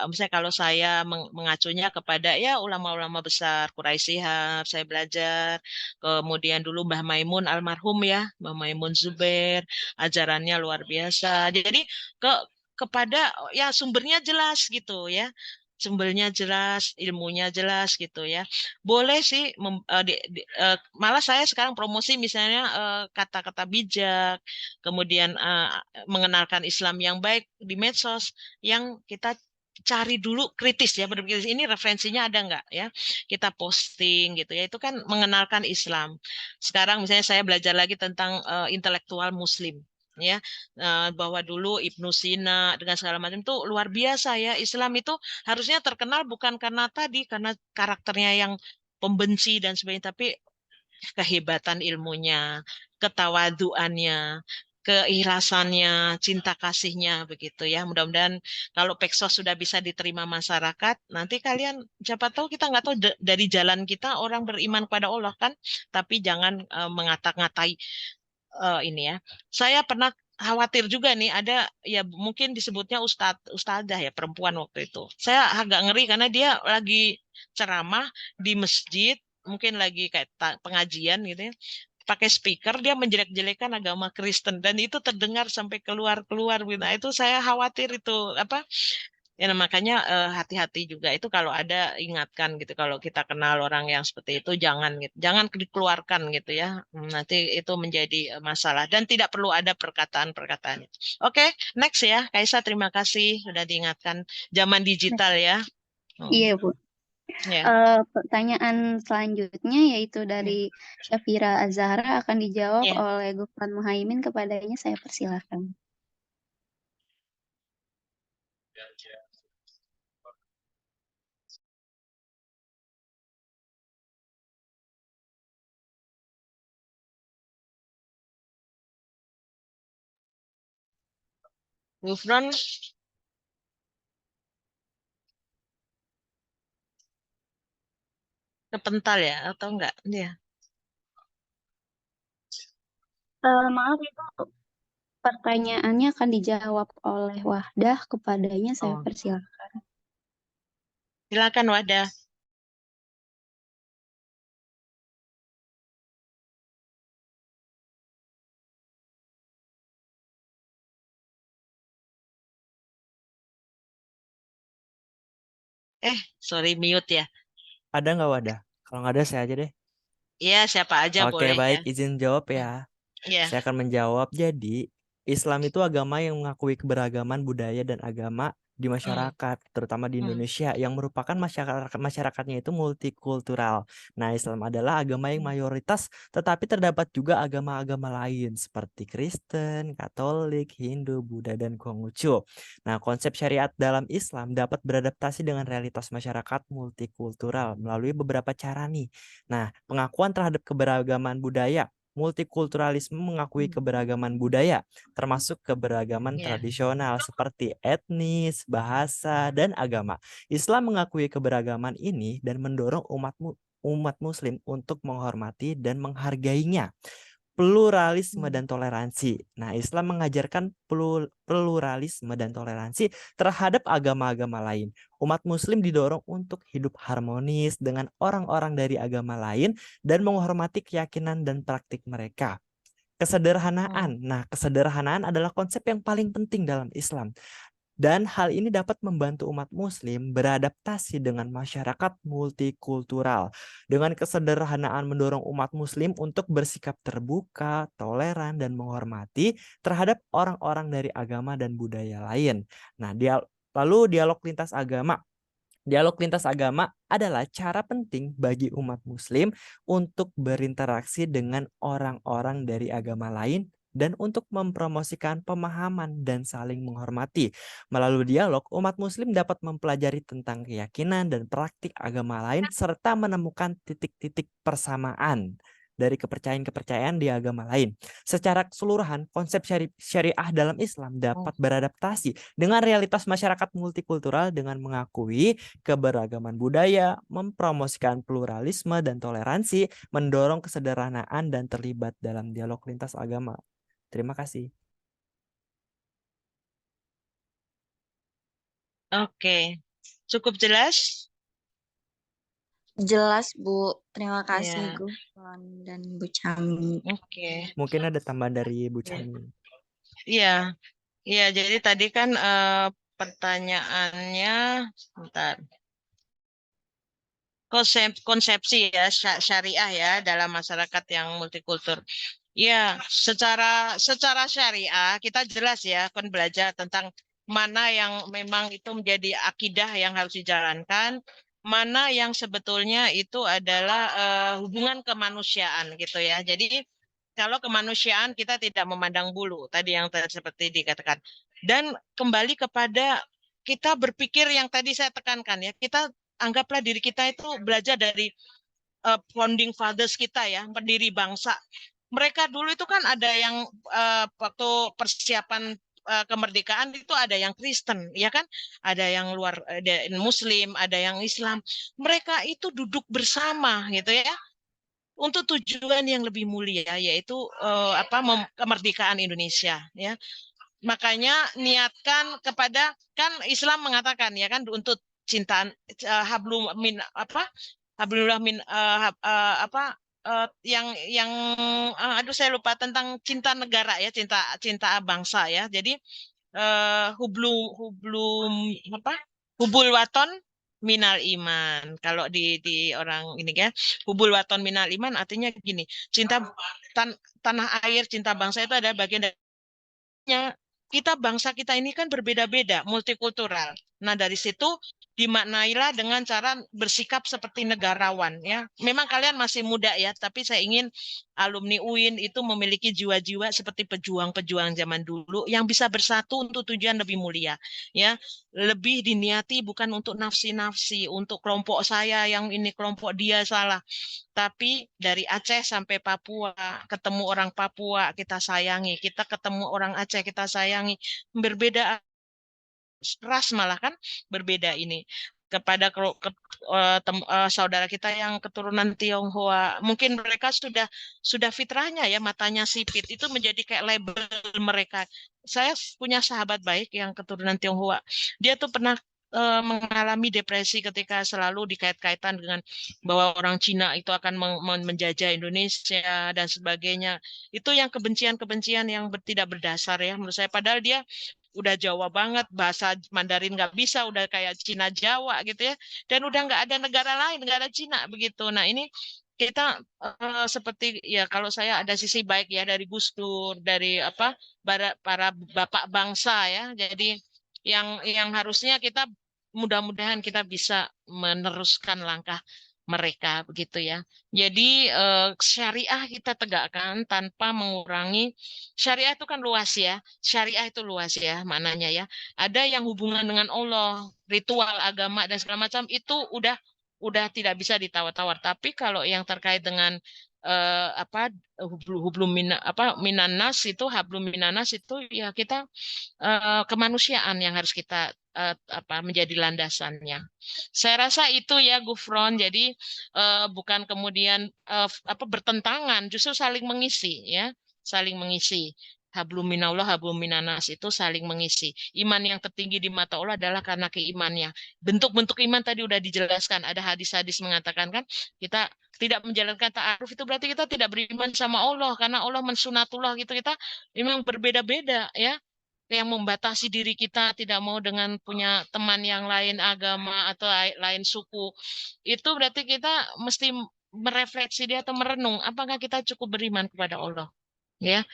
misalnya kalau saya mengacunya kepada ya ulama-ulama besar, Quraisy Shihab, saya belajar. Kemudian dulu Mbah Maimun almarhum ya, Mbah Maimun Zubair, ajarannya luar biasa. Jadi ke kepada ya sumbernya jelas gitu ya. Sumbernya jelas, ilmunya jelas gitu ya. Boleh sih malah saya sekarang promosi misalnya kata-kata bijak, kemudian mengenalkan Islam yang baik di medsos yang kita cari dulu kritis ya berpikir ini referensinya ada nggak ya kita posting gitu ya itu kan mengenalkan Islam. Sekarang misalnya saya belajar lagi tentang intelektual Muslim ya bahwa dulu Ibnu Sina dengan segala macam itu luar biasa ya Islam itu harusnya terkenal bukan karena tadi karena karakternya yang pembenci dan sebagainya tapi kehebatan ilmunya, ketawaduannya, keikhlasannya, cinta kasihnya begitu ya. Mudah-mudahan kalau Peksos sudah bisa diterima masyarakat, nanti kalian siapa tahu kita nggak tahu dari jalan kita orang beriman kepada Allah kan, tapi jangan mengata-ngatai ini ya. Saya pernah khawatir juga nih ada ya mungkin disebutnya ustadzah ya perempuan waktu itu. Saya agak ngeri karena dia lagi ceramah di masjid, mungkin lagi kayak pengajian gitu ya. Pakai speaker dia menjelek-jelekan agama Kristen dan itu terdengar sampai keluar-keluar gitu. Nah, itu saya khawatir itu apa ya nah, makanya hati-hati juga itu kalau ada ingatkan gitu kalau kita kenal orang yang seperti itu jangan gitu jangan dikeluarkan gitu ya. Nanti itu menjadi masalah dan tidak perlu ada perkataan-perkataan. Oke, next ya Kaisa terima kasih sudah diingatkan zaman digital ya. Iya Bu. Ya. Pertanyaan selanjutnya yaitu dari Syafira Azhara akan dijawab Ya. oleh Gufran Muhaimin, kepadanya saya persilahkan. Gufron kepental ya atau enggak dia? Maaf itu pertanyaannya akan dijawab oleh Wahdah, kepadanya saya Oh. persilahkan. Silakan Wadah. Sorry mute ya. Ada nggak Wadah? Kalau nggak ada saya aja deh. Iya, siapa aja Oke, boleh baik, ya. izin jawab ya. Iya. Saya akan menjawab. Jadi, Islam itu agama yang mengakui keberagaman budaya dan agama di masyarakat, terutama di Indonesia, yang merupakan masyarakatnya itu multikultural. Nah, Islam adalah agama yang mayoritas, tetapi terdapat juga agama-agama lain seperti Kristen, Katolik, Hindu, Buddha, dan Konghucu. Nah, konsep syariat dalam Islam dapat beradaptasi dengan realitas masyarakat multikultural melalui beberapa cara nih. Nah, pengakuan terhadap keberagaman budaya. Multikulturalisme mengakui keberagaman budaya, termasuk keberagaman tradisional seperti etnis, bahasa, dan agama. Islam mengakui keberagaman ini dan mendorong umat Muslim untuk menghormati dan menghargainya. Pluralisme dan toleransi. Nah, Islam mengajarkan pluralisme dan toleransi terhadap agama-agama lain. Umat Muslim didorong untuk hidup harmonis dengan orang-orang dari agama lain dan menghormati keyakinan dan praktik mereka. Kesederhanaan. Nah, kesederhanaan adalah konsep yang paling penting dalam Islam. Dan hal ini dapat membantu umat muslim beradaptasi dengan masyarakat multikultural. Dengan kesederhanaan mendorong umat muslim untuk bersikap terbuka, toleran, dan menghormati terhadap orang-orang dari agama dan budaya lain. Nah, lalu dialog lintas agama. Dialog lintas agama adalah cara penting bagi umat muslim untuk berinteraksi dengan orang-orang dari agama lain dan untuk mempromosikan pemahaman dan saling menghormati. Melalui dialog, umat muslim dapat mempelajari tentang keyakinan dan praktik agama lain serta menemukan titik-titik persamaan dari kepercayaan-kepercayaan di agama lain. Secara keseluruhan, konsep syariah dalam Islam dapat beradaptasi dengan realitas masyarakat multikultural dengan mengakui keberagaman budaya, mempromosikan pluralisme dan toleransi, mendorong kesederhanaan dan terlibat dalam dialog lintas agama. Terima kasih. Oke, cukup jelas? Jelas, Bu. Terima Ya. kasih, Gufron dan Bu Chami. Oke. Mungkin ada tambahan dari Bu Chami. Iya, iya. Jadi tadi kan pertanyaannya, bentar. Konsepsi ya syariah ya dalam masyarakat yang multikultur. Ya, secara syariah kita jelas ya kan belajar tentang mana yang memang itu menjadi akidah yang harus dijalankan, mana yang sebetulnya itu adalah hubungan kemanusiaan gitu ya. Jadi kalau kemanusiaan kita tidak memandang bulu tadi yang seperti dikatakan. Dan kembali kepada kita berpikir yang tadi saya tekankan ya, kita anggaplah diri kita itu belajar dari founding fathers kita ya, pendiri bangsa. Mereka dulu itu kan ada yang waktu persiapan kemerdekaan itu ada yang Kristen, ya kan? Ada yang ada Muslim, ada yang Islam. Mereka itu duduk bersama gitu ya, untuk tujuan yang lebih mulia, yaitu kemerdekaan Indonesia. Ya, makanya niatkan kepada kan Islam mengatakan ya kan untuk cintaan hablum min hablullah min yang aduh saya lupa tentang cinta negara ya, cinta bangsa ya. Jadi hubul waton minal iman. Kalau di orang ini ya, hubul waton minal iman artinya gini, cinta tanah air, cinta bangsa itu ada bagian dari kita bangsa kita ini kan berbeda-beda, multikultural. Nah, dari situ dimaknailah dengan cara bersikap seperti negarawan ya. Memang kalian masih muda ya, tapi saya ingin alumni UIN itu memiliki jiwa-jiwa seperti pejuang-pejuang zaman dulu yang bisa bersatu untuk tujuan lebih mulia ya. Lebih diniati bukan untuk nafsi-nafsi, untuk kelompok saya yang ini kelompok dia salah. Tapi dari Aceh sampai Papua, ketemu orang Papua kita sayangi, kita ketemu orang Aceh kita sayangi, berbeda ras malah kan berbeda ini. Kepada saudara kita yang keturunan Tionghoa, mungkin mereka sudah fitrahnya ya, matanya sipit, itu menjadi kayak label mereka. Saya punya sahabat baik yang keturunan Tionghoa, dia tuh pernah mengalami depresi ketika selalu dikait-kaitan dengan bahwa orang Cina itu akan menjajah Indonesia dan sebagainya. Itu yang kebencian-kebencian yang tidak berdasar ya menurut saya. Padahal dia udah Jawa banget, bahasa Mandarin nggak bisa, udah kayak Cina Jawa gitu ya, dan udah nggak ada negara lain, nggak ada Cina begitu. Nah ini kita seperti ya kalau saya ada sisi baik ya dari Gus Dur, dari para bapak bangsa ya. Jadi yang harusnya kita mudah-mudahan kita bisa meneruskan langkah mereka begitu ya. Jadi syariah kita tegakkan tanpa mengurangi. Syariah itu kan luas ya. Syariah itu luas ya maknanya ya. Ada yang hubungan dengan Allah, ritual agama dan segala macam itu udah tidak bisa ditawar-tawar. Tapi kalau yang terkait dengan minanas itu hablum minanas itu ya kita kemanusiaan yang harus kita menjadi landasannya. Saya rasa itu ya Gufron. Jadi bukan kemudian bertentangan, justru saling mengisi ya, saling mengisi. Hablum minallah, hablum minanas itu saling mengisi. Iman yang tertinggi di mata Allah adalah karena keimannya. Bentuk-bentuk iman tadi udah dijelaskan. Ada hadis-hadis mengatakan kan kita tidak menjalankan ta'aruf itu berarti kita tidak beriman sama Allah karena Allah mensunatullah gitu. Kita memang berbeda-beda ya. yang membatasi diri kita, tidak mau dengan punya teman yang lain agama atau lain suku, itu berarti kita mesti merefleksi dia atau merenung apakah kita cukup beriman kepada Allah, ya,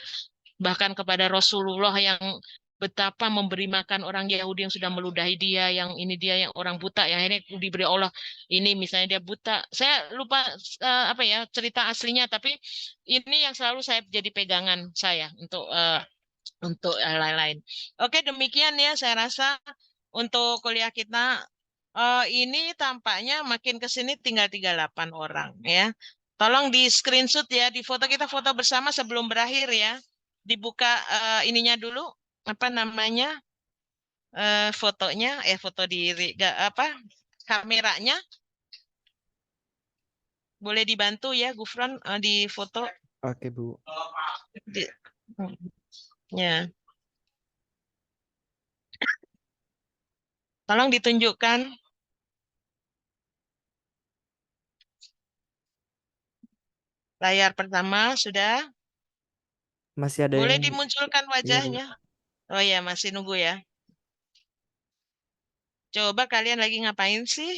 bahkan kepada Rasulullah yang betapa memberi makan orang Yahudi yang sudah meludahi dia, yang ini dia yang orang buta yang akhirnya diberi Allah ini, misalnya dia buta. Saya lupa apa ya cerita aslinya, tapi ini yang selalu saya jadi pegangan saya untuk lain-lain. Oke, demikian ya saya rasa untuk kuliah kita. Ini tampaknya makin ke sini tinggal 38 orang ya. Tolong di screenshot ya, di foto, kita foto bersama sebelum berakhir ya. Dibuka ininya dulu, apa namanya, fotonya, foto diri, apa, kameranya. Boleh dibantu ya, Gufron, di foto. Oke, Bu. Ya. Tolong ditunjukkan. Layar pertama sudah. Masih ada Boleh yang dimunculkan iya, Bu. wajahnya. Oh ya, masih nunggu ya. Coba kalian lagi ngapain sih?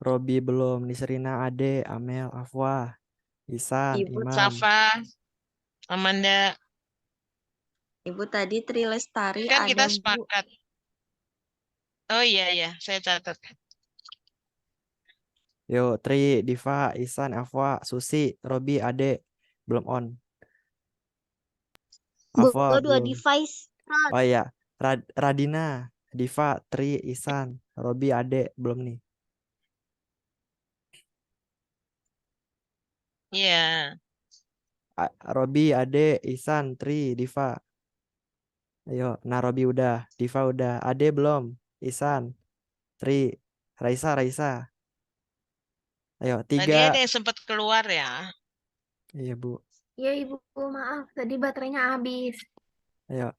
Robi belum, Nisrina Ade, Amel, Afwah, Isan, Ibu Imam. Safa, Amanda. Ibu tadi Tri Lestari Kan ada, kita Bu. sepakat. Oh iya ya, saya catat. Yo, Tri, Diva, Isan, Afwa, Susi, Robi, Ade, belum on. Afwa Gue dua belum. device. Oh iya, Radina, Diva, Tri, Isan, Robi, Ade, belum nih. Iya. Robi, Ade, Isan, Tri, Diva. Ayo, nah Robi udah, Diva udah, Ade belum, Isan, Tri, Raisa. Ayo, Tadi ada 3. yang sempat keluar ya. Iya, Bu. Iya, Ibu, maaf. Tadi baterainya habis. Ayo,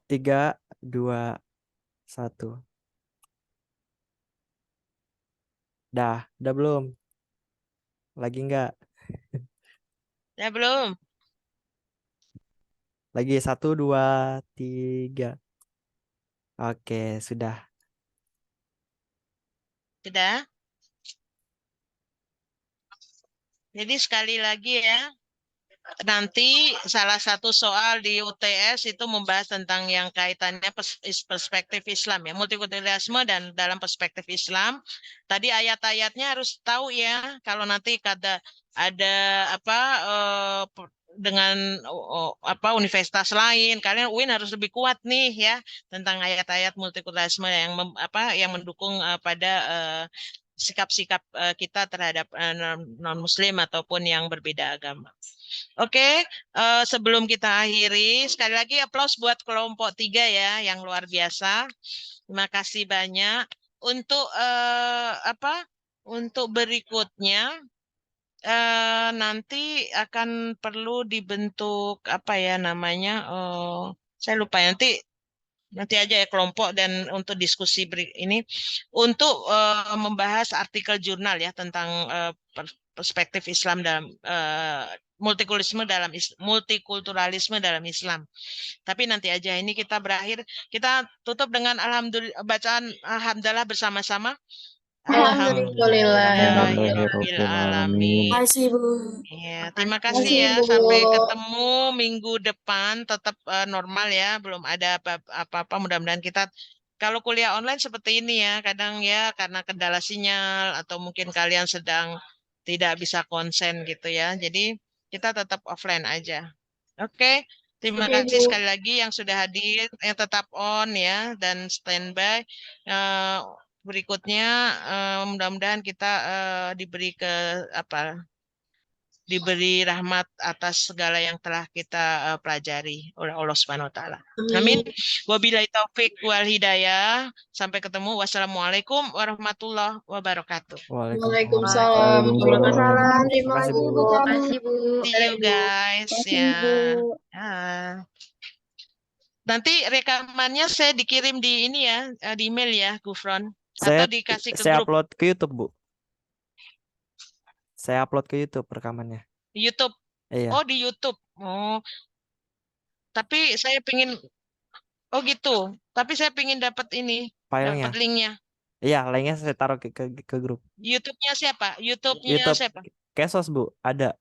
3, 2, 1. Udah belum? Lagi enggak? Ya belum. Lagi 1, 2, 3. Oke, sudah. Sudah. Jadi sekali lagi ya, nanti salah satu soal di UTS itu membahas tentang yang kaitannya perspektif Islam ya, multikulturalisme dan dalam perspektif Islam. Tadi ayat-ayatnya harus tahu ya, kalau nanti ada apa dengan apa universitas lain, kalian UIN harus lebih kuat nih ya tentang ayat-ayat multikulturalisme yang yang mendukung pada sikap-sikap kita terhadap non-Muslim ataupun yang berbeda agama. Oke, sebelum kita akhiri, sekali lagi aplaus buat kelompok 3 ya, yang luar biasa. Terima kasih banyak. Untuk untuk berikutnya nanti akan perlu dibentuk apa ya namanya? Saya lupa ya, nanti aja ya kelompok dan untuk diskusi ini untuk membahas artikel jurnal ya tentang perspektif Islam dalam multikulturalisme dalam Islam. Tapi nanti aja, ini kita berakhir, kita tutup dengan bacaan alhamdulillah bersama-sama. Alhamdulillahirobbilalamin. Ya, terima kasih ya. Sampai ketemu minggu depan. Tetap normal ya. Belum ada apa-apa. Mudah-mudahan kita kalau kuliah online seperti ini ya. Kadang ya karena kendala sinyal atau mungkin kalian sedang tidak bisa konsen gitu ya. Jadi kita tetap offline aja. Oke. Terima kasih sekali lagi yang sudah hadir, yang tetap on ya dan standby. Berikutnya mudah-mudahan kita diberi diberi rahmat atas segala yang telah kita pelajari oleh Allah Subhanahu wa taala. Amin. Wabillahi taufik wal hidayah. Sampai ketemu. Wassalamualaikum warahmatullahi wabarakatuh. Waalaikumsalam. Terima kasih, Bu. See you guys ya. Nanti rekamannya saya dikirim di ini ya, di email ya, Gufron. Atau dikasih ke Saya grup. upload ke YouTube, Bu. Saya upload ke YouTube rekamannya. YouTube. Iya. Oh, di YouTube. Oh. Tapi saya pingin, oh gitu. Tapi saya pingin dapat ini, filenya. dapat linknya. Iya, linknya saya taruh ke grup. YouTube-nya siapa? YouTube-nya YouTube siapa? Kesos, Bu, ada.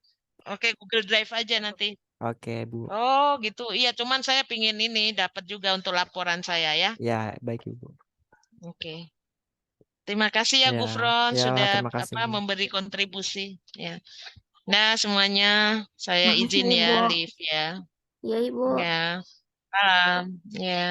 Oke, Google Drive aja nanti. Oke, Bu. Oh gitu. Iya, cuman saya pingin ini dapat juga untuk laporan saya ya. Ya, baik, Ibu. Oke. Terima kasih ya, Ya, Gufron, ya, sudah terima kasih, Bu. memberi kontribusi. Ya. Nah, semuanya saya Makasih, izin ya, Ibu. Liv ya. Iya, Ibu. Ya. Salam. Ya.